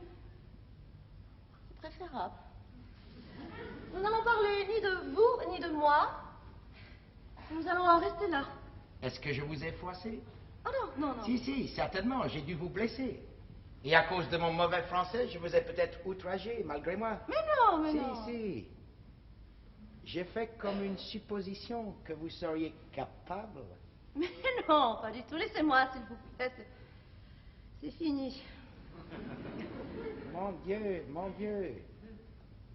C'est préférable. Nous n'allons parler ni de vous, ni de moi. Nous allons en rester là. Est-ce que je vous ai froissé? Oh non, non, non. Si, certainement, j'ai dû vous blesser. Et à cause de mon mauvais français, je vous ai peut-être outragé, malgré moi. Mais non, mais non. Si. J'ai fait comme une supposition que vous seriez capable. Mais non, pas du tout. Laissez-moi, s'il vous plaît. C'est fini. Mon Dieu.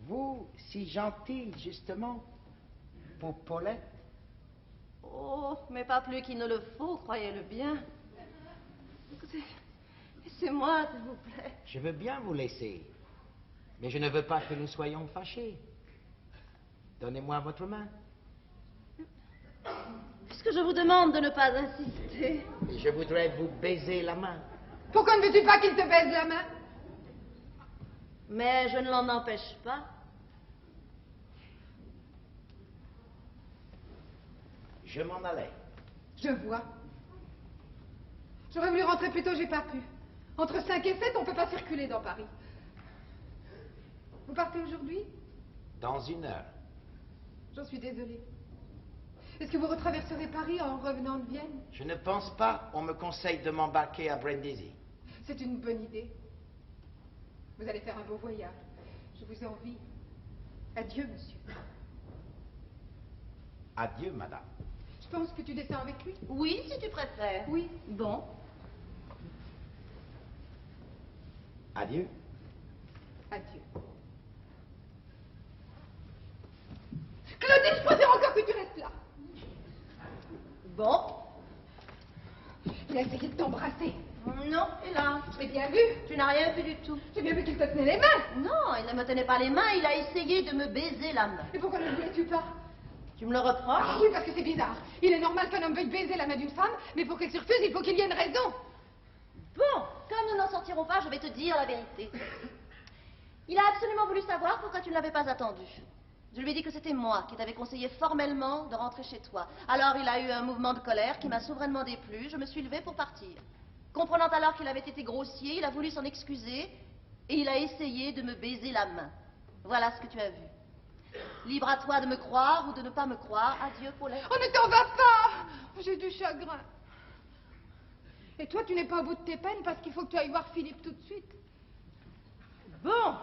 Vous, si gentille, justement, pour Paulette. Oh, mais pas plus qu'il ne le faut, croyez-le bien. Écoutez, laissez-moi, s'il vous plaît. Je veux bien vous laisser, mais je ne veux pas que nous soyons fâchés. Donnez-moi votre main. Puisque je vous demande de ne pas insister. Et je voudrais vous baiser la main. Pourquoi ne veux-tu pas qu'il te baise la main? Mais je ne l'en empêche pas. Je m'en allais. Je vois. J'aurais voulu rentrer plus tôt, j'ai pas pu. Entre 5 et 7, on peut pas circuler dans Paris. Vous partez aujourd'hui? Dans 1 heure. J'en suis désolée. Est-ce que vous retraverserez Paris en revenant de Vienne? Je ne pense pas. On me conseille de m'embarquer à Brindisi. C'est une bonne idée. Vous allez faire un beau voyage. Je vous envie. Adieu, monsieur. Adieu, madame. Je pense que tu descends avec lui. Oui, si tu préfères. Oui. Bon. Adieu. Adieu. Claudine, je préfère encore que tu restes là. Bon. Il a essayé de t'embrasser. Non, hélas. J'ai bien vu. Tu n'as rien vu du tout. J'ai bien vu qu'il te tenait les mains. Non, il ne me tenait pas les mains, il a essayé de me baiser la main. Et pourquoi ne le voulais-tu pas? Tu me le reproches? Ah oui, parce que c'est bizarre. Il est normal qu'un homme veuille baiser la main d'une femme, mais pour qu'elle se refuse, il faut qu'il y ait une raison. Bon, comme nous n'en sortirons pas, je vais te dire la vérité. Il a absolument voulu savoir pourquoi tu ne l'avais pas attendu. Je lui ai dit que c'était moi qui t'avais conseillé formellement de rentrer chez toi. Alors il a eu un mouvement de colère qui m'a souverainement déplu. Je me suis levée pour partir. Comprenant alors qu'il avait été grossier, il a voulu s'en excuser et il a essayé de me baiser la main. Voilà ce que tu as vu. Libre à toi de me croire ou de ne pas me croire. Adieu, Paulette. Oh, ne t'en va pas. J'ai du chagrin. Et toi, tu n'es pas au bout de tes peines parce qu'il faut que tu ailles voir Philippe tout de suite. Bon.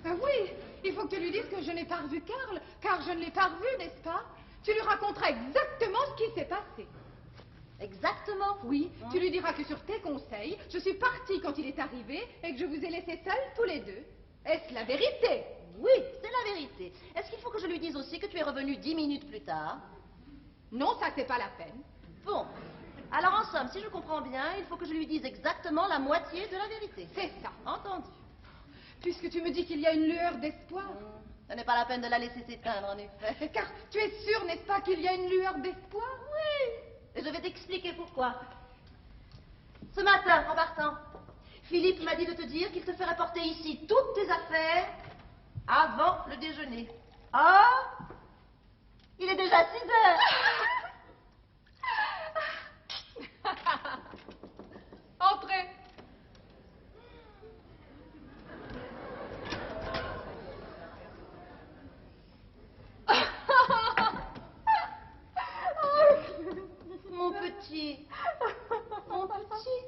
Ah oui, il faut que tu lui dises que je n'ai pas revu Karl, car je ne l'ai pas revu, n'est-ce pas? Tu lui raconteras exactement ce qui s'est passé. Exactement. Oui, tu lui diras que sur tes conseils, je suis partie quand il est arrivé et que je vous ai laissés seuls tous les deux. Est-ce la vérité? Oui, c'est la vérité. Est-ce qu'il faut que je lui dise aussi que tu es revenu 10 minutes plus tard? Non, ça c'est pas la peine. Bon. Alors en somme, si je comprends bien, il faut que je lui dise exactement la moitié de la vérité. C'est ça. Entendu. Puisque tu me dis qu'il y a une lueur d'espoir. Ce n'est pas la peine de la laisser s'éteindre, en effet. Car tu es sûre, n'est-ce pas, qu'il y a une lueur d'espoir? Oui. Et je vais t'expliquer pourquoi. Ce matin, en partant, Philippe m'a dit de te dire qu'il te ferait porter ici toutes tes affaires avant le déjeuner. Ah, il est déjà 6 heures. Entrez. Mon petit. Mon petit.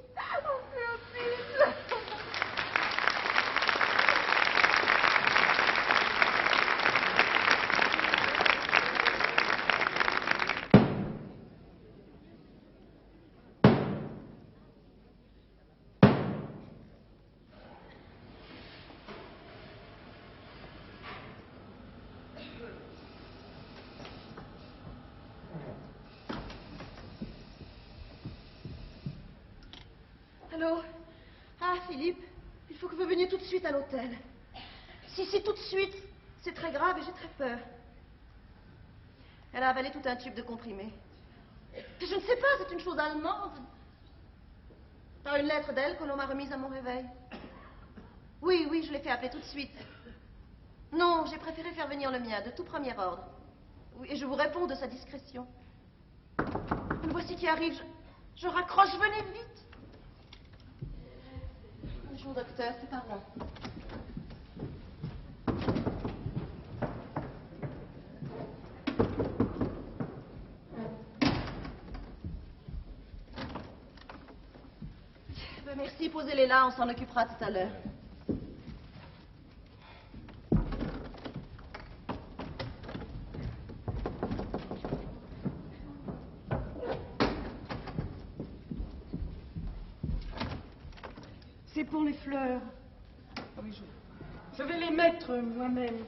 Allô? Ah, Philippe, il faut que vous veniez tout de suite à l'hôtel. Si, tout de suite. C'est très grave et j'ai très peur. Elle a avalé tout un tube de comprimé. Je ne sais pas, c'est une chose allemande. T'as une lettre d'elle que l'on m'a remise à mon réveil. Oui, je l'ai fait appeler tout de suite. Non, j'ai préféré faire venir le mien, de tout premier ordre. Oui, et je vous réponds de sa discrétion. Le voici qui arrive. Je raccroche, venez vite. Bonjour, docteur, c'est par là. Ben, merci, posez-les là, on s'en occupera tout à l'heure. C'est pour les fleurs. Ah oui, je vais les mettre moi-même.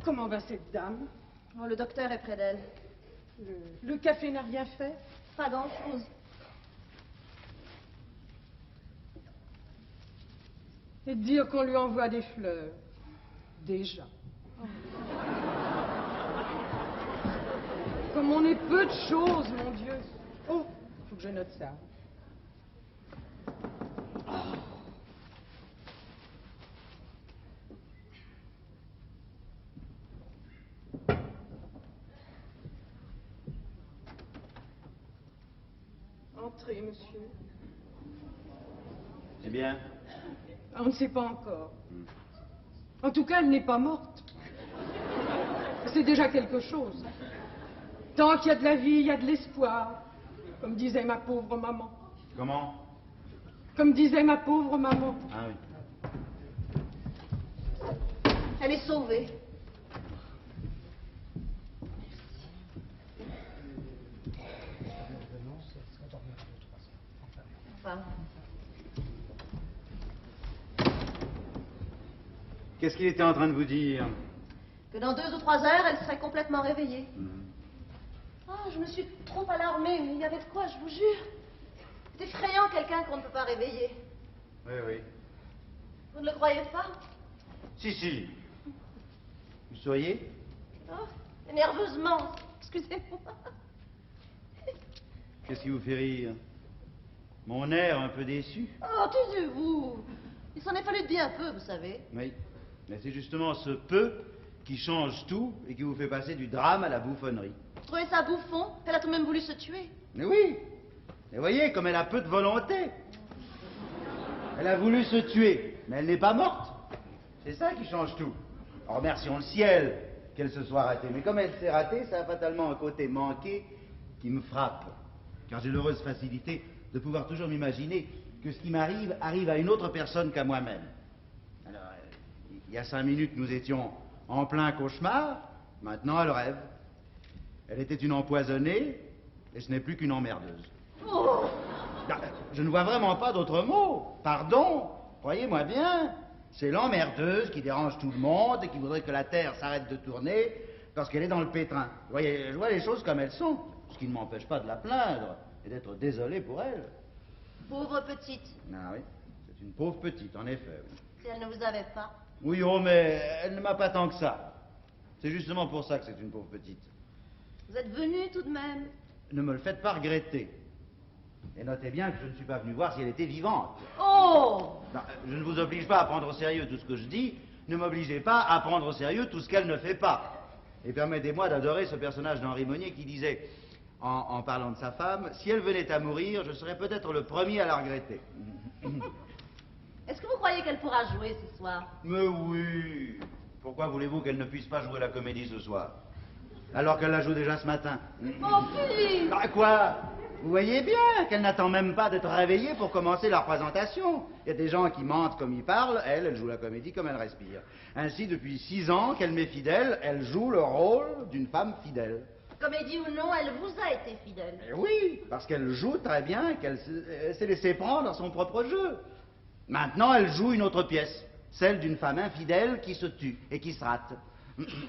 Comment va cette dame? Oh, le docteur est près d'elle. Le café n'a rien fait? Pas grand-chose. Et dire qu'on lui envoie des fleurs. Déjà. Comme on est peu de choses, mon Dieu. Oh, faut que je note ça. Entrez, monsieur. Eh bien? On ne sait pas encore. En tout cas, elle n'est pas morte. C'est déjà quelque chose. Tant qu'il y a de la vie, il y a de l'espoir, comme disait ma pauvre maman. Comment? Comme disait ma pauvre maman. Ah oui. Elle est sauvée. Enfin. Qu'est-ce qu'il était en train de vous dire? Que dans 2 ou 3 heures, elle serait complètement réveillée. Oh, je me suis trop alarmée, mais il y avait de quoi, je vous jure. C'est effrayant, quelqu'un qu'on ne peut pas réveiller. Oui. Vous ne le croyez pas? Si. Vous souriez? Oh, nerveusement. Excusez-moi. Qu'est-ce qui vous fait rire? Mon air un peu déçu? Oh, taisez-vous. Il s'en est fallu de bien peu, vous savez. Oui. Mais c'est justement ce peu qui change tout et qui vous fait passer du drame à la bouffonnerie. Vous trouvez ça bouffon? Elle a tout de même voulu se tuer. Mais oui. Et voyez, comme elle a peu de volonté. Elle a voulu se tuer, mais elle n'est pas morte. C'est ça qui change tout. En remercions le ciel qu'elle se soit ratée. Mais comme elle s'est ratée, ça a fatalement un côté manqué qui me frappe. Car j'ai l'heureuse facilité de pouvoir toujours m'imaginer que ce qui m'arrive arrive à une autre personne qu'à moi-même. Alors, il y a 5 minutes, nous étions en plein cauchemar. Maintenant, elle rêve. Elle était une empoisonnée, et ce n'est plus qu'une emmerdeuse. Oh! Je ne vois vraiment pas d'autre mot. Pardon, croyez-moi bien. C'est l'emmerdeuse qui dérange tout le monde et qui voudrait que la Terre s'arrête de tourner parce qu'elle est dans le pétrin. Vous voyez, je vois les choses comme elles sont, ce qui ne m'empêche pas de la plaindre et d'être désolé pour elle. Pauvre petite. Ah oui, c'est une pauvre petite, en effet. Oui. Si elle ne vous avait pas. Oui, oh, mais elle ne m'a pas tant que ça. C'est justement pour ça que c'est une pauvre petite. Vous êtes venu tout de même. Ne me le faites pas regretter. Et notez bien que je ne suis pas venu voir si elle était vivante. Oh! Non, je ne vous oblige pas à prendre au sérieux tout ce que je dis. Ne m'obligez pas à prendre au sérieux tout ce qu'elle ne fait pas. Et permettez-moi d'adorer ce personnage d'Henri Monnier qui disait, en parlant de sa femme, si elle venait à mourir, je serais peut-être le premier à la regretter. Est-ce que vous croyez qu'elle pourra jouer ce soir? Mais oui. Pourquoi voulez-vous qu'elle ne puisse pas jouer la comédie ce soir? Alors qu'elle la joue déjà ce matin. Oh, Philippe! Ah, quoi? Vous voyez bien qu'elle n'attend même pas d'être réveillée pour commencer la représentation. Il y a des gens qui mentent comme ils parlent, elle joue la comédie comme elle respire. Ainsi, depuis 6 ans qu'elle m'est fidèle, elle joue le rôle d'une femme fidèle. Comédie ou non, elle vous a été fidèle. Et oui, parce qu'elle joue très bien et qu'elle s'est laissée prendre dans son propre jeu. Maintenant, elle joue une autre pièce, celle d'une femme infidèle qui se tue et qui se rate.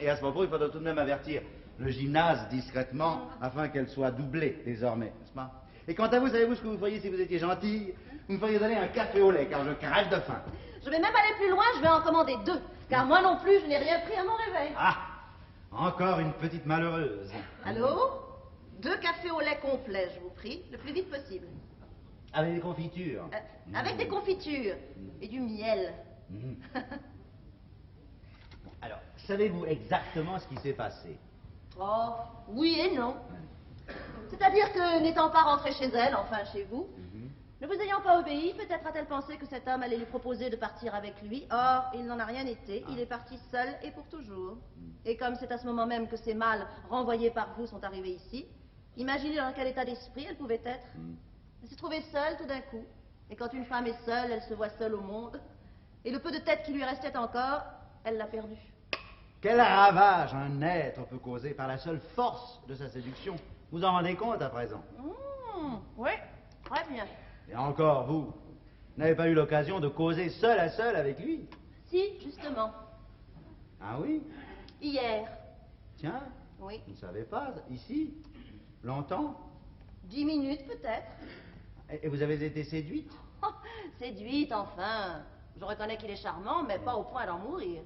Et à ce propos, il faudra tout de même avertir le gymnase discrètement afin qu'elle soit doublée désormais, n'est-ce pas? Et quant à vous, savez-vous ce que vous feriez si vous étiez gentil? Vous me feriez donner un café au lait, car je crève de faim. Je vais même aller plus loin, je vais en commander 2. Car moi non plus, je n'ai rien pris à mon réveil. Ah! Encore une petite malheureuse. Allô? 2 cafés au lait complets, je vous prie, le plus vite possible. Avec des confitures. Avec des confitures et du miel. Bon, alors, savez-vous exactement ce qui s'est passé? Oh, oui et non. C'est-à-dire que n'étant pas rentrée chez elle, enfin chez vous, ne vous ayant pas obéi, peut-être a-t-elle pensé que cet homme allait lui proposer de partir avec lui. Or, il n'en a rien été, il est parti seul et pour toujours. Et comme c'est à ce moment même que ces mâles renvoyés par vous sont arrivés ici, imaginez dans quel état d'esprit elle pouvait être. Elle s'est trouvée seule tout d'un coup. Et quand une femme est seule, elle se voit seule au monde. Et le peu de tête qui lui restait encore, elle l'a perdu. Quel ravage un être peut causer par la seule force de sa séduction. Vous en rendez compte à présent? Oui, très bien. Et encore, vous n'avez pas eu l'occasion de causer seul à seul avec lui? Si, justement. Ah oui? Hier. Tiens, Oui. vous ne savez pas, ici? Longtemps? 10 minutes peut-être. Et vous avez été séduite? Oh, séduite, enfin. Je reconnais qu'il est charmant, mais pas au point d'en mourir.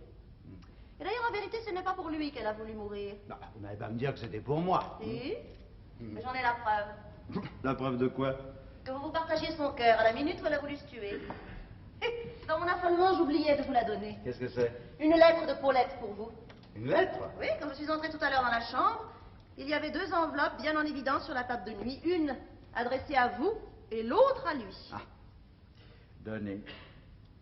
Et d'ailleurs, en vérité, ce n'est pas pour lui qu'elle a voulu mourir. Non, vous n'allez pas me dire que c'était pour moi. Si, mais j'en ai la preuve. La preuve de quoi? Que vous partagiez son cœur à la minute où elle a voulu se tuer. Dans mon affolement, j'oubliais de vous la donner. Qu'est-ce que c'est? Une lettre de Paulette pour vous. Une lettre? Oui, quand je suis entrée tout à l'heure dans la chambre, il y avait 2 enveloppes bien en évidence sur la table de nuit. Une adressée à vous et l'autre à lui. Ah. Donnez.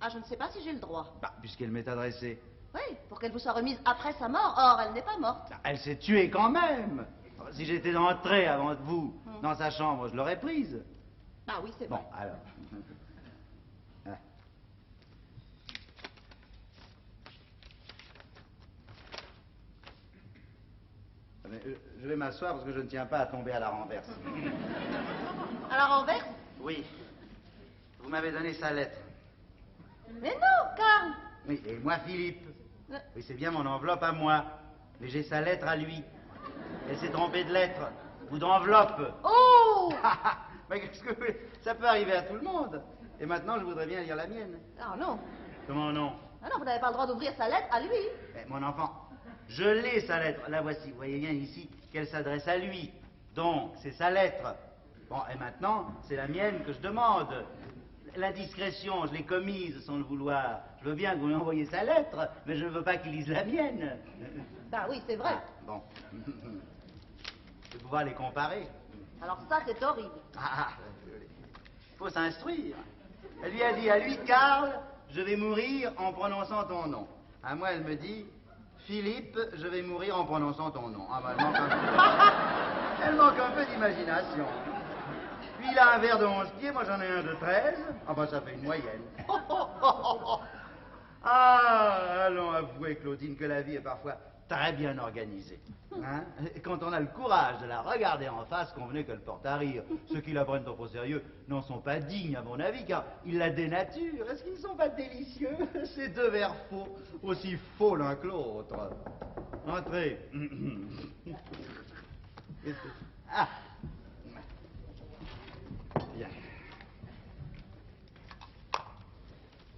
Ah, je ne sais pas si j'ai le droit. Bah, puisqu'elle m'est adressée. Oui, pour qu'elle vous soit remise après sa mort. Or, elle n'est pas morte. Elle s'est tuée quand même. Si j'étais entré avant vous dans sa chambre, je l'aurais prise. Ah oui, c'est Bon, vrai. alors. Ah. Mais, je vais m'asseoir parce que je ne tiens pas à tomber à la renverse. À la renverse? Oui. Vous m'avez donné sa lettre. Mais non, Karl. Oui, et moi, Philippe. Oui, c'est bien mon enveloppe à moi. Mais j'ai sa lettre à lui. Elle s'est trompée de lettre. Ou d'enveloppe. Oh! Mais qu'est-ce que... Ça peut arriver à tout le monde. Et maintenant, je voudrais bien lire la mienne. Ah non. Comment non? Ah non, vous n'avez pas le droit d'ouvrir sa lettre à lui. Eh, mon enfant, je l'ai, sa lettre. La voici. Vous voyez bien ici qu'elle s'adresse à lui. Donc, c'est sa lettre. Bon, et maintenant, c'est la mienne que je demande. L'indiscrétion, je l'ai commise sans le vouloir. Je veux bien que vous lui envoyiez sa lettre, mais je ne veux pas qu'il lise la mienne. Bah oui, c'est vrai. Ah, bon. Je vais pouvoir les comparer. Alors ça, c'est horrible. Ah, il faut s'instruire. Elle lui a dit à lui, Karl, je vais mourir en prononçant ton nom. À moi, elle me dit, Philippe, je vais mourir en prononçant ton nom. Ah, bah, elle manque un peu d'imagination. Lui, il a un verre de 11 pieds, moi j'en ai un de 13. Ah, bah, ça fait une moyenne. Ah, allons avouer, Claudine, que la vie est parfois très bien organisée. Hein? Et quand on a le courage de la regarder en face, convenez qu'elle porte à rire. Ceux qui la prennent trop au sérieux n'en sont pas dignes, à mon avis, car ils la dénaturent. Est-ce qu'ils ne sont pas délicieux, ces 2 vers faux, aussi faux l'un que l'autre? Entrez. Ah. Bien.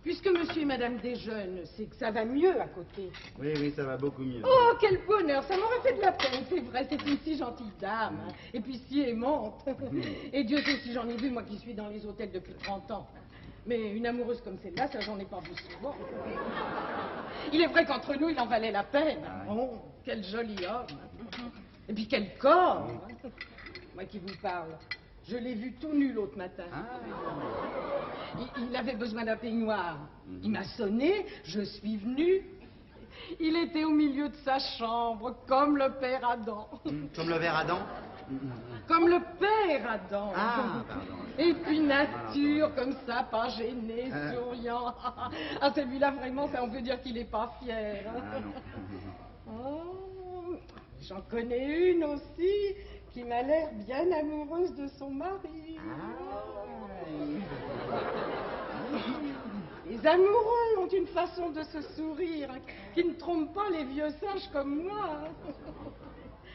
Puisque monsieur et madame déjeunent, c'est que ça va mieux à côté. Oui, oui, ça va beaucoup mieux. Oh, quel bonheur, ça m'aurait fait de la peine, c'est vrai, c'est une si gentille dame, hein, et puis si aimante. Et Dieu sait si j'en ai vu, moi qui suis dans les hôtels depuis 30 ans. Mais une amoureuse comme celle-là, ça j'en ai pas vu souvent. Il est vrai qu'entre nous, il en valait la peine. Oh, quel joli homme. Et puis quel corps. Moi qui vous parle, je l'ai vu tout nu l'autre matin. Il avait besoin d'un peignoir. Il m'a sonné, je suis venue. Il était au milieu de sa chambre, comme le père Adam. Comme le ver Adam? Comme le père Adam. Ah, pardon. Et puis nature, comme ça, pas gêné, souriant. Ah, celui-là, vraiment, ça, on peut dire qu'il n'est pas fier. Ah, non. Oh, j'en connais une aussi qui m'a l'air bien amoureuse de son mari. Les amoureux ont une façon de se sourire qui ne trompe pas les vieux sages comme moi.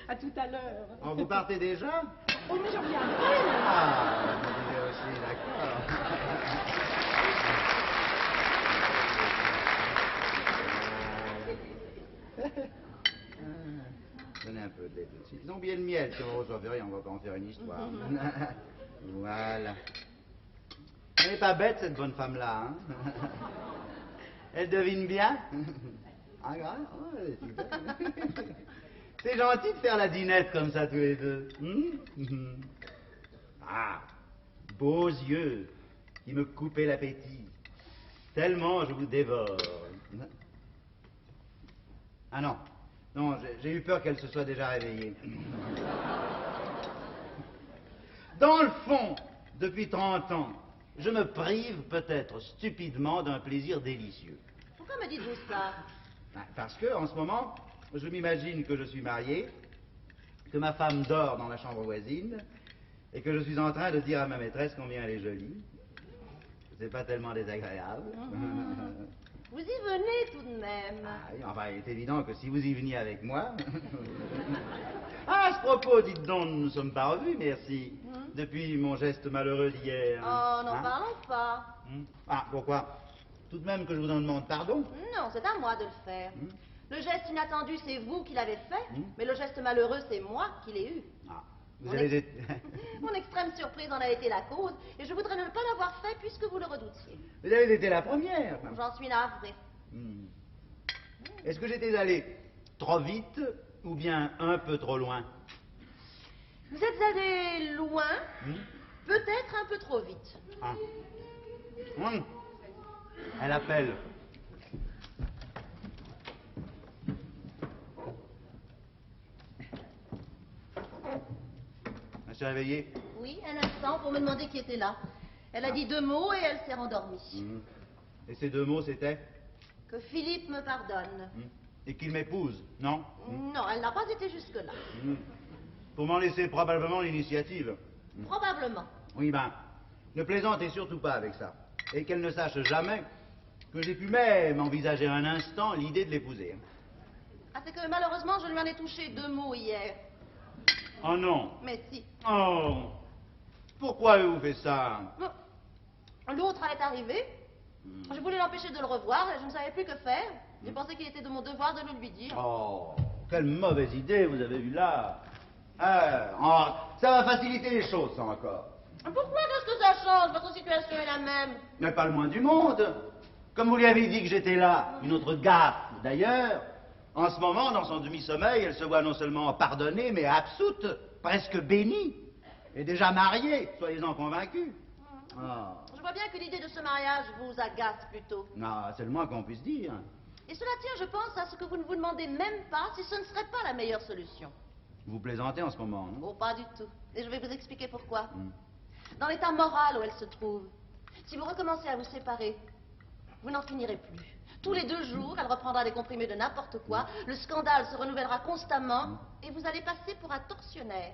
À tout à l'heure. Oh, vous partez déjà? Oh, mais j'en viendrai. Ah, vous disiez aussi, d'accord. Donnez un peu de lait tout de suite. Ils ont bien le miel, si on reçoit rien, on va pas en faire une histoire. Voilà. Elle n'est pas bête, cette bonne femme-là, hein? Elle devine bien? Ah, grave? Oh, elle est super. C'est gentil de faire la dinette comme ça, tous les deux. Ah, beaux yeux qui me coupaient l'appétit. Tellement je vous dévore. Ah non, non, j'ai eu peur qu'elle se soit déjà réveillée. Dans le fond, depuis 30 ans, je me prive peut-être stupidement d'un plaisir délicieux. Pourquoi me dites-vous ça? Parce que, en ce moment, je m'imagine que je suis marié, que ma femme dort dans la chambre voisine, et que je suis en train de dire à ma maîtresse combien elle est jolie. C'est pas tellement désagréable. Vous y venez tout de même. Ah, oui, enfin, il est évident que si vous y veniez avec moi... Ah, à ce propos, dites donc, nous ne sommes pas revus, merci. Depuis mon geste malheureux d'hier. Oh, n'en Hein? parlons pas. Ah, pourquoi? Tout de même que je vous en demande pardon? Non, c'est à moi de le faire. Le geste inattendu, c'est vous qui l'avez fait, mais le geste malheureux, c'est moi qui l'ai eu. Ah, vous avez été... Mon extrême surprise en a été la cause, et je voudrais ne pas l'avoir fait puisque vous le redoutiez. Vous avez été la première. J'en suis navrée. Est-ce que j'étais allé trop vite ou bien un peu trop loin? Vous êtes allé loin, peut-être un peu trop vite. Ah. Elle appelle. Elle s'est réveillée? Oui, un instant pour me demander qui était là. Elle a dit 2 mots et elle s'est rendormie. Et ces 2 mots, c'était? Que Philippe me pardonne. Et qu'il m'épouse, non? Non, elle n'a pas été jusque-là. Pour m'en laisser probablement l'initiative. Probablement. Oui, ben, ne plaisantez surtout pas avec ça. Et qu'elle ne sache jamais que j'ai pu même envisager un instant l'idée de l'épouser. Ah, c'est que malheureusement, je lui en ai touché 2 mots hier. Oh non. Mais si. Oh. Pourquoi avez-vous fait ça? Bon. L'autre est arrivé. Je voulais l'empêcher de le revoir et je ne savais plus que faire. J'ai pensé qu'il était de mon devoir de le lui dire. Oh, quelle mauvaise idée vous avez eue là. Ça va faciliter les choses, ça encore. Pourquoi est-ce que ça change? Votre situation est la même. Mais pas le moins du monde. Comme vous lui avez dit que j'étais là, une autre gaffe d'ailleurs, en ce moment, dans son demi-sommeil, elle se voit non seulement pardonnée, mais absoute, presque bénie. Et déjà mariée, soyez-en convaincus. Je vois bien que l'idée de ce mariage vous agace plutôt. Non, c'est le moins qu'on puisse dire. Et cela tient, je pense, à ce que vous ne vous demandez même pas si ce ne serait pas la meilleure solution. Vous plaisantez en ce moment, non? Oh, pas du tout. Et je vais vous expliquer pourquoi. Dans l'état moral où elle se trouve, si vous recommencez à vous séparer, vous n'en finirez plus. Tous les 2 jours, elle reprendra des comprimés de n'importe quoi, le scandale se renouvellera constamment, et vous allez passer pour un tortionnaire.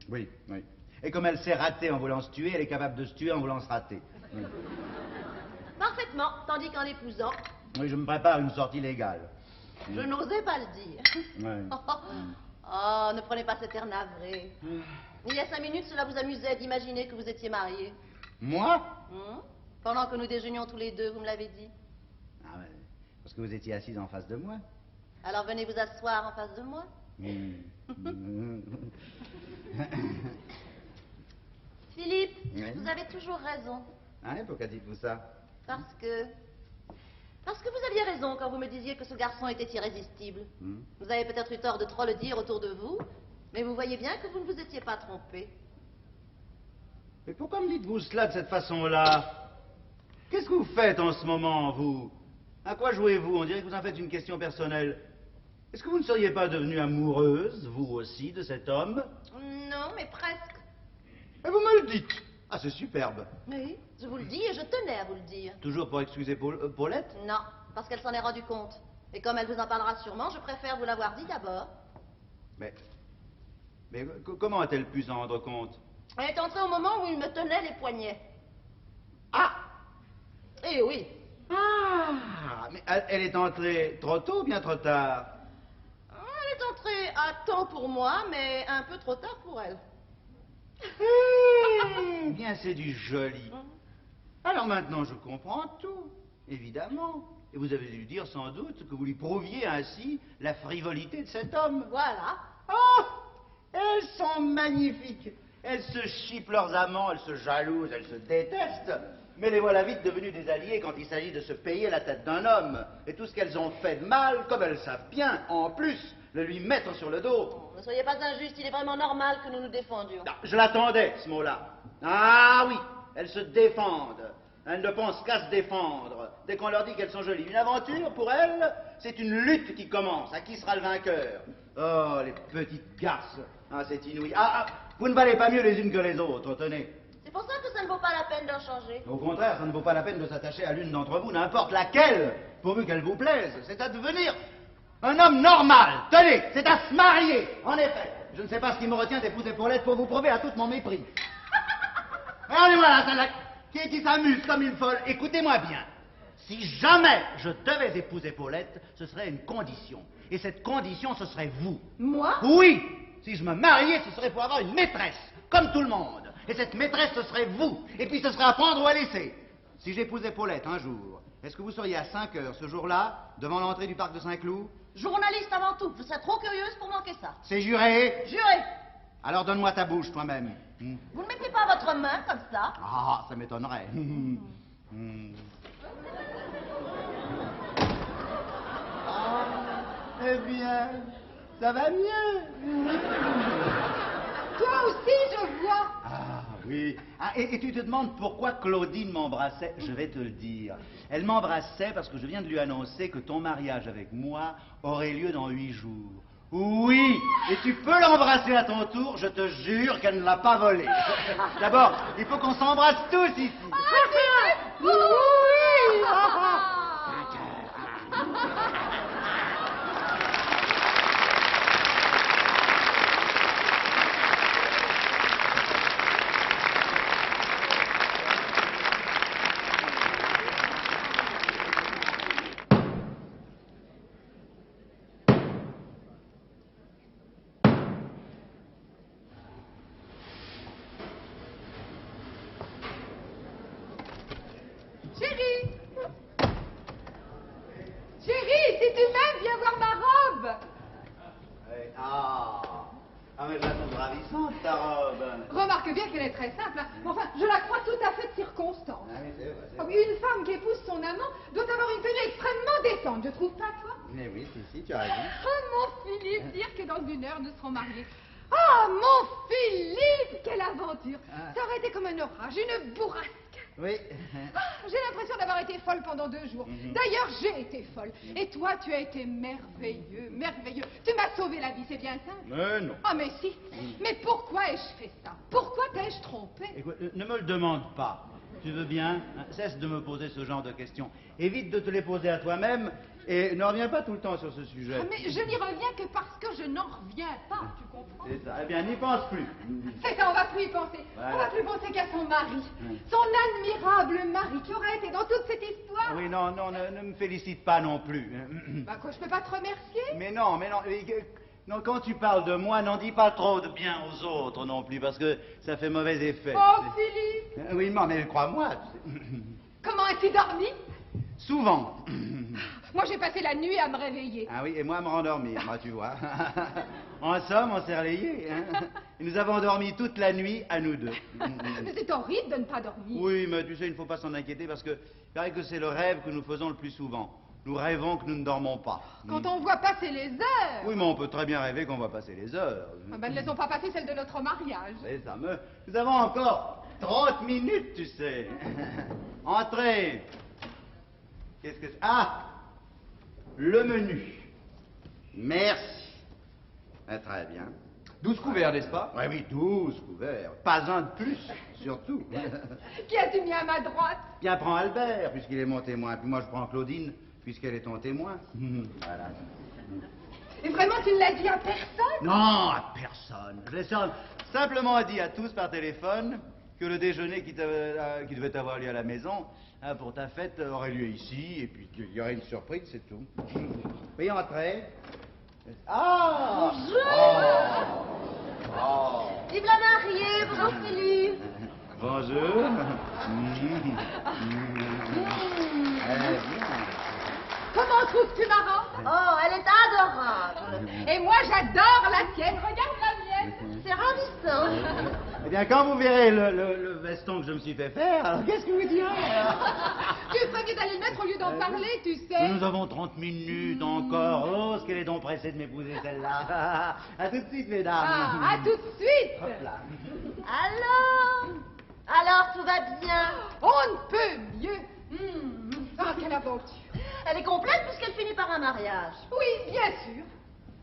Oui, oui. Et comme elle s'est ratée en voulant se tuer, elle est capable de se tuer en voulant se rater. Oui, Parfaitement, tandis qu'en l'épousant, oui, je me prépare une sortie légale. je n'osais pas le dire. Ouais. Oh, ne prenez pas cet air navré. Il y a 5 minutes, cela vous amusait d'imaginer que vous étiez marié. Moi? Pendant que nous déjeunions tous les deux, vous me l'avez dit. Ah, ouais, parce que vous étiez assise en face de moi. Alors venez vous asseoir en face de moi. Philippe, Oui. vous avez toujours raison. Hein, pourquoi dites-vous ça? Parce que vous aviez raison quand vous me disiez que ce garçon était irrésistible. Vous avez peut-être eu tort de trop le dire autour de vous, mais vous voyez bien que vous ne vous étiez pas trompé. Mais pourquoi me dites-vous cela de cette façon-là? Qu'est-ce que vous faites en ce moment, vous? À quoi jouez-vous? On dirait que vous en faites une question personnelle. Est-ce que vous ne seriez pas devenue amoureuse, vous aussi, de cet homme? Non, mais presque. Et vous me le dites. Ah, c'est superbe. Oui, je vous le dis et je tenais à vous le dire. Toujours pour excuser Paulette? Non, parce qu'elle s'en est rendue compte. Et comme elle vous en parlera sûrement, je préfère vous l'avoir dit d'abord. Mais comment a-t-elle pu s'en rendre compte? Elle est entrée au moment où il me tenait les poignets. Ah! Eh oui. Ah! Mais elle est entrée trop tôt ou bien trop tard? Elle est entrée à temps pour moi, mais un peu trop tard pour elle. Bien, c'est du joli. Alors maintenant, je comprends tout, évidemment. Et vous avez dû dire sans doute que vous lui prouviez ainsi la frivolité de cet homme. Voilà. Oh! Elles sont magnifiques. Elles se chipent leurs amants, elles se jalousent, elles se détestent. Mais les voilà vite devenues des alliés quand il s'agit de se payer la tête d'un homme. Et tout ce qu'elles ont fait de mal, comme elles savent bien, en plus, le lui mettre sur le dos. Ne soyez pas injuste, il est vraiment normal que nous nous défendions. Ah, je l'attendais, ce mot-là. Ah oui, elles se défendent. Elles ne pensent qu'à se défendre. Dès qu'on leur dit qu'elles sont jolies. Une aventure, pour elles, c'est une lutte qui commence. À qui sera le vainqueur? Oh, les petites garces. Ah, c'est inouï. Vous ne valez pas mieux les unes que les autres, tenez. C'est pour ça que ça ne vaut pas la peine d'en changer. Au contraire, ça ne vaut pas la peine de s'attacher à l'une d'entre vous, n'importe laquelle, pourvu qu'elle vous plaise. C'est à devenir un homme normal. Tenez, c'est à se marier. En effet, je ne sais pas ce qui me retient d'épouser Paulette pour vous prouver à tout mon mépris. Regardez-moi là, celle-là, qui s'amuse comme une folle. Écoutez-moi bien. Si jamais je devais épouser Paulette, ce serait une condition. Et cette condition, ce serait vous. Moi? Oui. Si je me mariais, ce serait pour avoir une maîtresse, comme tout le monde. Et cette maîtresse, ce serait vous. Et puis ce serait à prendre ou à laisser. Si j'épousais Paulette un jour, est-ce que vous seriez à 5 heures ce jour-là, devant l'entrée du parc de Saint-Cloud? Journaliste avant tout. Je serais trop curieuse pour manquer ça. C'est juré? Juré. Alors donne-moi ta bouche, toi-même. Vous ne mettez pas votre main comme ça. Ah, ça m'étonnerait. Eh bien, ça va mieux. Toi aussi, je vois. Ah oui. Ah, et tu te demandes pourquoi Claudine m'embrassait? Je vais te le dire. Elle m'embrassait parce que je viens de lui annoncer que ton mariage avec moi aurait lieu dans 8 jours. Oui, et tu peux l'embrasser à ton tour, je te jure qu'elle ne l'a pas volé. D'abord, il faut qu'on s'embrasse tous ici. Oui. Chérie! Chérie, si tu m'aimes, viens voir ma robe! Mais je la trouve ravissante, ta robe. Remarque bien qu'elle est très simple, hein. Mais enfin, je la crois tout à fait de circonstance. Ah oui, c'est vrai, c'est Oh, vrai. mais une femme qui épouse son amant doit avoir une tenue extrêmement décente, je trouve pas, toi? Mais oui, si, tu as raison. Oh, mon Philippe, dire que dans 1 heure, nous serons mariés. Ah, mon Philippe, quelle aventure! Ça aurait été comme un orage, une bourrasque. Oui. Ah, j'ai l'impression d'avoir été folle pendant 2 jours. D'ailleurs, j'ai été folle. Et toi, tu as été merveilleux, merveilleux. Tu m'as sauvé la vie, c'est bien ça? Mais non. Ah, mais si. Mais pourquoi ai-je fait ça? Pourquoi t'ai-je trompé? Écoute, ne me le demande pas. Tu veux bien? Cesse de me poser ce genre de questions. Évite de te les poser à toi-même et ne reviens pas tout le temps sur ce sujet. Ah, mais je n'y reviens que parce que je n'en reviens pas, tu comprends? C'est ça. Eh bien, n'y pense plus. C'est ça, on va plus y penser. Voilà. On va plus penser qu'à son mari. Son admirable mari qui aura été dans toute cette histoire. Oui, non, ne me félicite pas non plus. Bah quoi, je peux pas te remercier? Mais non. Non, quand tu parles de moi, n'en dis pas trop de bien aux autres non plus, parce que ça fait mauvais effet. Oh, tu sais. Philippe! Oui, mais crois-moi. Tu sais. Comment as-tu dormi? Souvent. Moi, j'ai passé la nuit à me réveiller. Ah oui, et moi à me rendormir, moi, tu vois. En somme, on s'est relayés. Hein. Et nous avons dormi toute la nuit à nous deux. Mais c'est horrible de ne pas dormir. Oui, mais tu sais, il ne faut pas s'en inquiéter parce que il paraît que c'est le rêve que nous faisons le plus souvent. Nous rêvons que nous ne dormons pas. Quand on voit passer les heures. Oui, mais on peut très bien rêver qu'on va passer les heures. Ah ben, ne laissons pas passer celle de notre mariage. C'est ça, mais nous avons encore 30 minutes, tu sais. Entrez. Qu'est-ce que c'est? Ah, le menu. Merci. Ah, très bien. 12 couverts, n'est-ce pas? Oui, oui, 12 couverts. Pas un de plus, surtout. Qui as-tu mis à ma droite? Bien, prends Albert, puisqu'il est mon témoin. Puis moi, je prends Claudine, puisqu'elle est ton témoin. Voilà. Et vraiment, tu ne l'as dit à personne? Non, à personne. Je l'ai simplement dit à tous par téléphone que le déjeuner qui devait avoir lieu à la maison pour ta fête aurait lieu ici, et puis qu'il y aurait une surprise, c'est tout. Oui, entrez. Ah! Bonjour! Oh! Vive la mariée, bonjour Philippe. Bonjour. Comment trouves-tu ma robe? Oh, elle est adorable. Et moi, j'adore la tienne. Regarde la mienne. C'est ravissant. Eh bien, quand vous verrez le veston que je me suis fait faire, alors qu'est-ce que vous direz? Tu ferais mieux d'aller le mettre au lieu d'en parler, tu sais. Nous avons 30 minutes encore. Oh, ce qu'elle est donc pressée de m'épouser, celle-là. À tout de suite, mesdames. Ah, à tout de suite. Hop là. Alors, tout va bien. On ne peut mieux. Ah, quelle aventure. Elle est complète puisqu'elle finit par un mariage. Oui, bien sûr.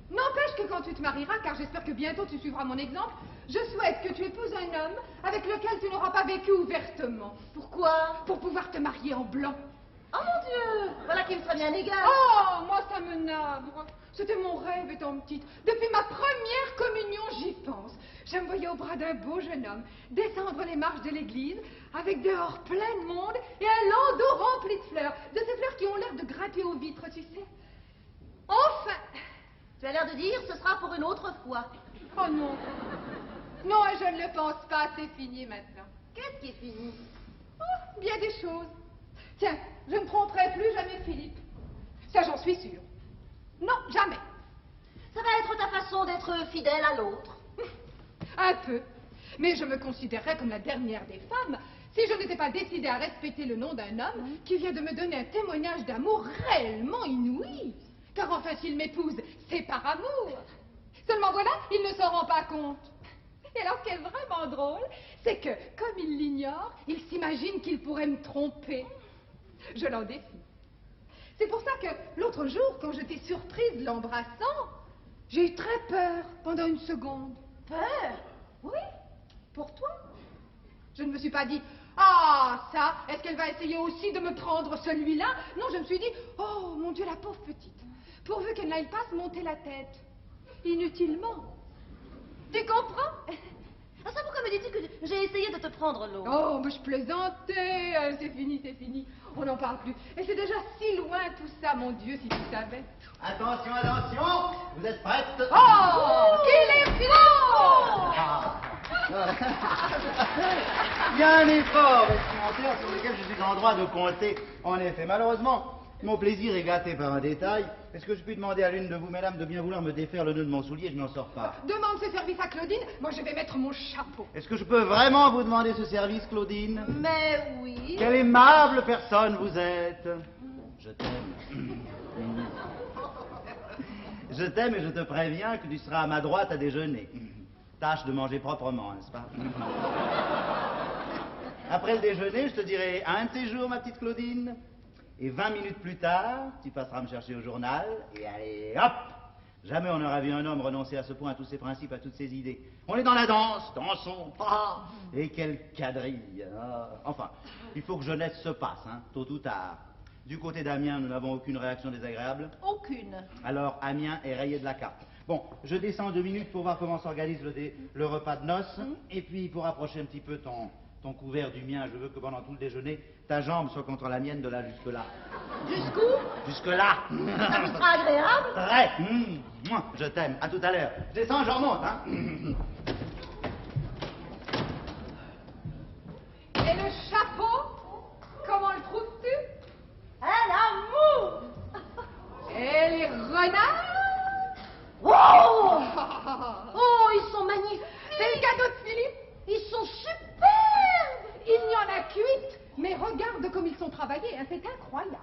N'empêche que quand tu te marieras, car j'espère que bientôt tu suivras mon exemple, je souhaite que tu épouses un homme avec lequel tu n'auras pas vécu ouvertement. Pourquoi? Pour pouvoir te marier en blanc. Oh mon Dieu, voilà qui me serait bien égal. Oh, moi ça me navre. C'était mon rêve étant petite. Depuis ma première communion, j'y pense. Je me voyais au bras d'un beau jeune homme descendre les marches de l'église avec dehors plein de monde et un landau rempli de fleurs. De ces fleurs qui ont l'air de grimper aux vitres, tu sais. Enfin. Tu as l'air de dire ce sera pour une autre fois. Oh non. Non, je ne le pense pas, c'est fini maintenant. Qu'est-ce qui est fini? Oh, bien des choses. Tiens, je ne tromperai plus jamais Philippe. Ça, j'en suis sûre. Non, jamais. Ça va être ta façon d'être fidèle à l'autre. Un peu. Mais je me considérerais comme la dernière des femmes si je n'étais pas décidée à respecter le nom d'un homme qui vient de me donner un témoignage d'amour réellement inouï. Car enfin, s'il m'épouse, c'est par amour. Seulement voilà, il ne s'en rend pas compte. Et alors, ce qui est vraiment drôle, c'est que, comme il l'ignore, il s'imagine qu'il pourrait me tromper. Je l'en défie. C'est pour ça que, l'autre jour, quand je t'ai surprise l'embrassant, j'ai eu très peur pendant une seconde. Peur? Oui, pour toi. Je ne me suis pas dit, ah, ça, est-ce qu'elle va essayer aussi de me prendre celui-là? Non, je me suis dit, oh, mon Dieu, la pauvre petite. Pourvu qu'elle n'aille pas se monter la tête. Inutilement. Tu comprends? Ah, ça, pourquoi me dis-tu que j'ai essayé de te prendre l'eau? Oh, mais je plaisantais. C'est fini, c'est fini. On n'en parle plus. Et c'est déjà si loin tout ça, mon Dieu, si tu savais. Attention, attention. Vous êtes prêtes? Oh, qu'il est beau! Il y a un effort vestimentaire sur lequel je suis en droit de compter. En effet, malheureusement, mon plaisir est gâté par un détail. Est-ce que je puis demander à l'une de vous, mesdames, de bien vouloir me défaire le nœud de mon soulier? Je n'en sors pas. Demande ce service à Claudine. Moi, je vais mettre mon chapeau. Est-ce que je peux vraiment vous demander ce service, Claudine? Mais oui. Quelle aimable personne vous êtes. Je t'aime. Je t'aime et je te préviens que tu seras à ma droite à déjeuner. Tâche de manger proprement, n'est-ce pas? Après le déjeuner, je te dirai un de ces jours, ma petite Claudine. Et 20 minutes plus tard, tu passeras me chercher au journal, et allez, hop! Jamais on n'aura vu un homme renoncer à ce point à tous ses principes, à toutes ses idées. On est dans la danse, dansons, ah! Et quelle quadrille! Ah. Enfin, il faut que jeunesse se passe, hein, tôt ou tard. Du côté d'Amiens, nous n'avons aucune réaction désagréable. Aucune. Alors, Amiens est rayé de la carte. Bon, je descends 2 minutes pour voir comment s'organise le repas de noces, et puis pour approcher un petit peu ton couvert du mien, je veux que pendant tout le déjeuner, ta jambe soit contre la mienne de là jusque-là. Jusqu'où? Jusque-là. Ça vous sera agréable? Très. Je t'aime. À tout à l'heure. Je descends, je remonte, hein. Et le chapeau? Comment le trouves? incroyable.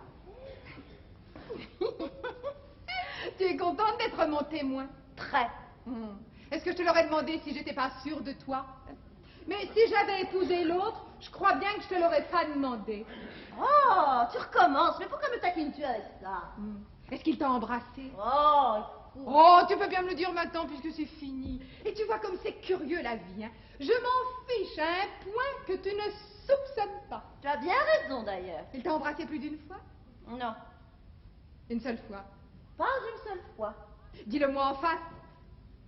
Tu es contente d'être mon témoin? Très. Est-ce que je te l'aurais demandé si j'étais pas sûre de toi? Mais si j'avais épousé l'autre, je crois bien que je te l'aurais pas demandé. Oh, tu recommences. Mais pourquoi me taquines-tu avec ça? Est-ce qu'il t'a embrassé? Oh, écoute. Oh, tu peux bien me le dire maintenant puisque c'est fini. Et tu vois comme c'est curieux la vie, hein. Je m'en fiche à un point que tu ne soupçonnes pas. Tu as bien raison d'ailleurs. Il t'a embrassé plus d'une fois? Non, Une seule fois. pas une seule fois. Dis-le-moi en face.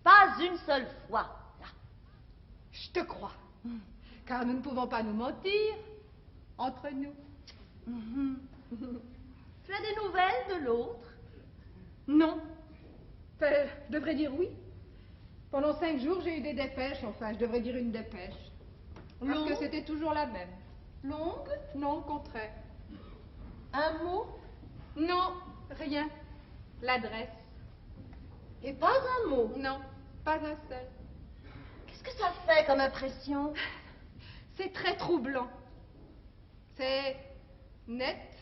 Pas une seule fois. Je te crois. Car nous ne pouvons pas nous mentir entre nous. Tu as des nouvelles de l'autre? Non. Enfin, je devrais dire oui. Pendant 5 jours, j'ai eu des dépêches. Enfin, je devrais dire une dépêche. Parce Longue? que c'était toujours la même. Longue? Non, au contraire. Un mot? Non, rien. L'adresse. Et pas un mot? Non, pas un seul. Qu'est-ce que ça fait comme impression? C'est très troublant. C'est net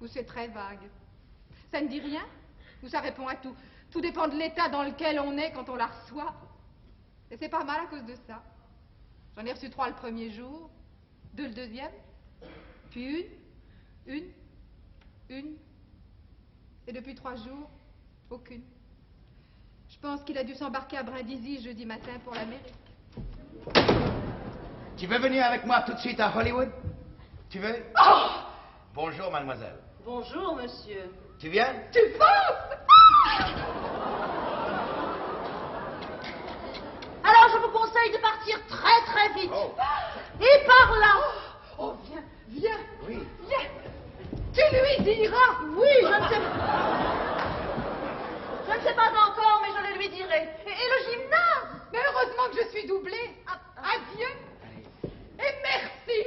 ou c'est très vague. Ça ne dit rien ou ça répond à tout. Tout dépend de l'état dans lequel on est quand on la reçoit. Et c'est pas mal à cause de ça. J'en ai reçu 3 le premier jour, 2 le deuxième, puis une. Et depuis 3 jours, aucune. Je pense qu'il a dû s'embarquer à Brindisi jeudi matin pour l'Amérique. Tu veux venir avec moi tout de suite à Hollywood? Tu veux? Oh! Bonjour, mademoiselle. Bonjour, monsieur. Tu viens? Tu penses? Alors, je vous conseille de partir très très vite. Oh. Et par là. Oh, viens. Oui. Viens. Tu lui diras. Oui, je ne sais pas. Je ne sais pas encore, mais je le lui dirai. Et le gymnase? Mais heureusement que je suis doublée. Adieu. Et merci.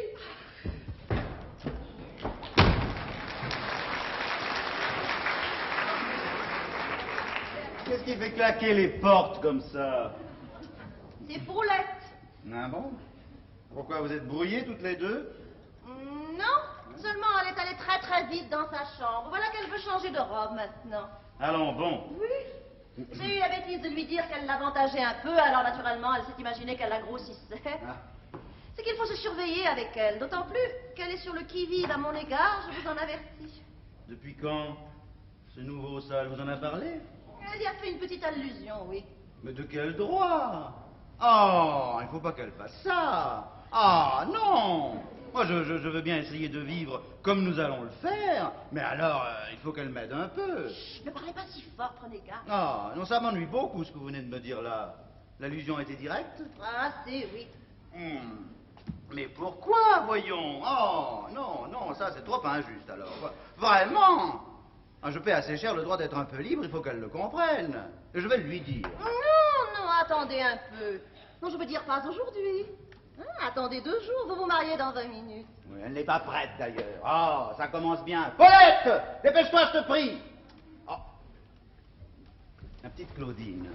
Qu'est-ce qui fait claquer les portes comme ça? C'est Paulette. Ah bon? Pourquoi vous êtes brouillées toutes les deux? Non, seulement elle est allée très très vite dans sa chambre. Voilà qu'elle veut changer de robe maintenant. Allons, bon. Oui. J'ai eu la bêtise de lui dire qu'elle l'avantageait un peu, alors naturellement elle s'est imaginée qu'elle la grossissait. Ah. C'est qu'il faut se surveiller avec elle, d'autant plus qu'elle est sur le qui-vive à mon égard, je vous en avertis. Depuis quand? Ce nouveau ça, elle vous en a parlé? Elle y a fait une petite allusion, oui. Mais de quel droit? Oh, il faut pas qu'elle fasse ça. Ah, non. Moi, je veux bien essayer de vivre comme nous allons le faire, mais alors, il faut qu'elle m'aide un peu. Chut, ne parlez pas si fort, prenez garde. Ah, non, ça m'ennuie beaucoup ce que vous venez de me dire là. L'allusion était directe? Ah, c'est oui. Mais pourquoi, voyons? Oh, non, non, ça c'est trop injuste alors. Vraiment? Ah, je paie assez cher le droit d'être un peu libre, il faut qu'elle le comprenne. Et je vais lui dire. Non, non, attendez un peu. Non, je veux dire pas aujourd'hui. Attendez 2 jours, vous vous mariez dans 20 minutes. Oui, elle n'est pas prête d'ailleurs. Ah, ça commence bien. Paulette! Dépêche-toi, je te prie! Oh. La petite Claudine.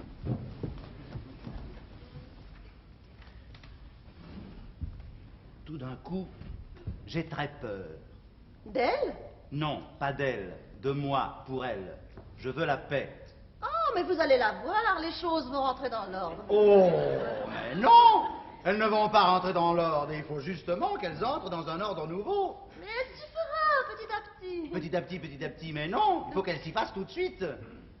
Tout d'un coup, j'ai très peur. D'elle? Non, pas d'elle, de moi, pour elle. Je veux la paix. Oh, mais vous allez la voir, les choses vont rentrer dans l'ordre. Oh, mais non! Elles ne vont pas rentrer dans l'ordre. Il faut justement qu'elles entrent dans un ordre nouveau. Mais elle s'y fera, petit à petit. Petit à petit, mais non, il faut qu'elle s'y fasse tout de suite.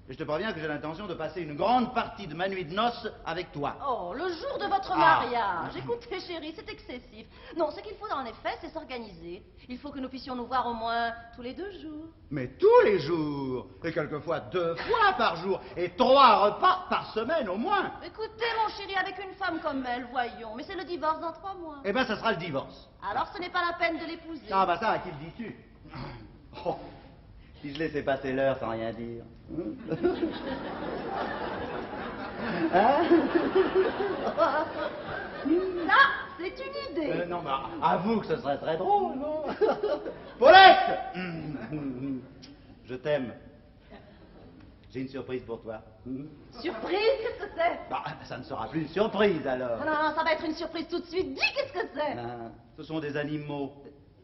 Et je te préviens que j'ai l'intention de passer une grande partie de ma nuit de noces avec toi. Oh, le jour de votre mariage. Écoutez, chérie, c'est excessif. Non, ce qu'il faut en effet, c'est s'organiser. Il faut que nous puissions nous voir au moins tous les 2 jours. Mais tous les jours, et quelquefois 2 fois par jour, et 3 repas par semaine au moins. Écoutez, mon chéri, avec une femme comme elle, voyons. Mais c'est le divorce dans 3 mois. Eh bien, ça sera le divorce. Alors, ce n'est pas la peine de l'épouser. Ah, bah ça, à qui le dis-tu? Oh, si je laissais passer l'heure sans rien dire. Hein? Ça, c'est une idée. Non, bah, avoue que ce serait très drôle, non? Paulette! Je t'aime. J'ai une surprise pour toi. Surprise, qu'est-ce que c'est? Bah, ça ne sera plus une surprise, alors. Non, non, ça va être une surprise tout de suite. Dis, qu'est-ce que c'est? Ce sont des animaux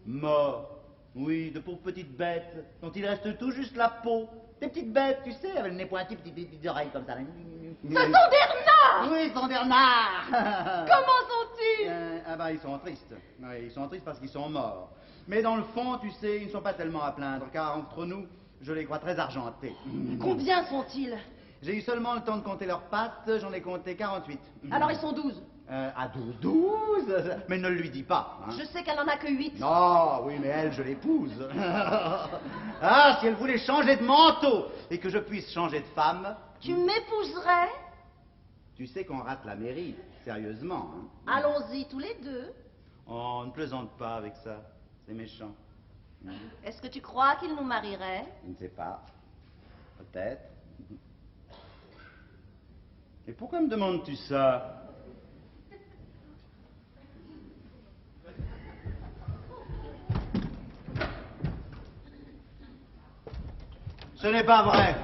morts. Oui, de pauvres petites bêtes, dont il reste tout juste la peau. Des petites bêtes, tu sais, avec le nez pointu, petites oreilles comme ça. Ce sont des renards! Oui, ils sont des renards. Comment sont-ils? Ah ben, ils sont tristes. Oui, ils sont tristes parce qu'ils sont morts. Mais dans le fond, tu sais, ils ne sont pas tellement à plaindre, car entre nous, je les crois très argentés. Combien sont-ils? J'ai eu seulement le temps de compter leurs pattes, j'en ai compté 48. Alors ils sont 12. À 12? Mais ne le lui dis pas. Hein. Je sais qu'elle n'en a que 8. Non, oui, mais elle, je l'épouse. Ah, si elle voulait changer de manteau et que je puisse changer de femme... Tu m'épouserais? Tu sais qu'on rate la mairie, sérieusement. Hein. Allons-y tous les deux. Oh, ne plaisante pas avec ça, c'est méchant. Est-ce que tu crois qu'il nous marierait? Je ne sais pas. Peut-être. Et pourquoi me demandes-tu ça? Ce n'est pas vrai.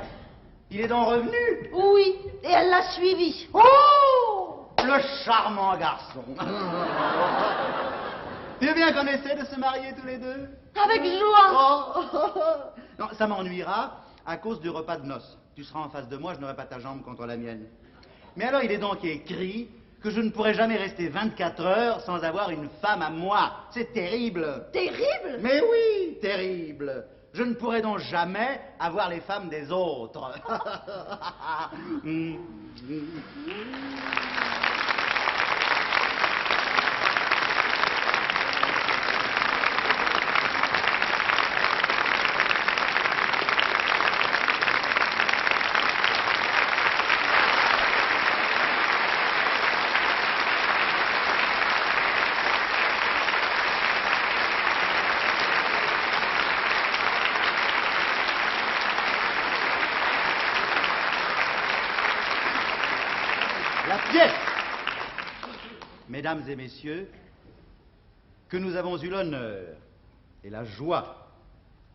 Il est donc revenu? Oui, et elle l'a suivi. Oh! Le charmant garçon. Tu veux bien qu'on essaie de se marier tous les deux? Avec joie. Oh. Non, ça m'ennuiera à cause du repas de noces. Tu seras en face de moi, je n'aurai pas ta jambe contre la mienne. Mais alors, il est donc écrit que je ne pourrai jamais rester 24 heures sans avoir une femme à moi. C'est terrible. Terrible? Mais oui, terrible. Je ne pourrai donc jamais avoir les femmes des autres. La pièce, mesdames et messieurs, que nous avons eu l'honneur et la joie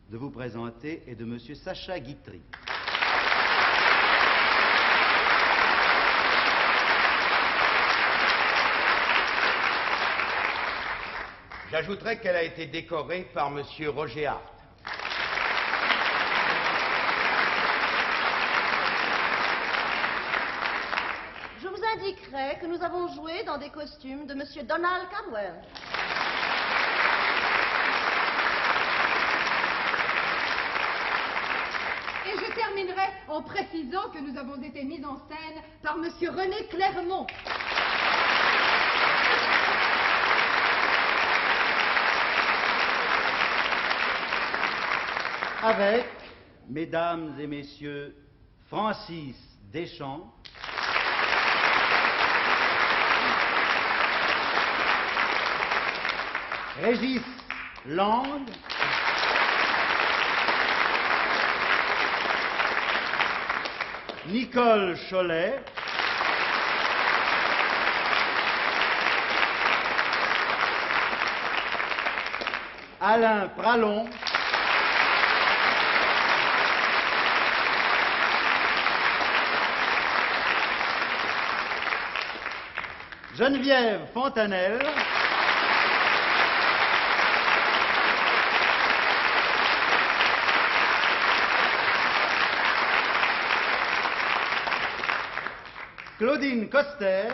de vous présenter est de monsieur Sacha Guitry. J'ajouterais qu'elle a été décorée par monsieur Roger Hart. Je vous indiquerai que nous avons joué dans des costumes de monsieur Donald Cadwell. Et je terminerai en précisant que nous avons été mis en scène par monsieur René Clermont. Avec, mesdames et messieurs, Francis Deschamps, Régis Lang, Nicole Cholet, Alain Pralon, Geneviève Fontanelle, Claudine Coster,